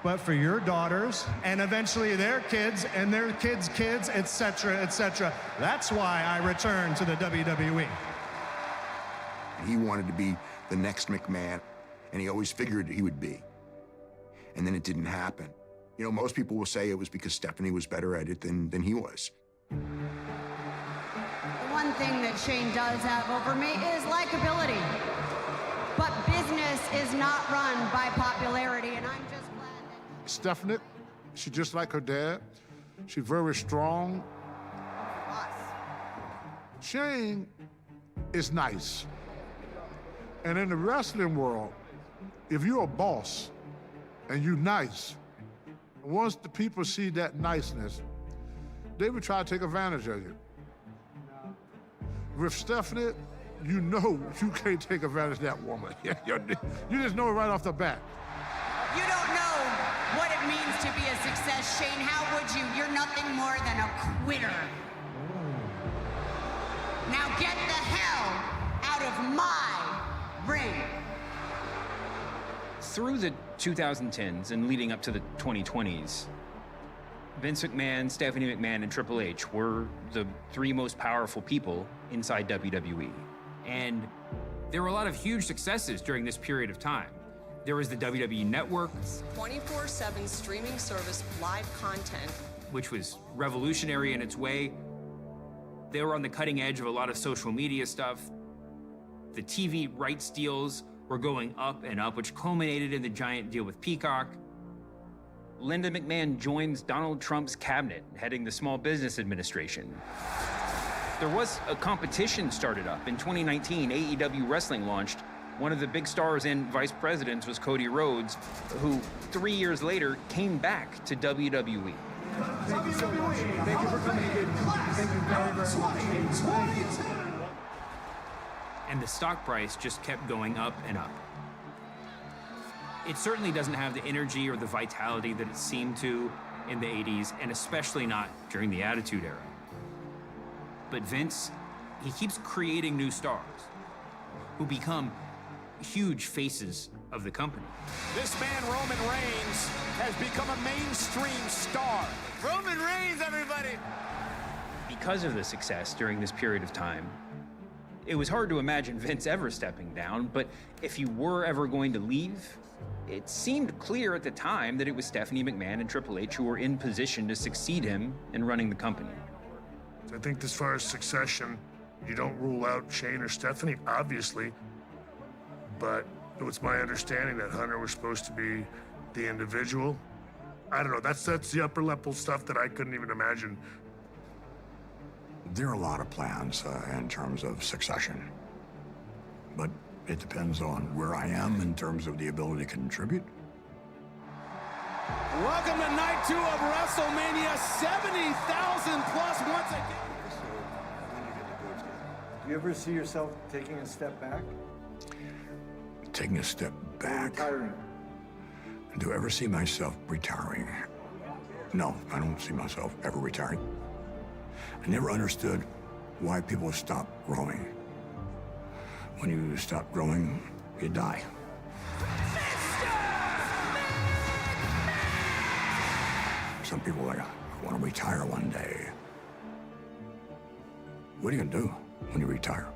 but for your daughters, and eventually their kids, and their kids' kids, etc., etc. That's why I returned to the WWE. He wanted to be the next McMahon, and he always figured he would be. And then it didn't happen. You know, most people will say it was because Stephanie was better at it than he was. The one thing that Shane does have over me is likability. But business is not run by popularity, and I'm just glad that... Stephanie, she's just like her dad. She's very strong. Shane is nice. And in the wrestling world, if you're a boss and you're nice, once the people see that niceness, they would try to take advantage of you. With Stephanie, you know you can't take advantage of that woman. You just know it right off the bat. You don't know what it means to be a success, Shane. How would you? You're nothing more than a quitter. Now get the hell out of my ring. Through the 2010s and leading up to the 2020s, Vince McMahon, Stephanie McMahon, and Triple H were the three most powerful people inside WWE. And there were a lot of huge successes during this period of time. There was the WWE Network, 24/7 streaming service, live content, which was revolutionary in its way. They were on the cutting edge of a lot of social media stuff. The TV rights deals were going up and up, which culminated in the giant deal with Peacock. Linda McMahon joins Donald Trump's cabinet, heading the Small Business Administration. There was a competition started up. In 2019, AEW Wrestling launched. One of the big stars and vice presidents was Cody Rhodes, who 3 years later came back to WWE. Thank you so much. Thank you for coming in. Thank you very, very much. And the stock price just kept going up and up. It certainly doesn't have the energy or the vitality that it seemed to in the 80s, and especially not during the Attitude Era. But Vince, he keeps creating new stars who become huge faces of the company. This man, Roman Reigns, has become a mainstream star. Roman Reigns, everybody! Because of the success during this period of time, it was hard to imagine Vince ever stepping down, but if he were ever going to leave, it seemed clear at the time that it was Stephanie McMahon and Triple H who were in position to succeed him in running the company. I think as far as succession, you don't rule out Shane or Stephanie, obviously, but it was my understanding that Hunter was supposed to be the individual. I don't know, that's the upper level stuff that I couldn't even imagine. There are a lot of plans in terms of succession, but it depends on where I am in terms of the ability to contribute. Welcome to night 2 of WrestleMania, 70,000 plus once again. Do you ever see yourself taking a step back? Taking a step back. Retiring? Do I ever see myself retiring? No, I don't see myself ever retiring. I never understood why people stop growing. When you stop growing, you die. Some people are like, I want to retire one day. What are you gonna do when you retire?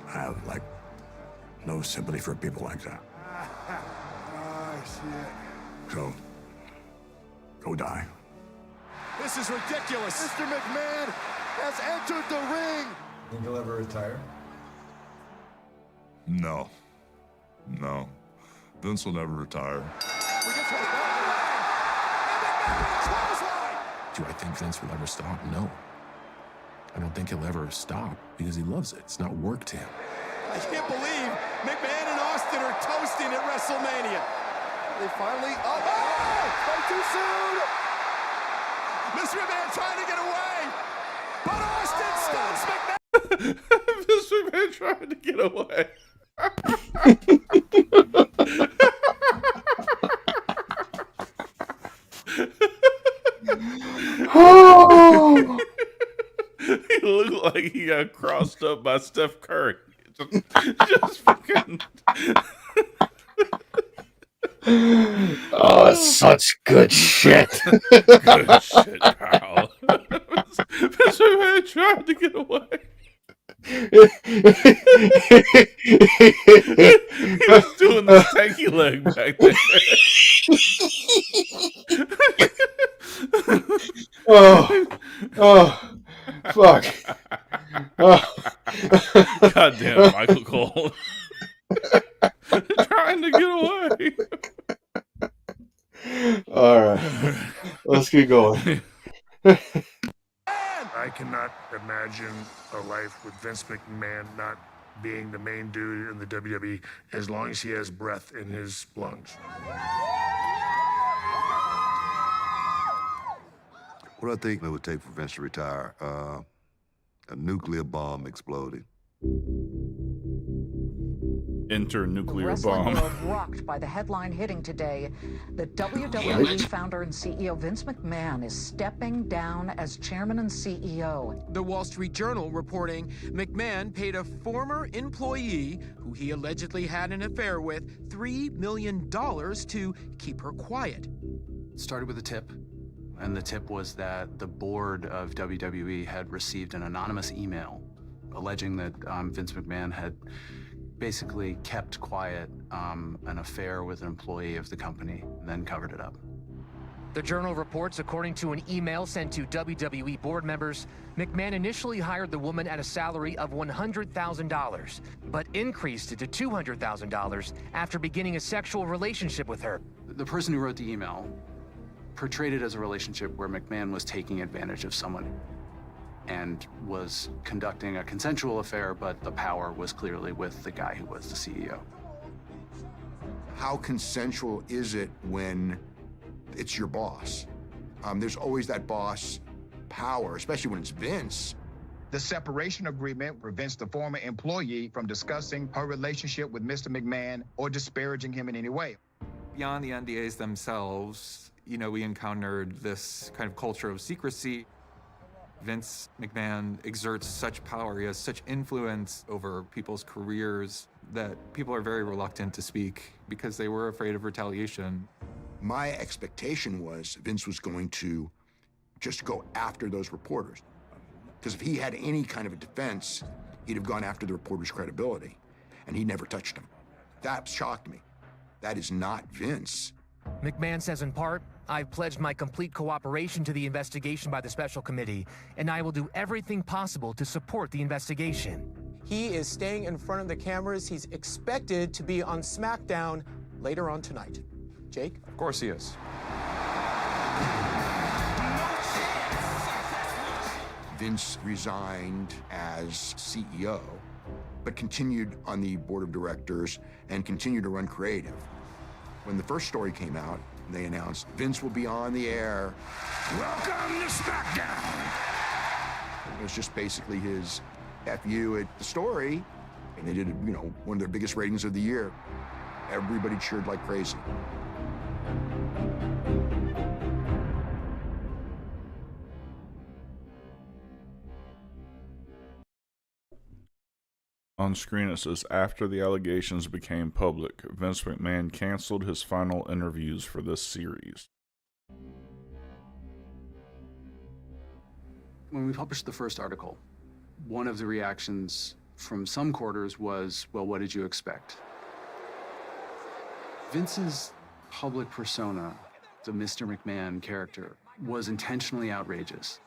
I have like no sympathy for people like that. I see it. So, go die. This is ridiculous. Mr. McMahon has entered the ring. Think you'll ever retire? No. No. Vince will never retire. Do I think Vince will ever stop? No. I don't think he'll ever stop because he loves it. It's not work to him. I can't believe McMahon and Austin are toasting at WrestleMania. They finally up. Oh! Way too soon! Mr. McMahon trying to get away, but Austin stuns McMahon. Mr. McMahon trying to get away. Oh! He looked like he got crossed up by Steph Curry. Just fucking. Oh, such good shit. Good shit, pal. Mr. Man tried to get away. He was doing the stanky leg back there. Oh, fuck. Oh. Goddamn, Michael Cole. Trying to get away. All right, let's keep going. I cannot imagine a life with Vince McMahon not being the main dude in the WWE as long as he has breath in his lungs. What I think it would take for Vince to retire, a nuclear bomb exploding. Enter nuclear Wrestling bomb. world rocked by the headline hitting today that WWE founder and CEO Vince McMahon is stepping down as chairman and CEO. The Wall Street Journal reporting McMahon paid a former employee who he allegedly had an affair with $3 million to keep her quiet. It started with a tip, and the tip was that the board of WWE had received an anonymous email alleging that Vince McMahon had basically kept quiet an affair with an employee of the company and then covered it up. The Journal reports, according to an email sent to WWE board members, McMahon initially hired the woman at a salary of $100,000, but increased it to $200,000 after beginning a sexual relationship with her. The person who wrote the email portrayed it as a relationship where McMahon was taking advantage of someone and was conducting a consensual affair, but the power was clearly with the guy who was the CEO. How consensual is it when it's your boss? There's always that boss power, especially when it's Vince. The separation agreement prevents the former employee from discussing her relationship with Mr. McMahon or disparaging him in any way. Beyond the NDAs themselves, we encountered this kind of culture of secrecy. Vince McMahon exerts such power, he has such influence over people's careers that people are very reluctant to speak because they were afraid of retaliation. My expectation was Vince was going to just go after those reporters. Because if he had any kind of a defense, he'd have gone after the reporter's credibility, and he never touched them. That shocked me. That is not Vince. McMahon says in part, "I've pledged my complete cooperation to the investigation by the special committee, and I will do everything possible to support the investigation." He is staying in front of the cameras. He's expected to be on SmackDown later on tonight. Jake? Of course he is. Vince resigned as CEO, but continued on the board of directors and continued to run creative. When the first story came out, they announced Vince will be on the air. Welcome to SmackDown. It was just basically his FU at the story, and they did, one of their biggest ratings of the year. Everybody cheered like crazy. On screen it says, after the allegations became public, Vince McMahon canceled his final interviews for this series. When we published the first article, one of the reactions from some quarters was, well, what did you expect? Vince's public persona, the Mr. McMahon character, was intentionally outrageous.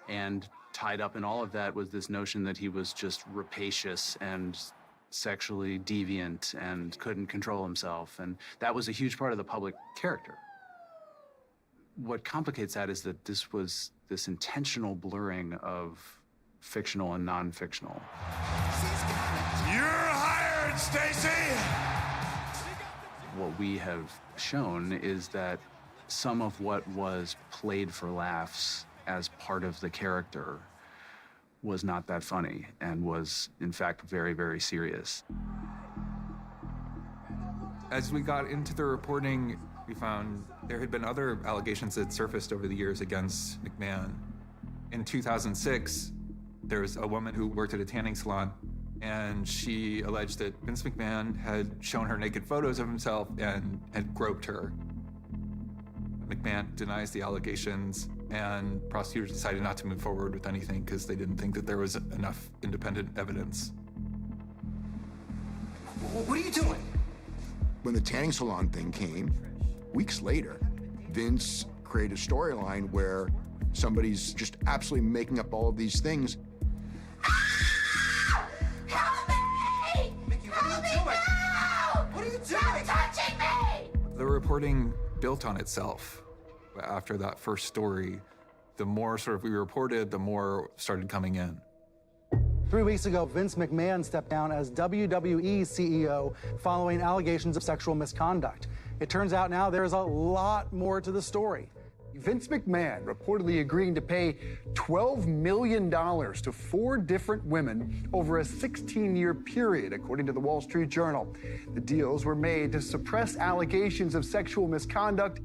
And tied up in all of that was this notion that he was just rapacious and sexually deviant and couldn't control himself. And that was a huge part of the public character. What complicates that is that this was this intentional blurring of fictional and non-fictional. You're hired, Stacy! What we have shown is that some of what was played for laughs as part of the character was not that funny and was, in fact, very, very serious. As we got into the reporting, we found there had been other allegations that surfaced over the years against McMahon. In 2006, there was a woman who worked at a tanning salon, and she alleged that Vince McMahon had shown her naked photos of himself and had groped her. McMahon denies the allegations, and prosecutors decided not to move forward with anything because they didn't think that there was enough independent evidence. What are you doing? When the tanning salon thing came, weeks later, Vince created a storyline where somebody's just absolutely making up all of these things. Help me! Mickey, what are you doing? No! What are you doing? Stop touching me! The reporting built on itself. After that first story, the more sort of we reported, the more started coming in. 3 weeks ago, Vince McMahon stepped down as WWE CEO following allegations of sexual misconduct. It turns out now there's a lot more to the story. Vince McMahon reportedly agreeing to pay $12 million to 4 different women over a 16-year period, according to the Wall Street Journal. The deals were made to suppress allegations of sexual misconduct.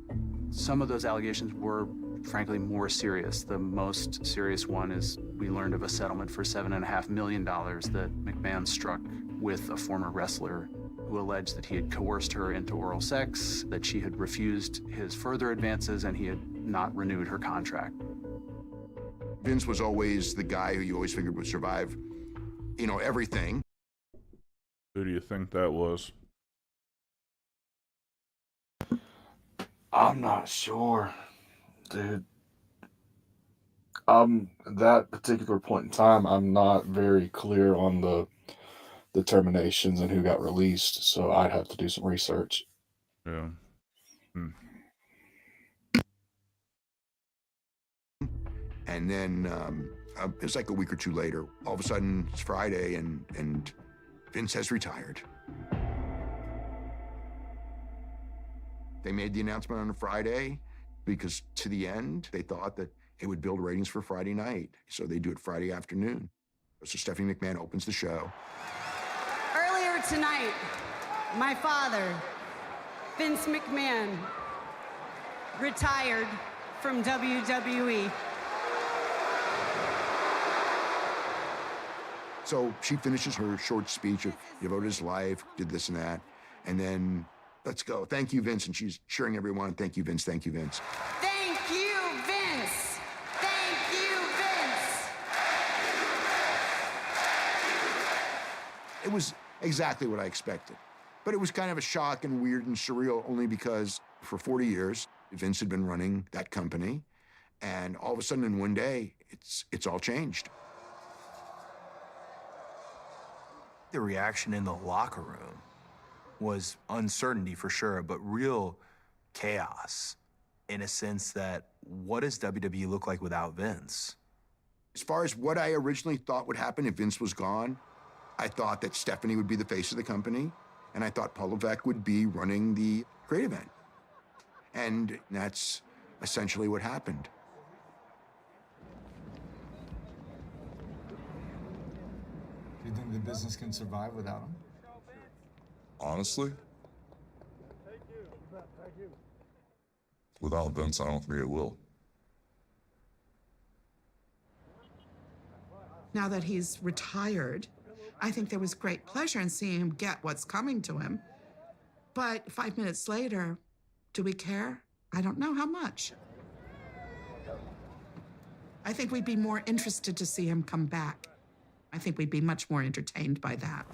Some of those allegations were, frankly, more serious. The most serious one is we learned of a settlement for $7.5 million that McMahon struck with a former wrestler who alleged that he had coerced her into oral sex, that she had refused his further advances, and he had not renewed her contract. Vince was always the guy who you always figured would survive, everything. Who do you think that was? I'm not sure. Dude, that particular point in time, I'm not very clear on the terminations and who got released, so I'd have to do some research. Yeah. And then it was like a week or two later, all of a sudden it's Friday and Vince has retired. They made the announcement on a Friday because to the end, they thought that it would build ratings for Friday night. So they do it Friday afternoon. So Stephanie McMahon opens the show. Earlier tonight, my father, Vince McMahon, retired from WWE. So she finishes her short speech of devoted his life, did this and that, and then let's go. Thank you, Vince. And she's cheering everyone. Thank you, Vince. Thank you, Vince. Thank you, Vince. Thank you, Vince. It was exactly what I expected. But it was kind of a shock and weird and surreal only because for 40 years, Vince had been running that company. And all of a sudden in one day, it's all changed. The reaction in the locker room was uncertainty for sure, but real chaos in a sense that what does WWE look like without Vince? As far as what I originally thought would happen if Vince was gone, I thought that Stephanie would be the face of the company, and I thought Paul Levesque would be running the creative end. And that's essentially what happened. Do you think the business can survive without him? Honestly, without Vince, I don't think it will. Now that he's retired, I think there was great pleasure in seeing him get what's coming to him. But 5 minutes later, do we care? I don't know how much. I think we'd be more interested to see him come back. I think we'd be much more entertained by that.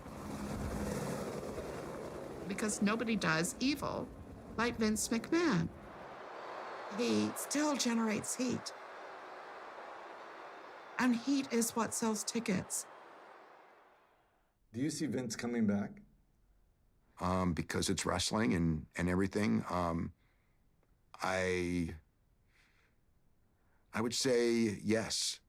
Because nobody does evil like Vince McMahon. He still generates heat. And heat is what sells tickets. Do you see Vince coming back? Because it's wrestling and everything, I would say yes.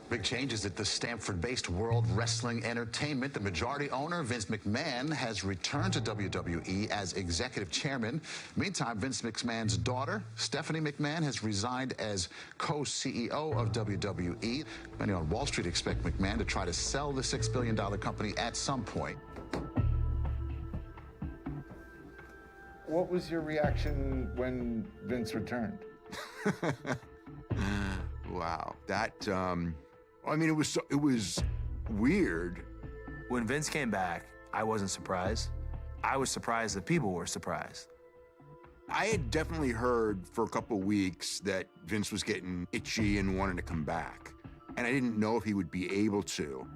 Big changes at the Stamford-based World Wrestling Entertainment. The majority owner, Vince McMahon, has returned to WWE as executive chairman. Meantime, Vince McMahon's daughter, Stephanie McMahon, has resigned as co-CEO of WWE. Many on Wall Street expect McMahon to try to sell the $6 billion company at some point. What was your reaction when Vince returned? Wow, that, I mean, it was weird. When Vince came back, I wasn't surprised. I was surprised that people were surprised. I had definitely heard for a couple of weeks that Vince was getting itchy and wanted to come back. And I didn't know if he would be able to.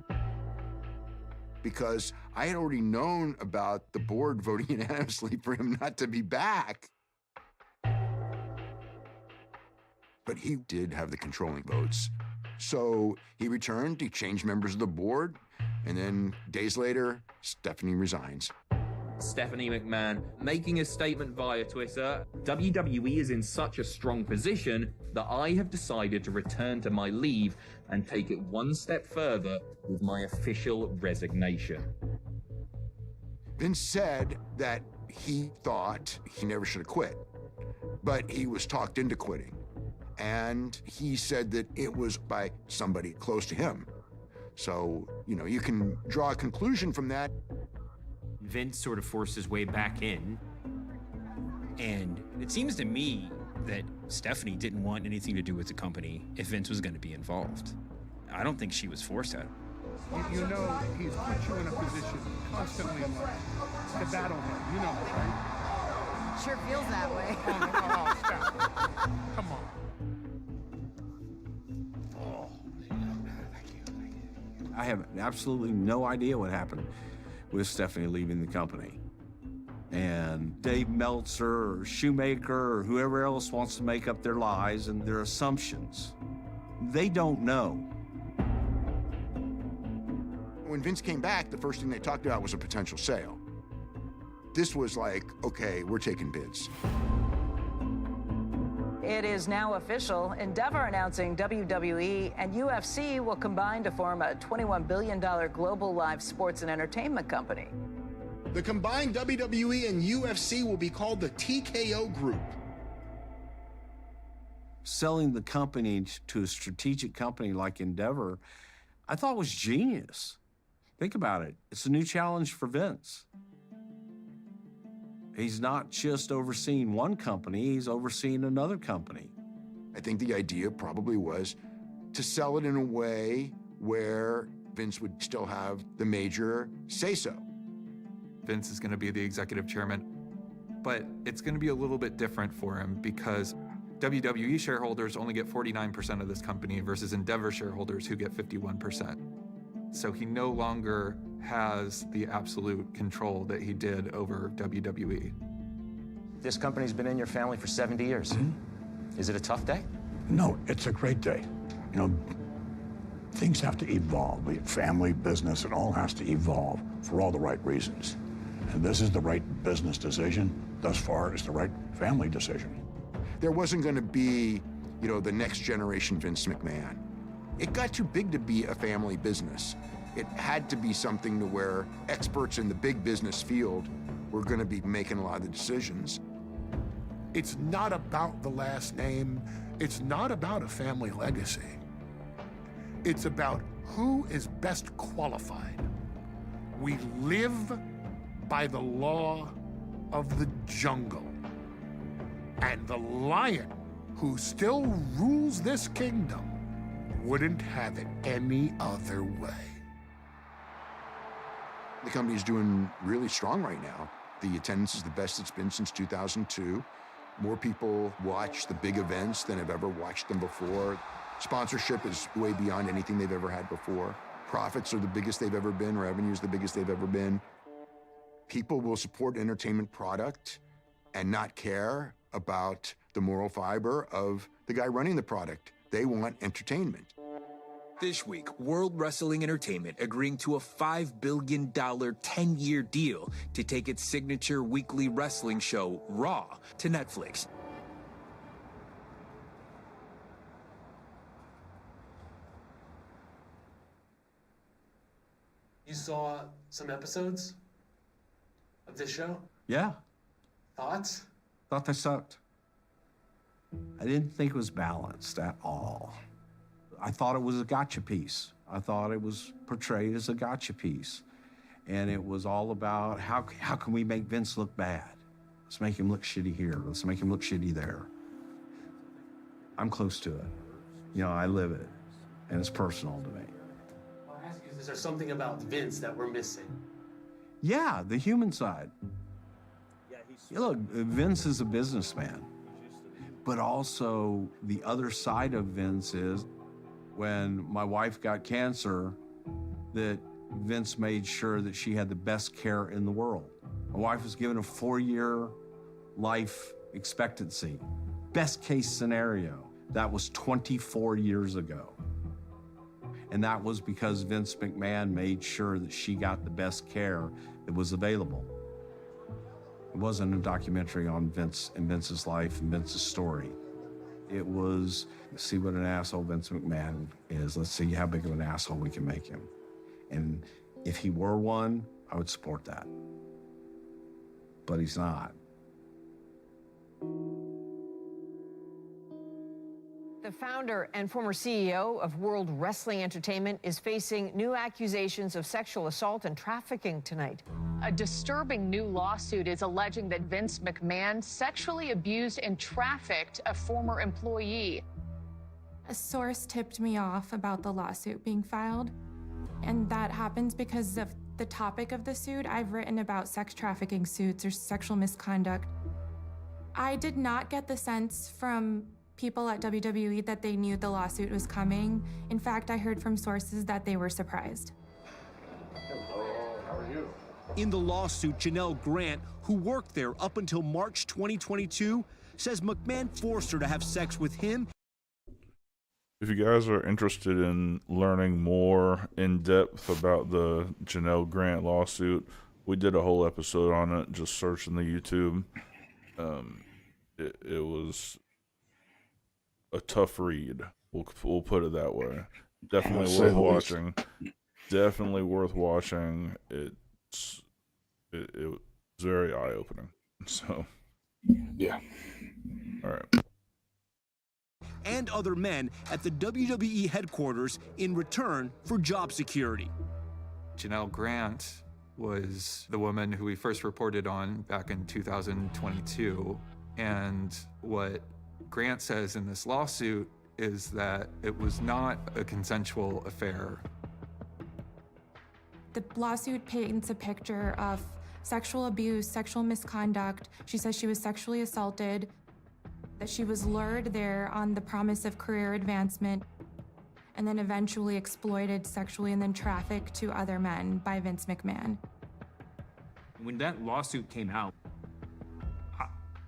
Because I had already known about the board voting unanimously for him not to be back. But he did have the controlling votes. So he returned, he changed members of the board, and then days later, Stephanie resigns. Stephanie McMahon making a statement via Twitter. WWE is in such a strong position that I have decided to return to my leave and take it one step further with my official resignation. Vince said that he thought he never should have quit, but he was talked into quitting. And he said that it was by somebody close to him. So, you know, you can draw a conclusion from that. Vince sort of forced his way back in. And it seems to me that Stephanie didn't want anything to do with the company if Vince was going to be involved. I don't think she was forced out. You know he's put you in a position constantly in life to battle him. You know, right? Sure feels that way. Oh, stop. Come on. I have absolutely no idea what happened with Stephanie leaving the company. And than Dave Meltzer or Shoemaker or whoever else wants to make up their lies and their assumptions. They don't know. When Vince came back, the first thing they talked about was a potential sale. This was like, okay, we're taking bids. It is now official. Endeavor announcing WWE and UFC will combine to form a $21 billion global live sports and entertainment company. The combined WWE and UFC will be called the TKO Group. Selling the company to a strategic company like Endeavor, I thought was genius. Think about it. It's a new challenge for Vince. He's not just overseeing one company, he's overseeing another company. I think the idea probably was to sell it in a way where Vince would still have the major say-so. Vince is going to be the executive chairman, but it's going to be a little bit different for him because WWE shareholders only get 49% of this company versus Endeavor shareholders who get 51%. So he no longer has the absolute control that he did over WWE. This company's been in your family for 70 years. Mm-hmm. Is it a tough day? No, it's a great day. You know, things have to evolve. Be it family, business, it all has to evolve for all the right reasons. And this is the right business decision. Thus far, it's the right family decision. There wasn't going to be, you know, the next generation Vince McMahon. It got too big to be a family business. It had to be something to where experts in the big business field were going to be making a lot of the decisions. It's not about the last name. It's not about a family legacy. It's about who is best qualified. We live by the law of the jungle. And the lion who still rules this kingdom wouldn't have it any other way. The company's doing really strong right now. The attendance is the best it's been since 2002. More people watch the big events than have ever watched them before. Sponsorship is way beyond anything they've ever had before. Profits are the biggest they've ever been. Revenue is the biggest they've ever been. People will support entertainment product and not care about the moral fiber of the guy running the product. They want entertainment. This week, World Wrestling Entertainment agreeing to a $5 billion 10-year deal to take its signature weekly wrestling show, Raw, to Netflix. You saw some episodes of this show? Yeah, Thoughts? thought they sucked. I didn't think it was balanced at all. I thought it was a gotcha piece. I thought it was portrayed as a gotcha piece. And it was all about how can we make Vince look bad? Let's make him look shitty here. Let's make him look shitty there. I'm close to it. You know, I live it, and it's personal to me. I'll ask you, is there something about Vince that we're missing? Yeah, the human side. Yeah, look, Vince is a businessman, but also the other side of Vince is when my wife got cancer, that Vince made sure that she had the best care in the world. My wife was given a 4-year life expectancy. Best case scenario. That was 24 years ago. And that was because Vince McMahon made sure that she got the best care that was available. It wasn't a documentary on Vince and Vince's life and Vince's story. It was, see what an asshole Vince McMahon is. Let's see how big of an asshole we can make him. And if he were one, I would support that. But he's not. The founder and former CEO of World Wrestling Entertainment is facing new accusations of sexual assault and trafficking tonight. A disturbing new lawsuit is alleging that Vince McMahon sexually abused and trafficked a former employee. A source tipped me off about the lawsuit being filed, and that happens because of the topic of the suit. I've written about sex trafficking suits or sexual misconduct. I did not get the sense from people at WWE that they knew the lawsuit was coming. In fact, I heard from sources that they were surprised. Hello, how are you? In the lawsuit, Janelle Grant, who worked there up until March 2022, says McMahon forced her to have sex with him. If you guys are interested in learning more in depth about the Janelle Grant lawsuit, we did a whole episode on it. Just search in the YouTube. It was a tough read. We'll put it that way. Definitely worth watching. Definitely worth watching. It was very eye opening. So yeah. All right. And other men at the WWE headquarters in return for job security. Janelle Grant was the woman who we first reported on back in 2022. And what Grant says in this lawsuit is that it was not a consensual affair. The lawsuit paints a picture of sexual abuse, sexual misconduct. She says she was sexually assaulted, that she was lured there on the promise of career advancement, and then eventually exploited sexually and then trafficked to other men by Vince McMahon. When that lawsuit came out,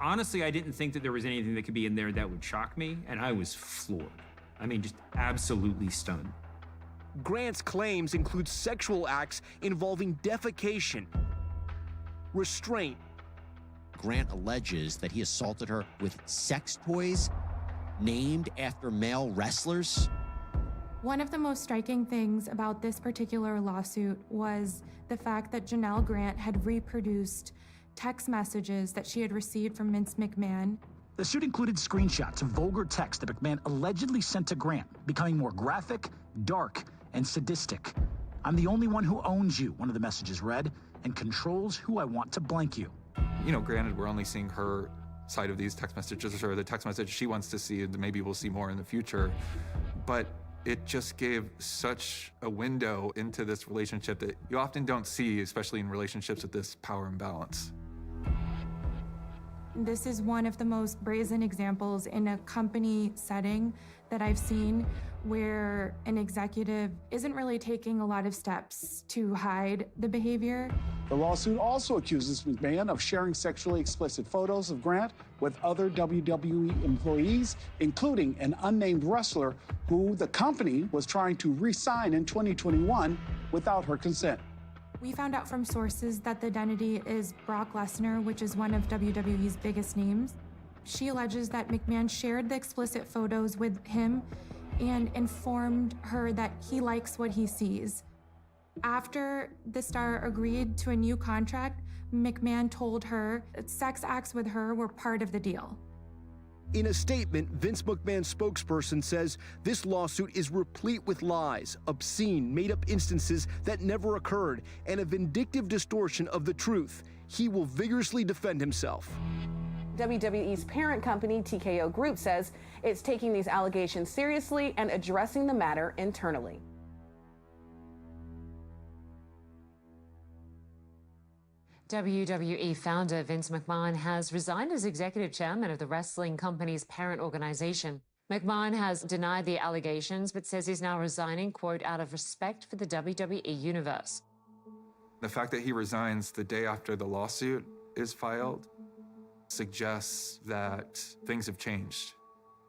honestly, I didn't think that there was anything that could be in there that would shock me, and I was floored. I mean, just absolutely stunned. Grant's claims include sexual acts involving defecation, restraint. Grant alleges that he assaulted her with sex toys named after male wrestlers. One of the most striking things about this particular lawsuit was the fact that Janelle Grant had reproduced text messages that she had received from Vince McMahon. The suit included screenshots of vulgar text that McMahon allegedly sent to Grant, becoming more graphic, dark, and sadistic. "I'm the only one who owns you," one of the messages read, "and controls who I want to blank you." You know, granted, we're only seeing her side of these text messages, or the text message she wants to see, and maybe we'll see more in the future. But it just gave such a window into this relationship that you often don't see, especially in relationships with this power imbalance. This is one of the most brazen examples in a company setting that I've seen where an executive isn't really taking a lot of steps to hide the behavior. The lawsuit also accuses McMahon of sharing sexually explicit photos of Grant with other WWE employees, including an unnamed wrestler who the company was trying to re-sign in 2021 without her consent. We found out from sources that the identity is Brock Lesnar, which is one of WWE's biggest names. She alleges that McMahon shared the explicit photos with him and informed her that he likes what he sees. After the star agreed to a new contract, McMahon told her that sex acts with her were part of the deal. In a statement, Vince McMahon's spokesperson says this lawsuit is replete with lies, obscene, made-up instances that never occurred, and a vindictive distortion of the truth. He will vigorously defend himself. WWE's parent company, TKO Group, says it's taking these allegations seriously and addressing the matter internally. WWE founder Vince McMahon has resigned as executive chairman of the wrestling company's parent organization. McMahon has denied the allegations, but says he's now resigning, quote, out of respect for the WWE universe. The fact that he resigns the day after the lawsuit is filed suggests that things have changed.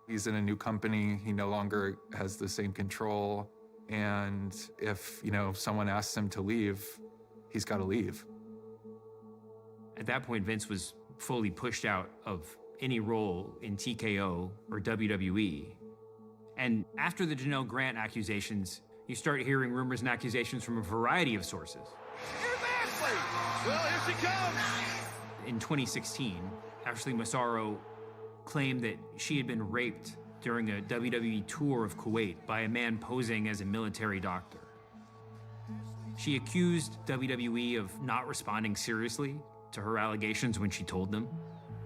He's in a new company. He no longer has the same control. And if, someone asks him to leave, he's got to leave. At that point, Vince was fully pushed out of any role in TKO or WWE. And after the Janelle Grant accusations, you start hearing rumors and accusations from a variety of sources. Well, here she comes. In 2016, Ashley Massaro claimed that she had been raped during a WWE tour of Kuwait by a man posing as a military doctor. She accused WWE of not responding seriously to her allegations when she told them.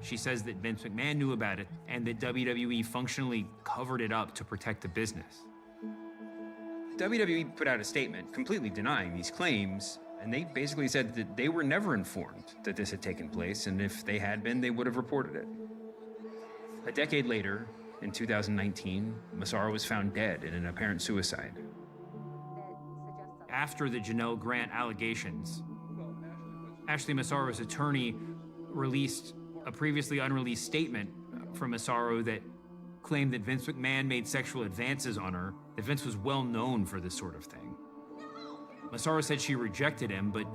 She says that Vince McMahon knew about it and that WWE functionally covered it up to protect the business. WWE put out a statement completely denying these claims, and they basically said that they were never informed that this had taken place, and if they had been, they would have reported it. A decade later, in 2019, Massaro was found dead in an apparent suicide. After the Janelle Grant allegations, Ashley Massaro's attorney released a previously unreleased statement from Massaro that claimed that Vince McMahon made sexual advances on her, that Vince was well known for this sort of thing. Massaro said she rejected him, but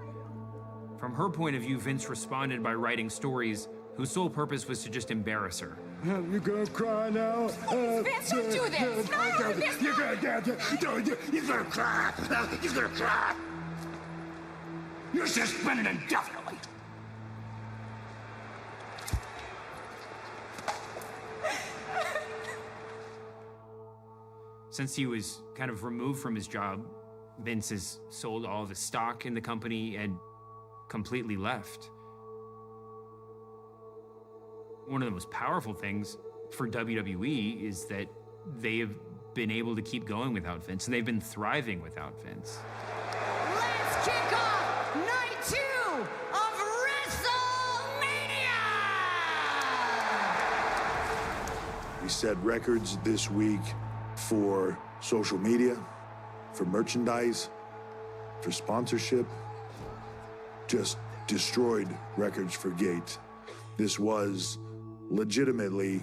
from her point of view, Vince responded by writing stories whose sole purpose was to just embarrass her. You gonna cry now? Vince, don't do this! No, Vince, You're gonna cry! You're gonna cry! You're suspended indefinitely! Since he was kind of removed from his job, Vince has sold all of his stock in the company and completely left. One of the most powerful things for WWE is that they have been able to keep going without Vince, and they've been thriving without Vince. Let's kick off night 2 of WrestleMania! We set records this week for social media, for merchandise, for sponsorship. Just destroyed records for Gate. This was legitimately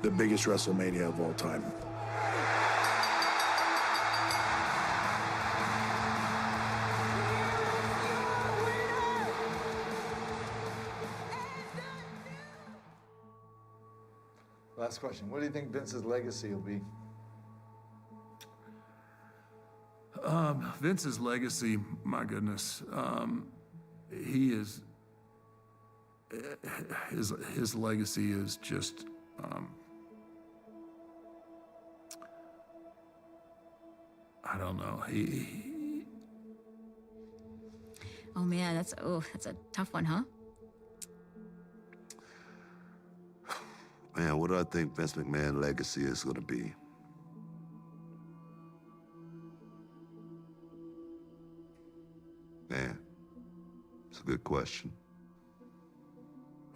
the biggest WrestleMania of all time. Last question. What do you think Vince's legacy will be? Vince's legacy, my goodness, he is, his legacy is just, I don't know. Oh man, that's a tough one, huh? Man, what do I think Vince McMahon's legacy is going to be? Man, it's a good question.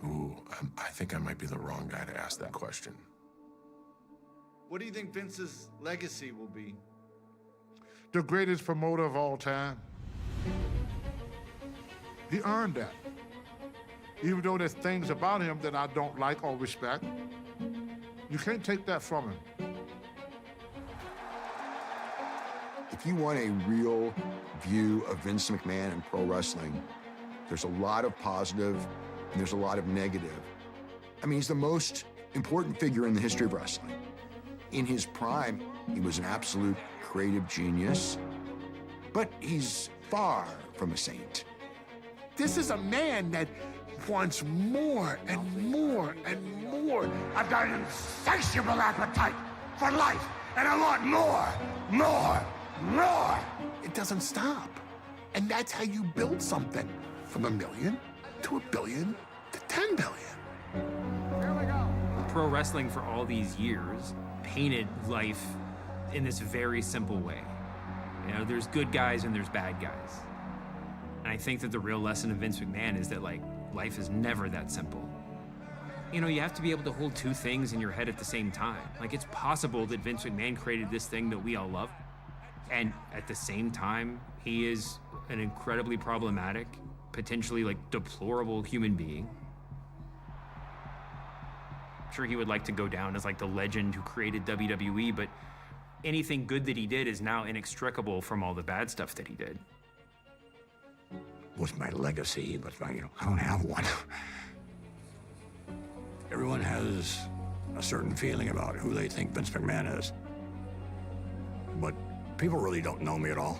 Ooh, I think I might be the wrong guy to ask that question. What do you think Vince's legacy will be? The greatest promoter of all time. He earned that. Even though there's things about him that I don't like or respect, you can't take that from him. If you want a real view of Vince McMahon and pro wrestling, there's a lot of positive and there's a lot of negative. I mean, he's the most important figure in the history of wrestling. In his prime, he was an absolute creative genius, but he's far from a saint. This is a man that wants more and more and more. I've got an insatiable appetite for life, and I want more, more, more. It doesn't stop. And that's how you build something from $1 million to $1 billion to $10 billion. Here we go. Pro wrestling for all these years painted life in this very simple way. You know, there's good guys and there's bad guys. And I think that the real lesson of Vince McMahon is that, like, life is never that simple. You know, you have to be able to hold two things in your head at the same time. Like, it's possible that Vince McMahon created this thing that we all love, and at the same time, he is an incredibly problematic, potentially, like, deplorable human being. I'm sure he would like to go down as, like, the legend who created WWE, but anything good that he did is now inextricable from all the bad stuff that he did. What's my legacy? But I don't have one. Everyone has a certain feeling about who they think Vince McMahon is. But people really don't know me at all.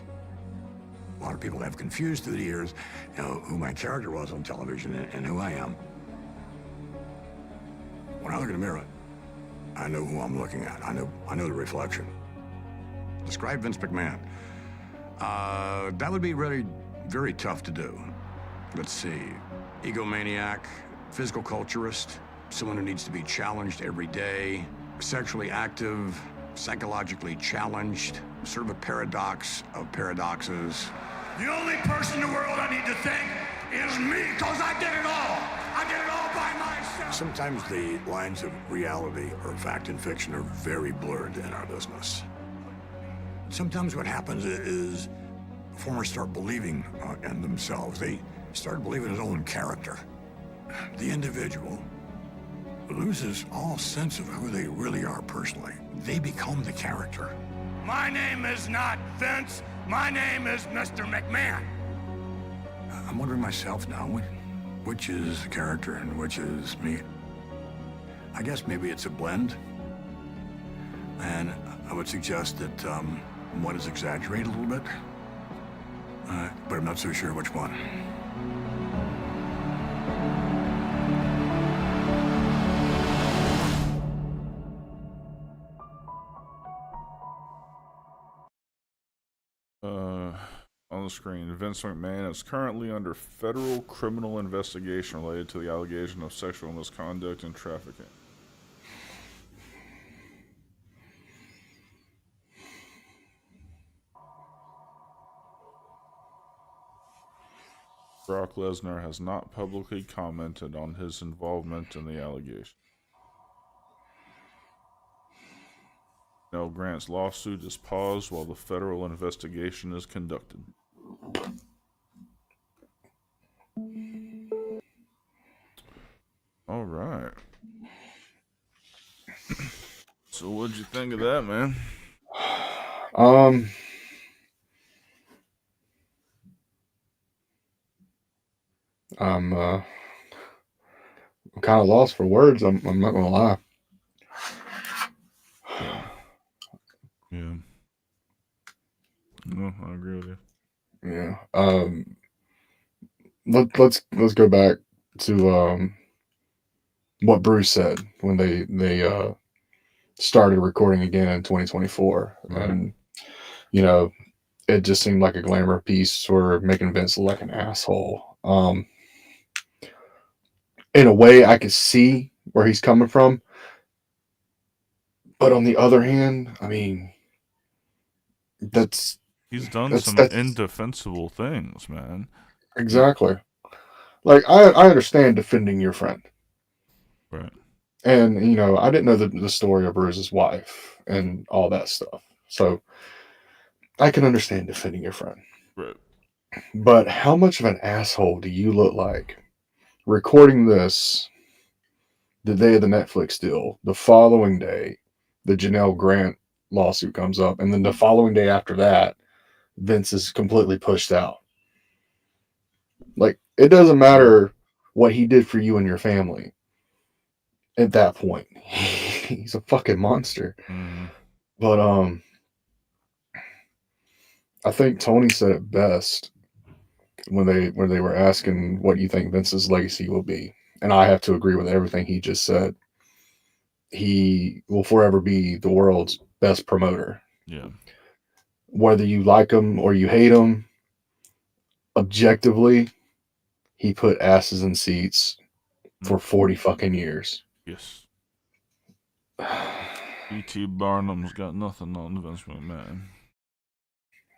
A lot of people have confused through the years, who my character was on television and who I am. When I look in the mirror, I know who I'm looking at. I know the reflection. Describe Vince McMahon. That would be really very tough to do. Let's see. Egomaniac, physical culturist, someone who needs to be challenged every day, sexually active, psychologically challenged, sort of a paradox of paradoxes. The only person in the world I need to thank is me, because I did it all. I did it all by myself. Sometimes the lines of reality or fact and fiction are very blurred in our business. Sometimes what happens is performers start believing in themselves. They started believing his own character. The individual loses all sense of who they really are personally. They become the character. My name is not Vince. My name is Mr. McMahon. I'm wondering myself now, which is the character and which is me. I guess maybe it's a blend. And I would suggest that one is exaggerated a little bit. But I'm not so sure which one. On the screen, Vince McMahon is currently under federal criminal investigation related to the allegation of sexual misconduct and trafficking. Brock Lesnar has not publicly commented on his involvement in the allegation. Janelle Grant's lawsuit is paused while the federal investigation is conducted. All right. So what'd you think of that, man? I'm kind of lost for words. I'm not gonna lie. Yeah. No, I agree with you. Yeah. Let's go back to what Bruce said when they started recording again in 2024, Right. and you know, it just seemed like a glamour piece for making Vince look like an asshole. In a way, I could see where he's coming from, but on the other hand, I mean, he's done that's some indefensible things, man. exactly. Like I understand defending your friend, Right. and you know, I didn't know the story of Bruce's wife and all that stuff, so I can understand defending your friend. Right. But how much of an asshole do you look like recording this the day of the Netflix deal? The following day, the Janelle Grant lawsuit comes up, and then the following day after that, Vince is completely pushed out. Like, it doesn't matter what he did for you and your family at that point. He's a fucking monster. Mm-hmm. But I think Tony said it best when they were asking what you think Vince's legacy will be. And I have to agree with everything he just said. He will forever be the world's best promoter. Yeah. Whether you like him or you hate him, objectively, he put asses in seats for 40 fucking years. Yes. E.T. Barnum's got nothing on Vince McMahon.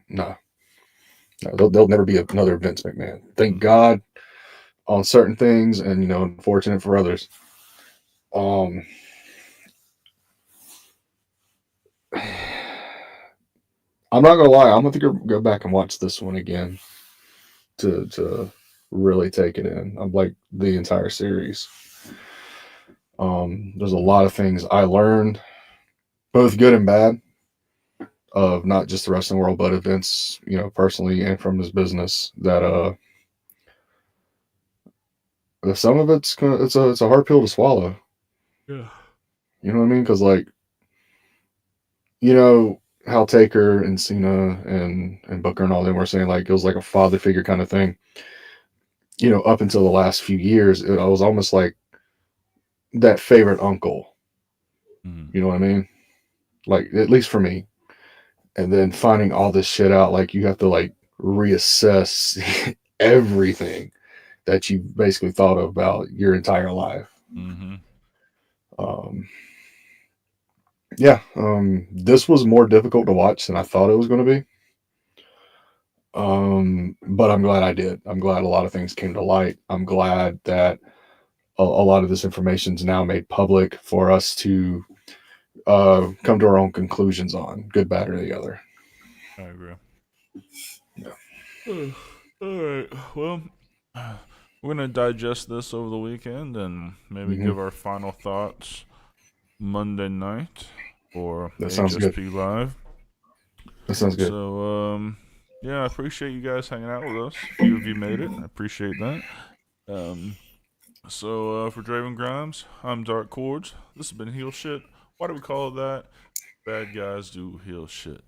No, there'll never be another Vince McMahon. Thank God on certain things, and you know, unfortunate for others. I'm not gonna lie. I'm gonna go back and watch this one again to really take it in. I'm like the entire series. There's a lot of things I learned, both good and bad, of not just the wrestling world, but of Vince, you know, personally and from his business. That some of it's a hard pill to swallow. Yeah. You know what I mean? Because like, you know how Taker and Cena and Booker and all them were saying like it was like a father figure kind of thing. You know, up until the last few years, I was almost like that favorite uncle. You know what I mean? Like, at least for me. And then finding all this shit out, like you have to like reassess everything that you basically thought about your entire life. Mm-hmm. This was more difficult to watch than I thought it was going to be. But I'm glad I did. I'm glad a lot of things came to light. I'm glad that a lot of this information is now made public for us to come to our own conclusions on, good, bad, or the other. I agree. Yeah. All right. Well, we're gonna digest this over the weekend and maybe give our final thoughts Monday night for That sounds HSP good. Live. That sounds good. So yeah, I appreciate you guys hanging out with us. A few of you made it. I appreciate that. So for Draven Grimes, I'm Dark Cordz. This has been Heel Shit. Why do we call it that? Bad guys do heel shit.